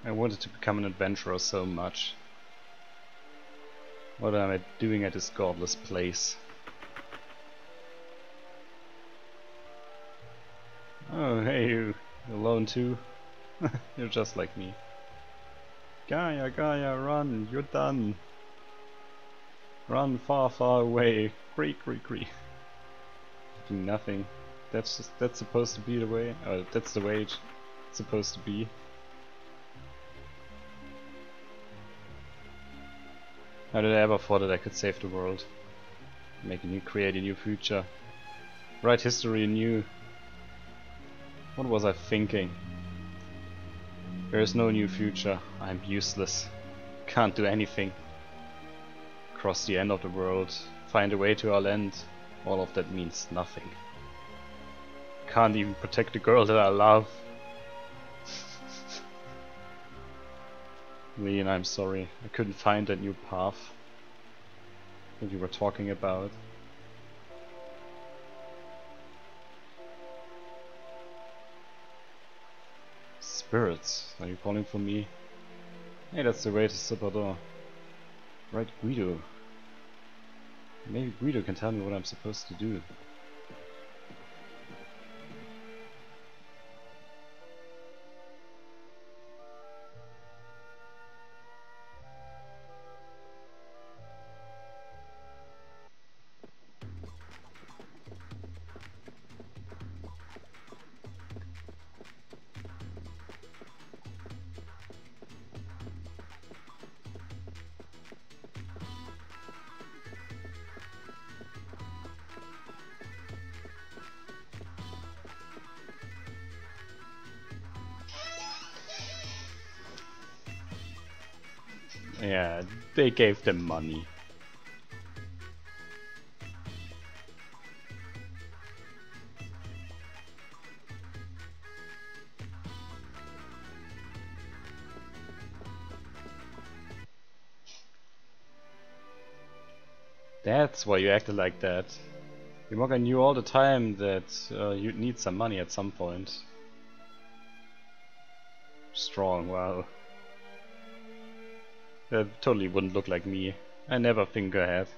Speaker 1: I wanted to become an adventurer so much. What am I doing at this godless place? Oh, hey, you alone too? You're just like me. Gaia, run! You're done! Run far, far away! Cree. Doing nothing. That's supposed to be the way. Oh, that's the way it's supposed to be. How did I ever thought that I could save the world? Create a new future. Write history anew. What was I thinking? There is no new future. I'm useless. Can't do anything. Cross the end of the world. Find a way to our land. All of that means nothing. Can't even protect the girl that I love. Leon, I'm sorry. I couldn't find that new path that you were talking about. Spirits, are you calling for me? Hey, that's the way to Salvador. Right, Guido. Maybe Guido can tell me what I'm supposed to do. Yeah, they gave them money. That's why you acted like that. Imoga knew all the time that you'd need some money at some point. Strong, wow. That totally wouldn't look like me. I never think ahead.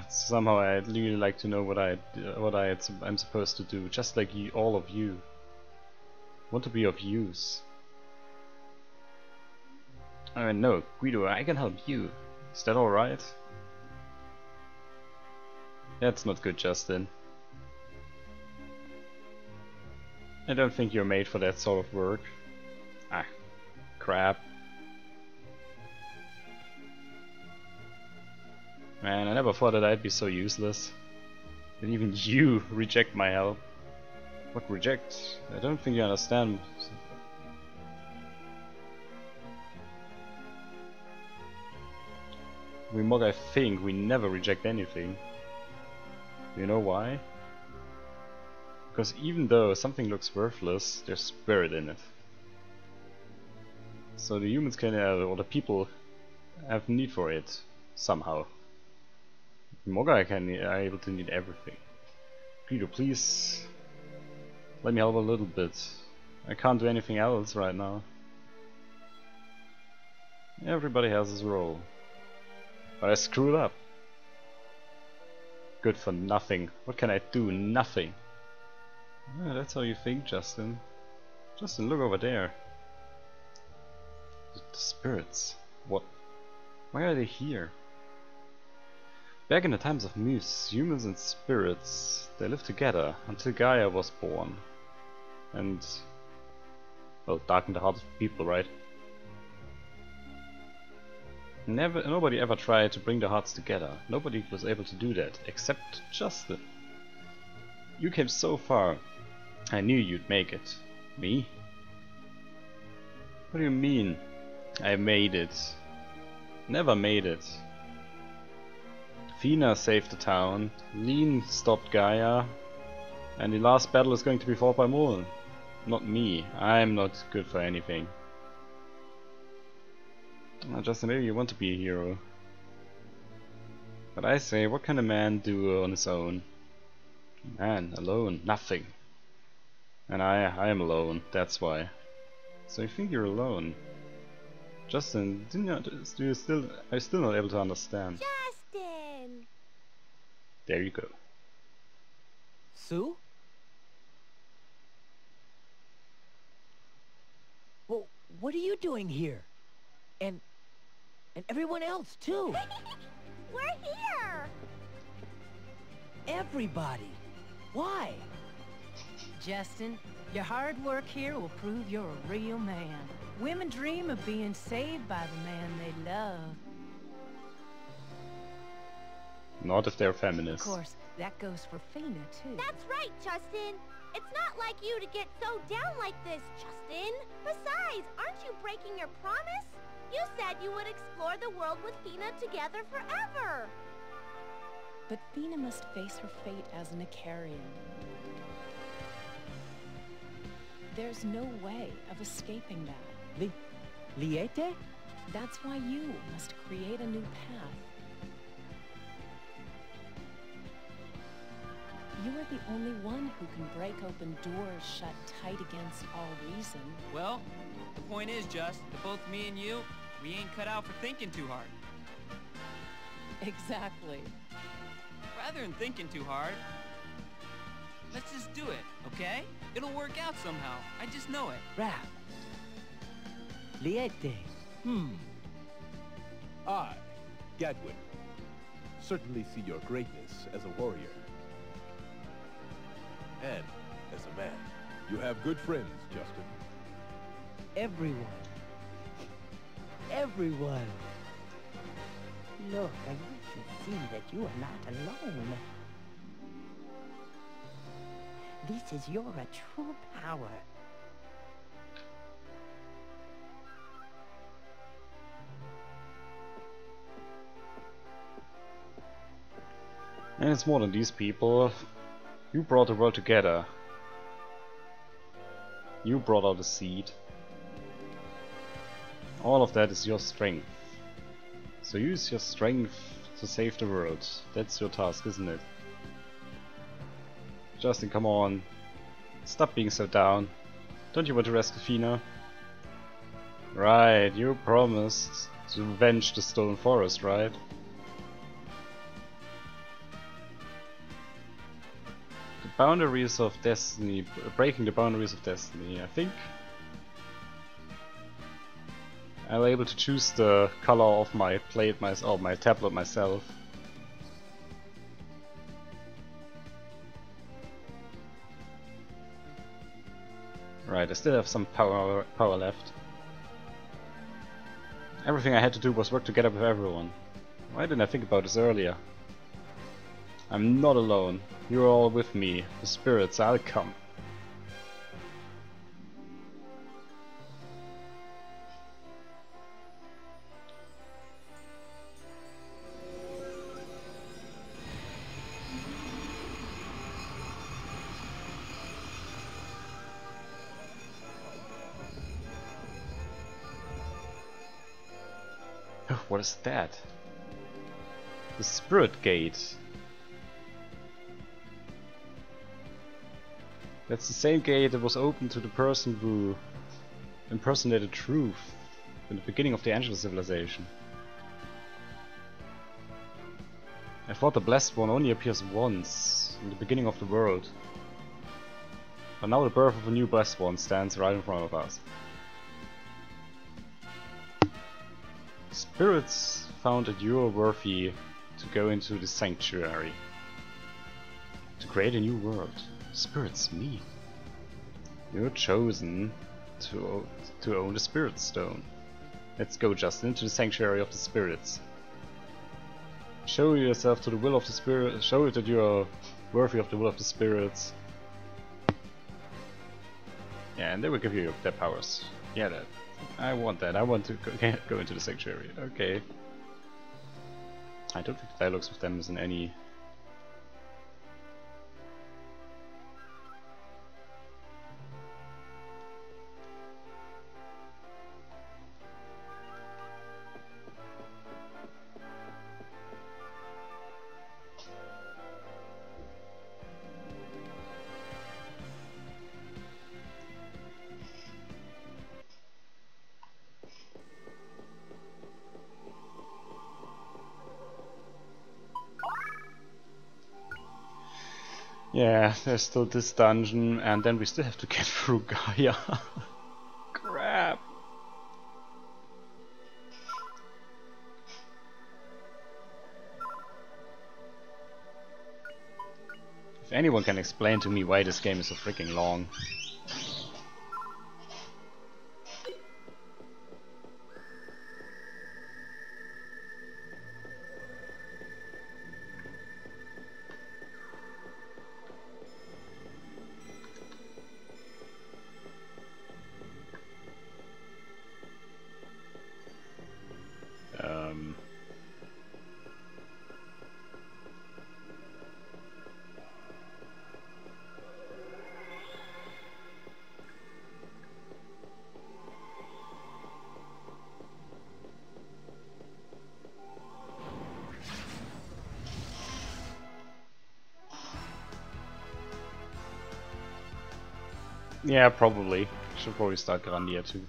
Speaker 1: Somehow I'd really like to know what I'm supposed to do, just like you, all of you. Want to be of use. No, Guido, I can help you. Is that alright? That's not good, Justin. I don't think you're made for that sort of work. Ah, crap. Man, I never thought that I'd be so useless. That even you reject my help. What reject? I don't think you understand. Mog, I think we never reject anything. You know why? Because even though something looks worthless, there's spirit in it. So the humans can, or the people, have need for it somehow. Mogai are able to need everything. Guido, please let me help a little bit. I can't do anything else right now. Everybody has his role. But I screwed up. Good for nothing. What can I do? Nothing. Yeah, that's how you think, Justin. Justin, look over there. The spirits. What? Why are they here? Back in the times of Muse, humans and spirits, they lived together until Gaia was born. And, well, darkened the hearts of people, right? Nobody ever tried to bring the hearts together. Nobody was able to do that, except Justin. You came so far. I knew you'd make it. Me? What do you mean? I made it. Never made it. Fina saved the town, Lean stopped Gaia, and the last battle is going to be fought by Mullen. Not me. I'm not good for anything. Justin, maybe you want to be a hero. But I say, what can a man do on his own? Man, alone, nothing. And I am alone, that's why. So you think you're alone? Justin, are you still not able to understand?
Speaker 5: Justin!
Speaker 1: There you go.
Speaker 6: Sue? Well, what are you doing here? And everyone else too.
Speaker 5: We're here!
Speaker 6: Everybody. Why?
Speaker 2: Justin, your hard work here will prove you're a real man. Women dream of being saved by the man they love.
Speaker 1: Not if they're feminists.
Speaker 2: Of course, that goes for Fina, too.
Speaker 5: That's right, Justin! It's not like you to get so down like this, Justin! Besides, aren't you breaking your promise? You said you would explore the world with Fina together forever!
Speaker 2: But Fina must face her fate as an Icarian. There's no way of escaping that.
Speaker 6: Liete?
Speaker 2: That's why you must create a new path. You are the only one who can break open doors shut tight against all reason.
Speaker 9: Well, the point is, Just, that both me and you, we ain't cut out for thinking too hard.
Speaker 2: Exactly.
Speaker 9: Rather than thinking too hard, let's just do it, okay? It'll work out somehow. I just know it.
Speaker 6: Rap. Liete.
Speaker 10: I, Gadwin, certainly see your greatness as a warrior. And as a man, you have good friends, Justin.
Speaker 6: Everyone. Everyone.
Speaker 11: Look, I want you to see that you are not alone. This is your true power.
Speaker 1: And it's more than these people. You brought the world together. You brought out a seed. All of that is your strength. So use your strength to save the world. That's your task, isn't it? Justin, come on. Stop being so down. Don't you want to rescue Fina? Right, you promised to avenge the Stolen Forest, right? The boundaries of destiny, breaking the boundaries of destiny, I think. I'm able to choose the color of my plate, my tablet myself. Right, I still have some power left. Everything I had to do was work together with everyone. Why didn't I think about this earlier? I'm not alone. You're all with me. The spirits, I'll come. What is that? The Spirit Gate. That's the same gate that was open to the person who impersonated Truth in the beginning of the Angel civilization. I thought the Blessed One only appears once, in the beginning of the world. But now the birth of a new Blessed One stands right in front of us. Spirits found that you are worthy to go into the sanctuary. To create a new world. Spirits, me. You're chosen to own the Spirit Stone. Let's go, Justin, into the sanctuary of the spirits. Show yourself to the will of the spirit. Show it that you are worthy of the will of the spirits. Yeah, and they will give you their powers. Yeah, that. I want that. I want to go into the sanctuary. Okay. I don't think the dialogues with them is in any. Yeah, there's still this dungeon, and then we still have to get through Gaia. Crap! If anyone can explain to me why this game is so freaking long. Yeah, probably. Should probably start Grandia too.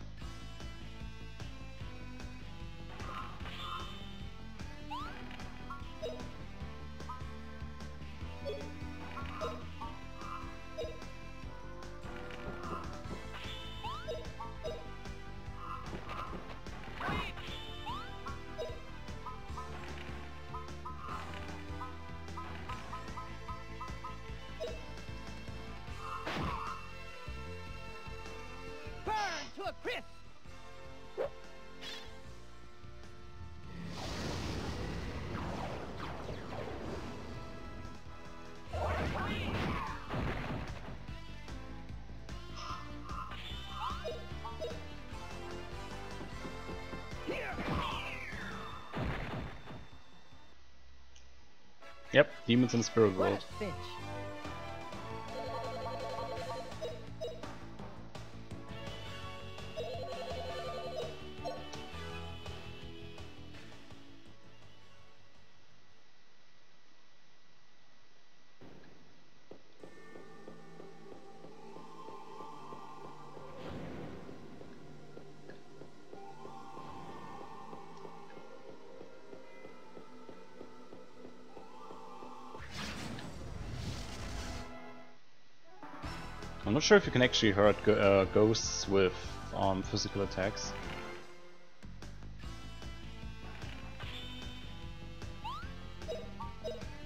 Speaker 1: Yep, demons in the spirit world. I'm not sure if you can actually hurt ghosts with physical attacks.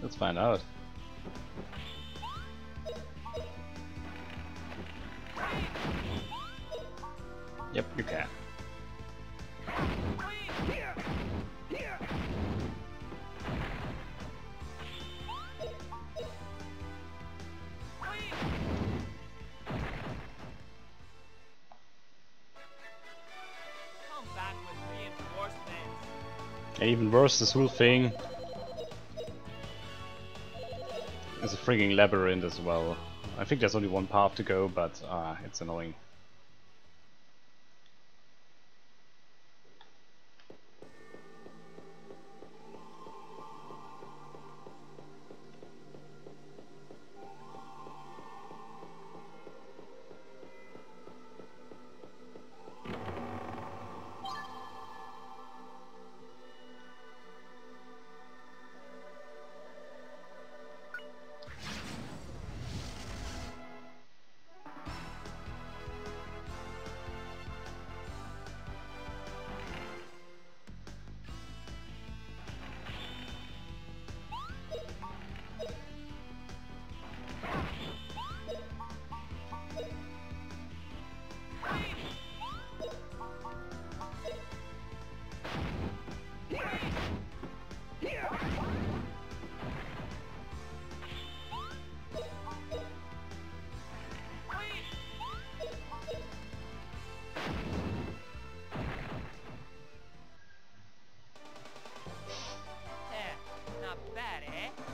Speaker 1: Let's find out. Yep, you can. And even worse, this whole thing is a frigging labyrinth as well. I think there's only one path to go, but it's annoying.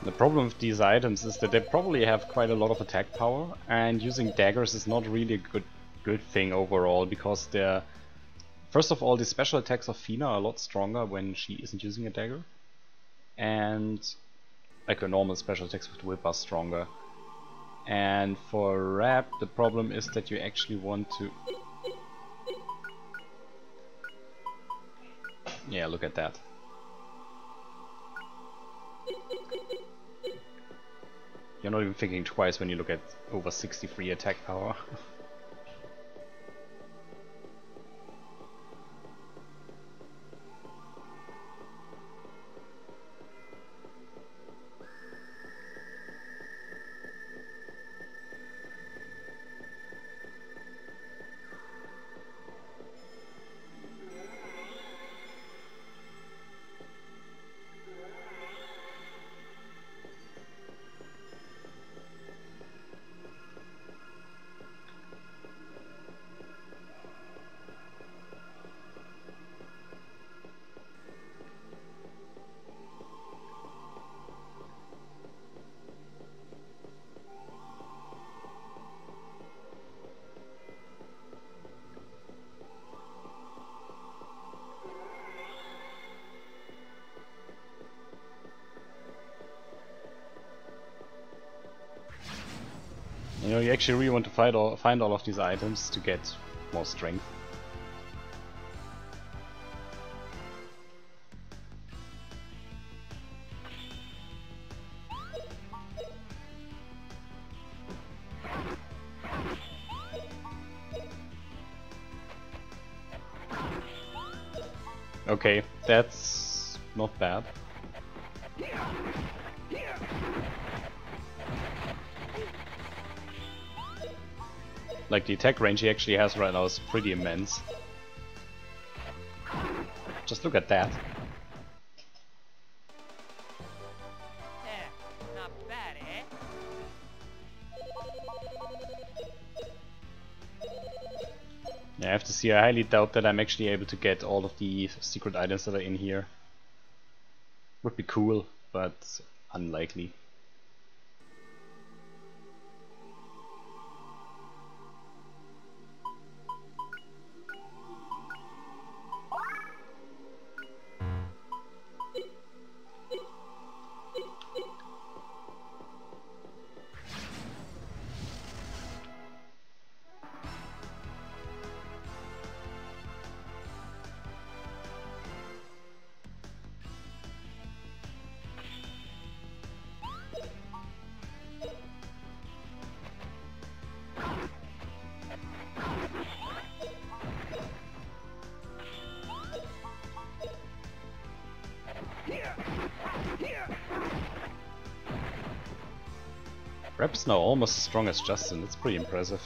Speaker 1: The problem with these items is that they probably have quite a lot of attack power, and using daggers is not really a good thing overall, because they're... First of all, the special attacks of Fina are a lot stronger when she isn't using a dagger, and like her normal special attacks with whip are stronger. And for Rap, the problem is that you actually want to... Yeah, look at that. You're not even thinking twice when you look at over 63 attack power. You know, you actually really want to find all of these items to get more strength. Okay, that's not bad. Like, the attack range he actually has right now is pretty immense. Just look at that.
Speaker 9: Not bad, eh?
Speaker 1: Yeah, I have to see. I highly doubt that I'm actually able to get all of the secret items that are in here. Would be cool, but unlikely. Rap's now almost as strong as Justin, it's pretty impressive.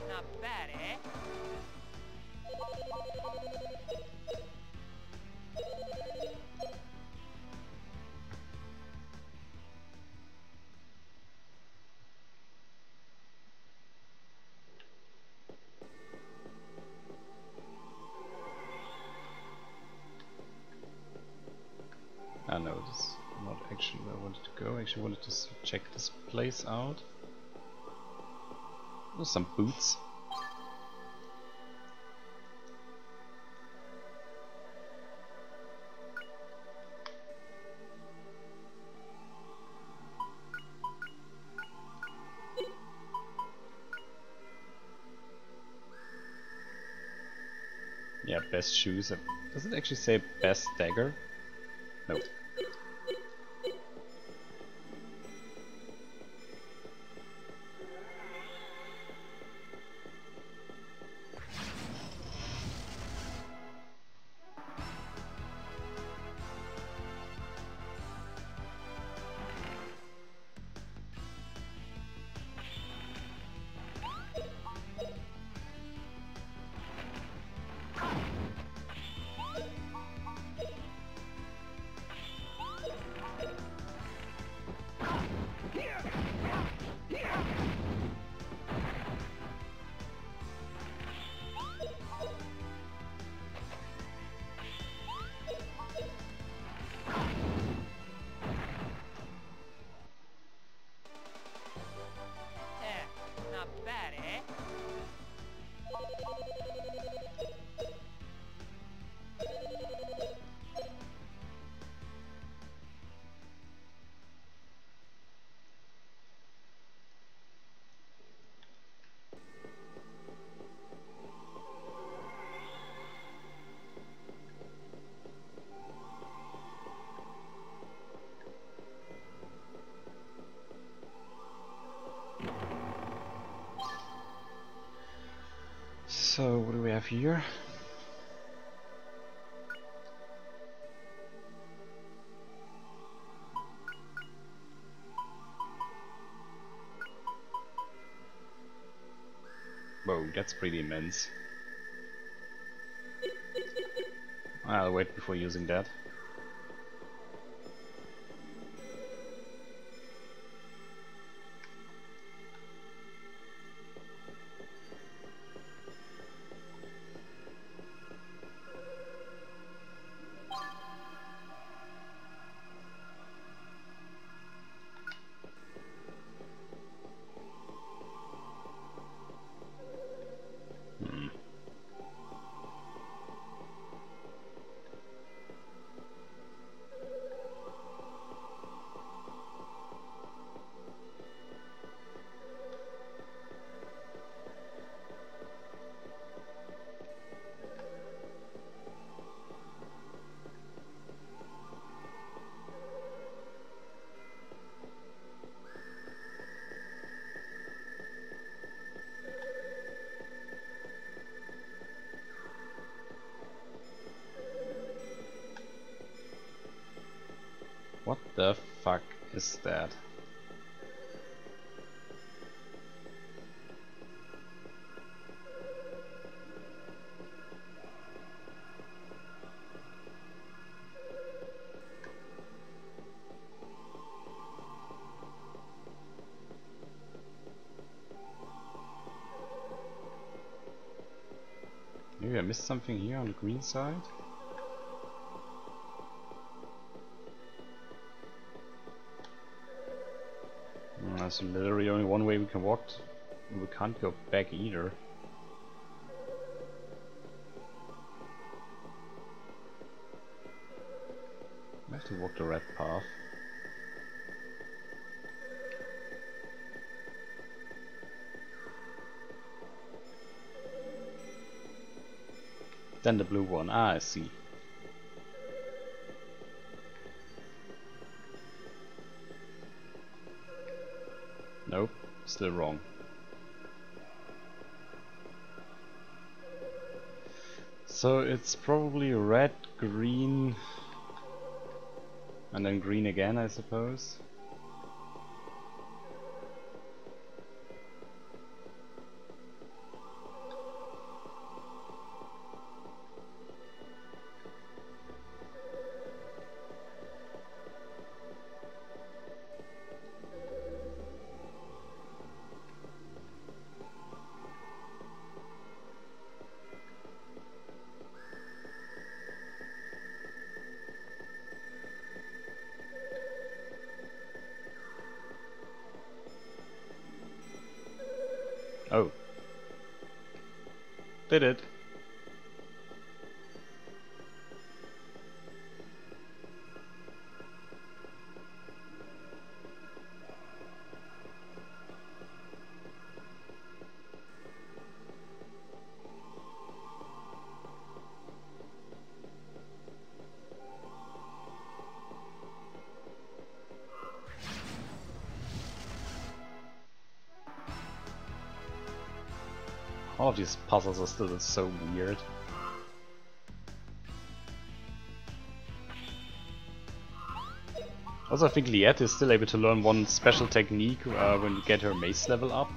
Speaker 9: Not bad, eh?
Speaker 1: Ah no, this is not actually where I wanted to go. I actually wanted to check this place out. Oh, some boots. Yeah, best shoes. Does it actually say best dagger? No.
Speaker 9: Not bad, eh?
Speaker 1: So, what do we have here? Whoa, that's pretty immense. I'll wait before using that. What the fuck is that? Maybe I missed something here on the green side? There's literally only one way we can walk. We can't go back either. We have to walk the red path. Then the blue one. Ah, I see. Nope, still wrong. So it's probably red, green, and then green again, I suppose. Oh. Did it. All of these puzzles are still so weird. Also, I think Liette is still able to learn one special technique when you get her mace level up.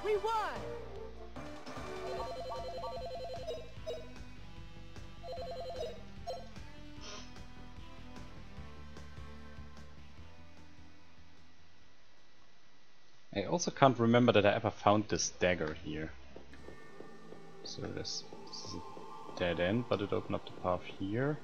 Speaker 6: We won!
Speaker 1: I also can't remember that I ever found this dagger here. So this is a dead end, but it opened up the path here.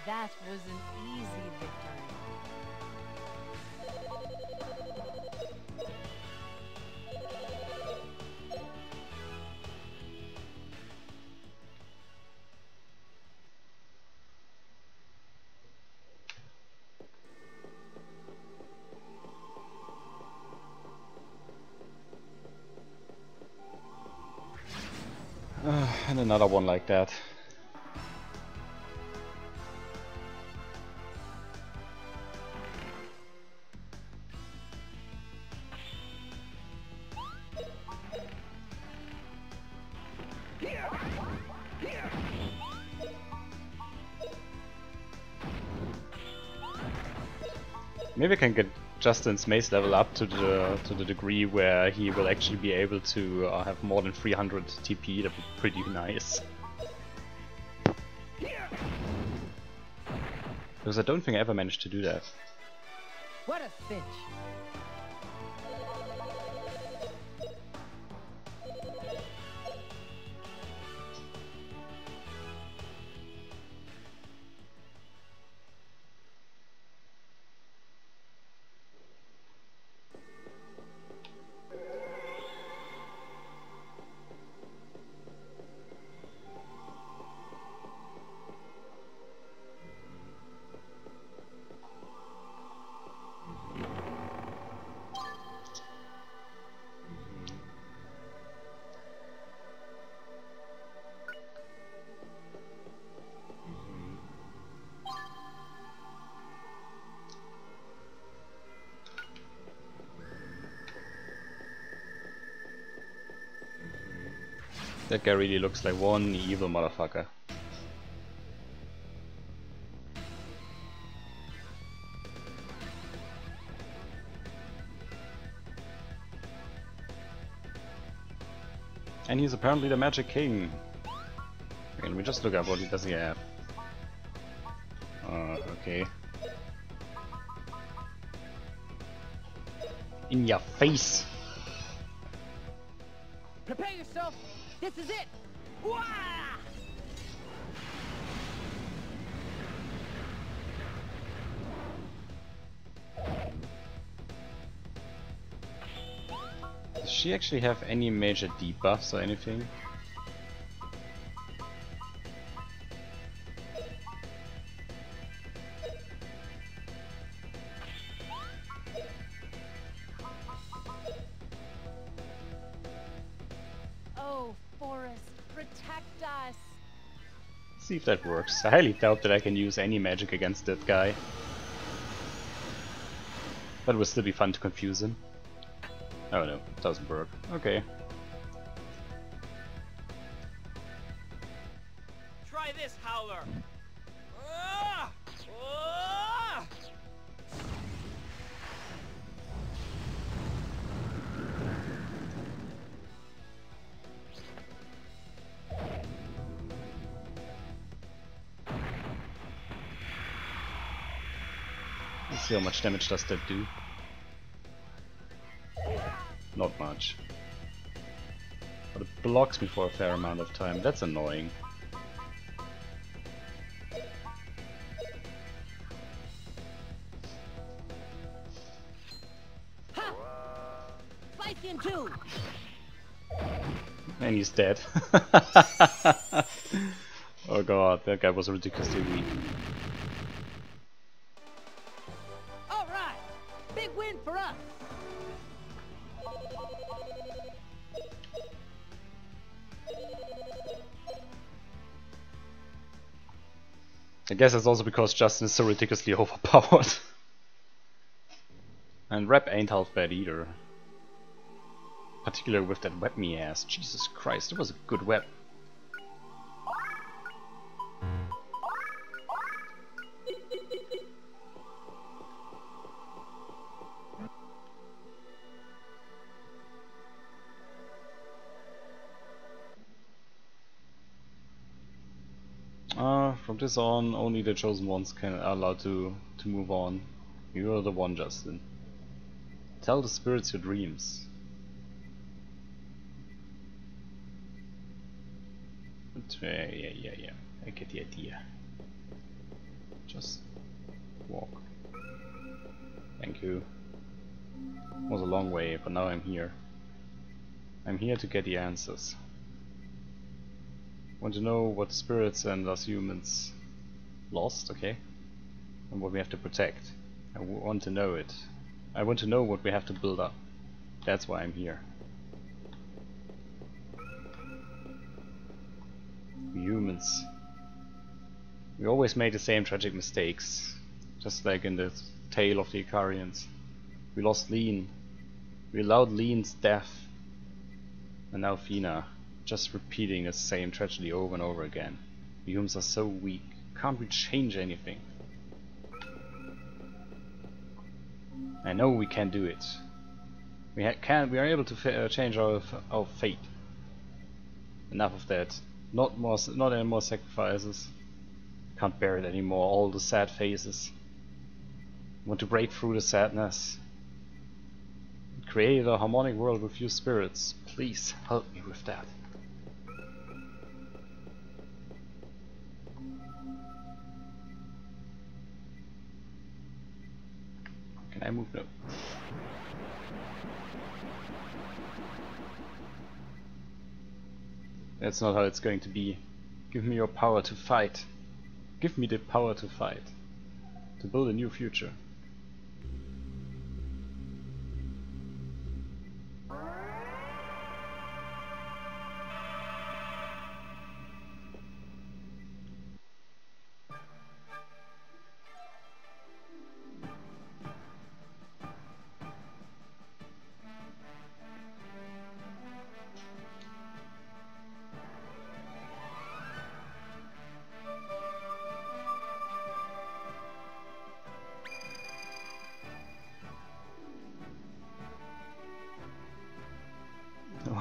Speaker 2: That was an easy victory.
Speaker 1: And another one like that. Maybe I can get Justin's mace level up to the degree where he will actually be able to have more than 300 TP. That'd be pretty nice. Because I don't think I ever managed to do that.
Speaker 6: What a cinch! That guy really looks like one evil motherfucker.
Speaker 1: And he's apparently the Magic King. Can we just look up what does he have? Okay. In your face!
Speaker 6: Prepare yourself! This is it! Wah!
Speaker 1: Does she actually have any major debuffs or anything?
Speaker 2: Oh, Forest, protect us.
Speaker 1: See if that works. I highly doubt that I can use any magic against that guy. But it would still be fun to confuse him. Oh no, it doesn't work. Okay.
Speaker 9: Try this, Howler! Ah! Ah!
Speaker 1: Let's see how much damage does that do. Not much. But it blocks me for a fair amount of time. That's annoying.
Speaker 6: Ha! Slice in two!
Speaker 1: And he's dead. Oh god, that guy was ridiculously weak.
Speaker 6: Alright! Big win for us!
Speaker 1: I guess it's also because Justin is so ridiculously overpowered. And Rep ain't half bad either. Particularly with that web me ass. Jesus Christ, it was a good web. From this on, only the chosen ones are allowed to move on. You're the one, Justin. Tell the spirits your dreams. But, yeah. I get the idea. Just walk. Thank you. It was a long way, but now I'm here. I'm here to get the answers. Want to know what spirits and us humans lost, okay? And what we have to protect. I want to know it. I want to know what we have to build up. That's why I'm here. We humans. We always made the same tragic mistakes. Just like in the tale of the Icarians. We lost Lean. We allowed Lean's death. And now Fina. Just repeating the same tragedy over and over again. We humans are so weak. Can't we change anything? I know we can do it. We are able to change our fate. Enough of that. Not any more sacrifices. Can't bear it anymore. All the sad faces. Want to break through the sadness. Create a harmonic world with your spirits. Please help me with that. Can I move? No. That's not how it's going to be. Give me your power to fight. Give me the power to fight. To build a new future.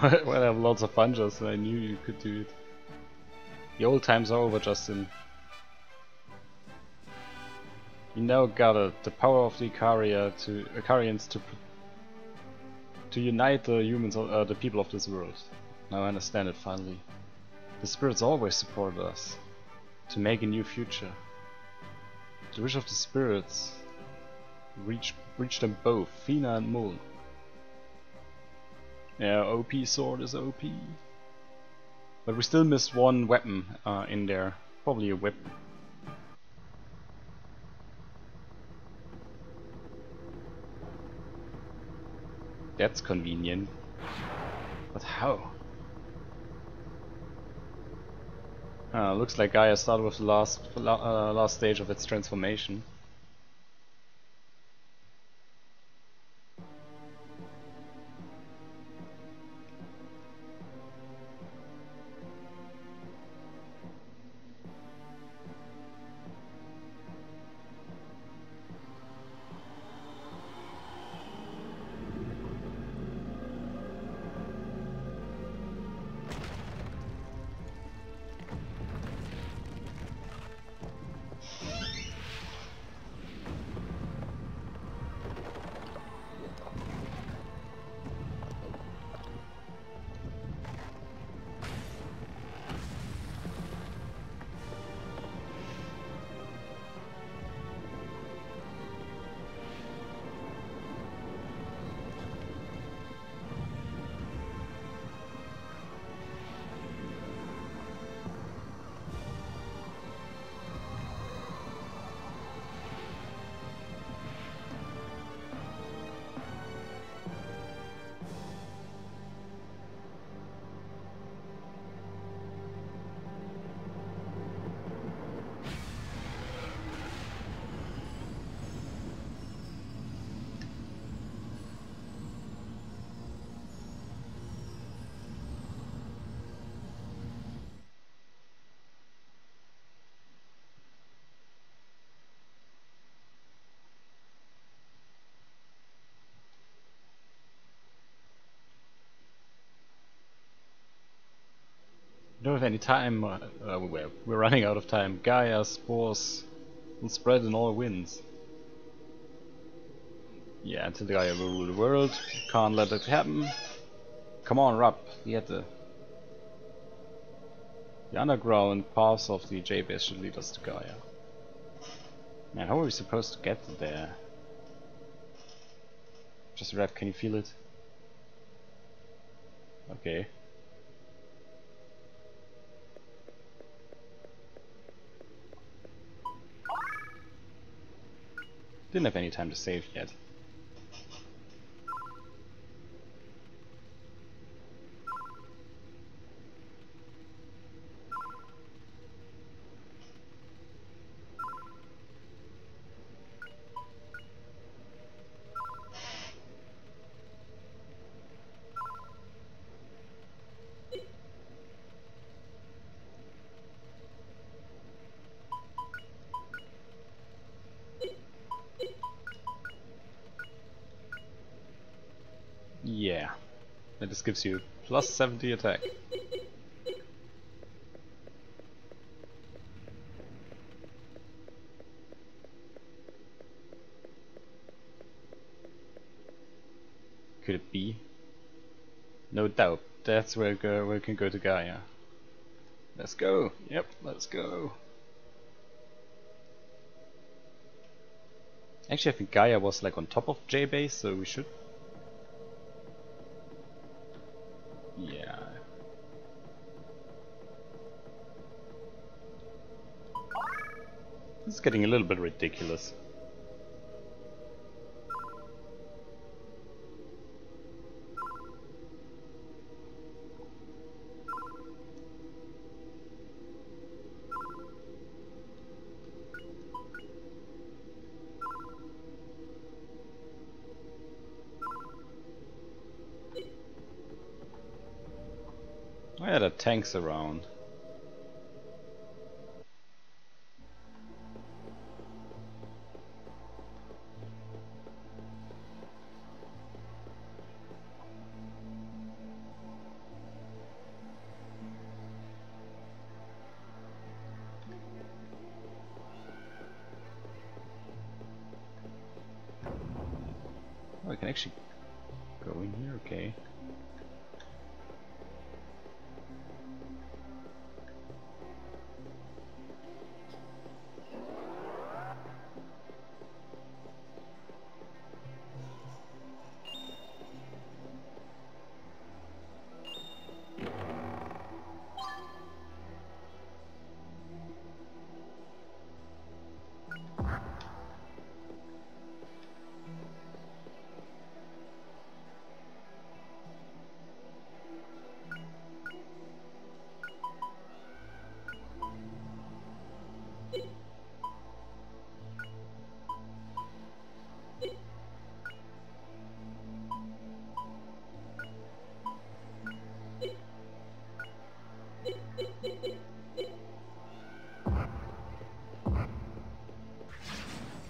Speaker 1: Well, I have lots of fun, Justin. I knew you could do it. The old times are over, Justin. You now got the power of the Icarians to unite the humans, the people of this world. Now I understand it finally. The spirits always supported us to make a new future. The wish of the spirits reached them both, Fina and Moon. Yeah, OP sword is OP. But we still missed one weapon in there. Probably a whip. That's convenient. But how? Looks like Gaia started with the last stage of its transformation. We don't have any time. We're running out of time. Gaia spores will spread in all winds. Yeah, until Gaia will rule the world. Can't let it happen. Come on, Rap. The underground paths of the J-base should lead us to Gaia. Man, how are we supposed to get there? Just Rap, can you feel it? Okay. Didn't have any time to save yet. Yeah, that just gives you plus 70 attack. Could it be? No doubt, that's where we can go to Gaia. Let's go! Yep, let's go! Actually, I think Gaia was like on top of J-base, so we should... Yeah. This is getting a little bit ridiculous. Oh yeah, the tanks around. Oh, I can actually go in here, okay.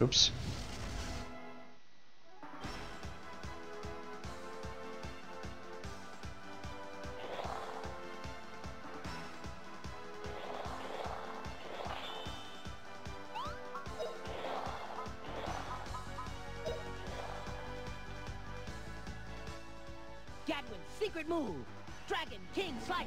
Speaker 1: Oops.
Speaker 6: Gadwin, secret move! Dragon King Slice!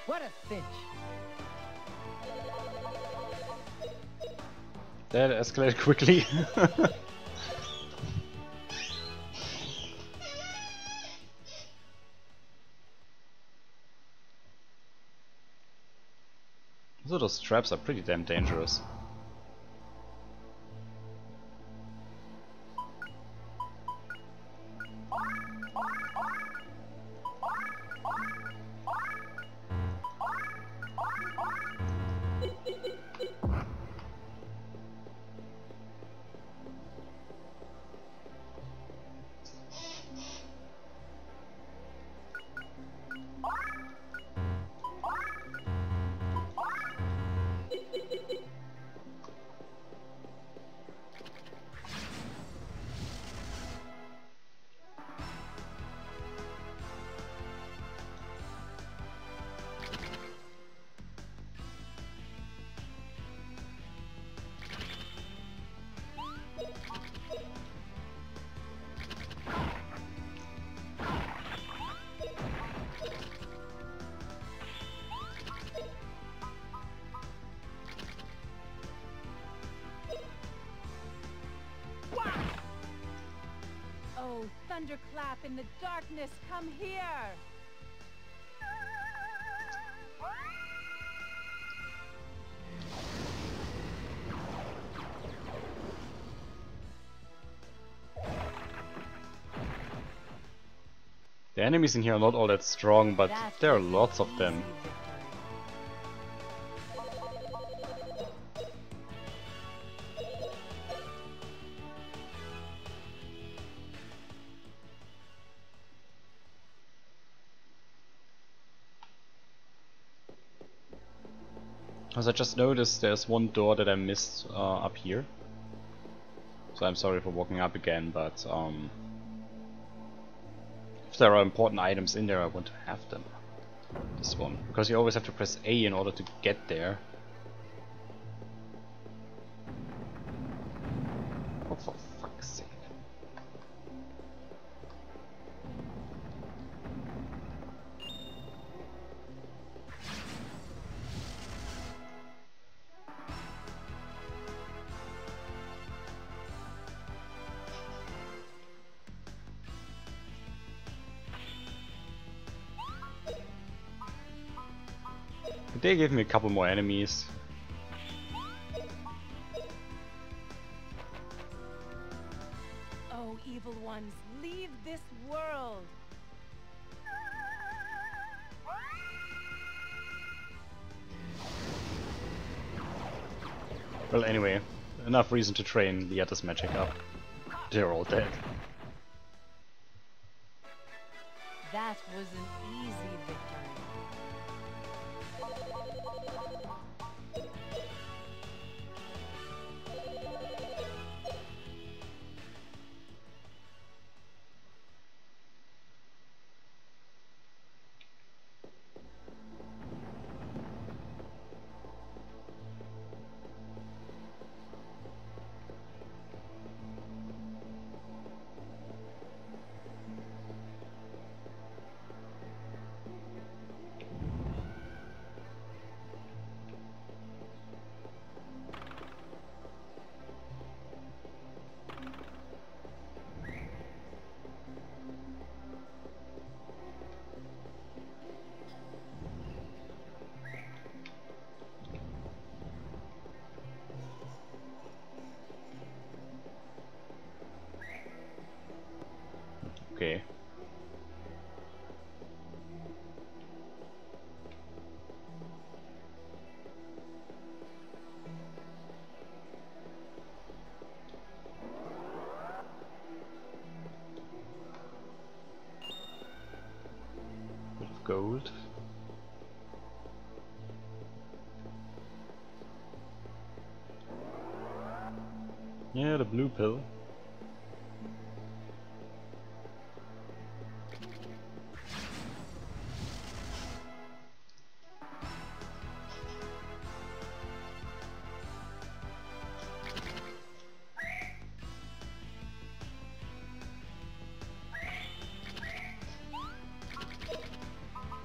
Speaker 6: What a cinch!
Speaker 1: That escalated quickly. So those traps are pretty damn dangerous.
Speaker 2: Oh, thunderclap in the darkness, come here!
Speaker 1: The enemies in here are not all that strong, but there are lots of them. As I just noticed, there's one door that I missed up here. So I'm sorry for walking up again, but if there are important items in there, I want to have them. This one, because you always have to press A in order to get there. Oh, for fuck's sake. They gave me a couple more enemies.
Speaker 2: Oh, evil ones, leave this world!
Speaker 1: Well, anyway, enough reason to train the Yatta's magic up. They're all dead.
Speaker 2: That was an easy victory.
Speaker 1: okay. Bit of gold. Yeah, the blue pill.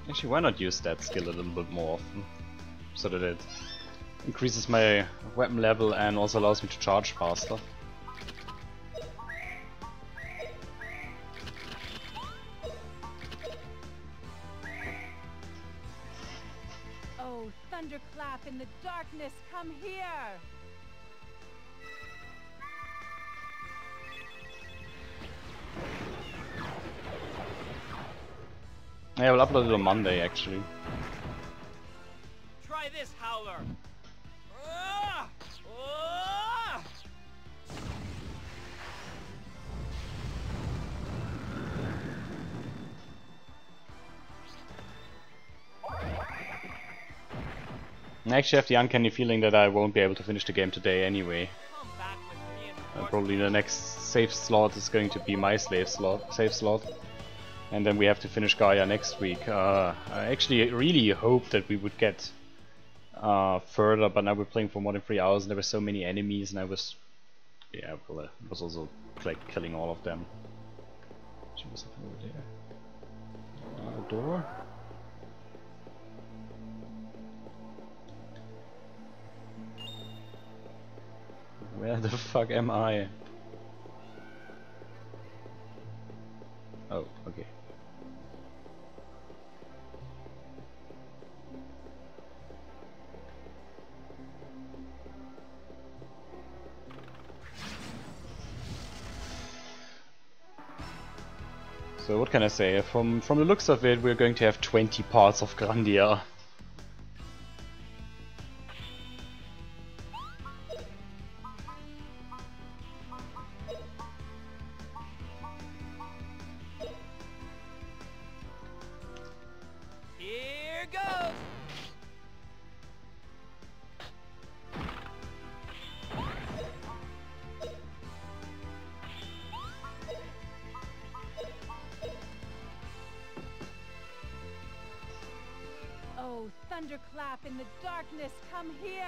Speaker 1: Actually, why not use that skill a little bit more often? So that it increases my weapon level and also allows me to charge faster.
Speaker 2: Oh, thunderclap in the darkness, come here!
Speaker 1: Yeah, we'll upload it on Monday actually.
Speaker 9: Try this, Howler. Ah! Ah!
Speaker 1: I actually have the uncanny feeling that I won't be able to finish the game today anyway.
Speaker 9: Come back with me and
Speaker 1: Probably the next save slot is going to be my save slot. And then we have to finish Gaia next week. I actually really hoped that we would get further, but now we're playing for more than 3 hours and there were so many enemies and I was... yeah, well, I was also like killing all of them. She was over there. A door? Where the fuck am I? Oh, okay. So what can I say? From the looks of it, we're going to have 20 parts of Grandia.
Speaker 9: here goes.
Speaker 2: Oh, thunderclap in the darkness, come here!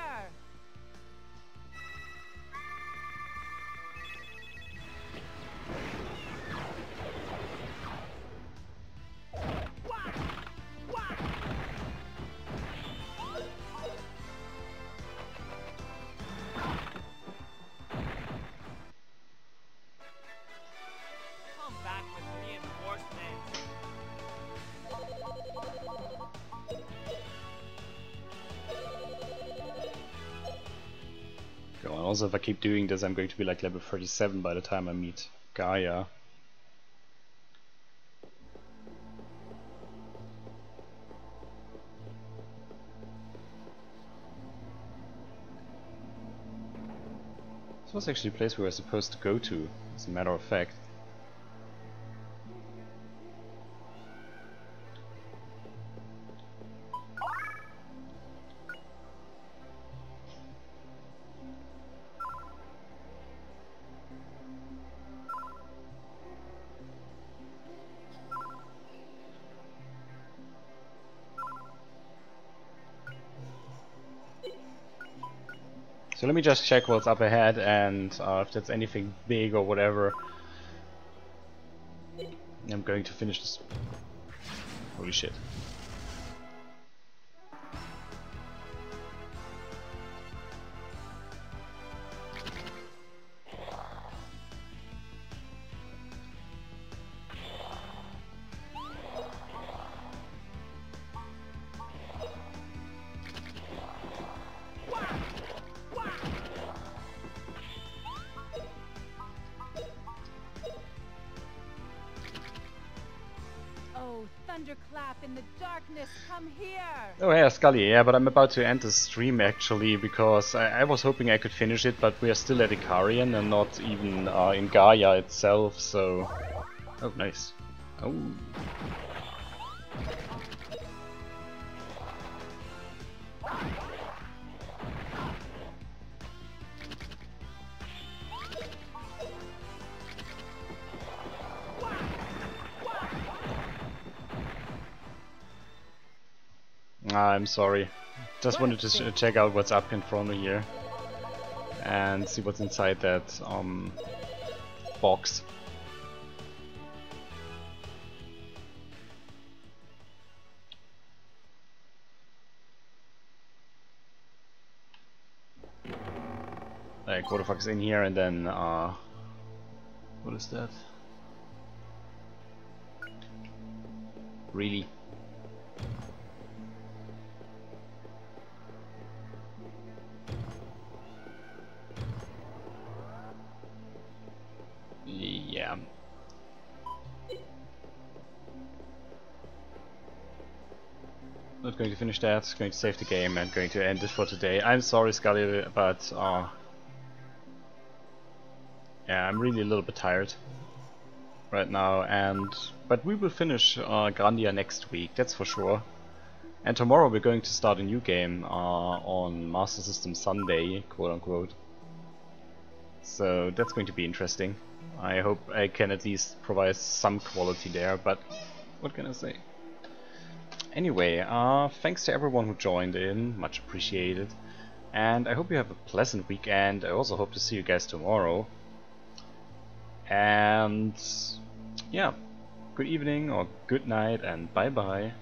Speaker 9: Come back with reinforcements.
Speaker 1: Go on. Also, if I keep doing this, I'm going to be like level 37 by the time I meet Gaia. This was actually a place we were supposed to go to, as a matter of fact. So let me just check what's up ahead and if there's anything big or whatever. I'm going to finish this. Holy shit.
Speaker 2: thunderclap in the darkness, come here!
Speaker 1: Oh yeah, Scully, yeah, but I'm about to end the stream actually, because I was hoping I could finish it, but we are still at Ikarian and not even in Gaia itself, so... Oh, nice. Oh. I'm sorry. Just wanted to check out what's up in front of here and see what's inside that box. Like, what the fuck is in here? And then what is that? Really? Yeah. Not going to finish that, going to save the game and going to end it for today. I'm sorry, Scully, but yeah, I'm really a little bit tired right now, but we will finish Grandia next week, that's for sure. And tomorrow we're going to start a new game on Master System Sunday, quote unquote. So that's going to be interesting. I hope I can at least provide some quality there, but what can I say? Anyway, thanks to everyone who joined in, much appreciated. And I hope you have a pleasant weekend. I also hope to see you guys tomorrow. And yeah, good evening or good night and bye bye.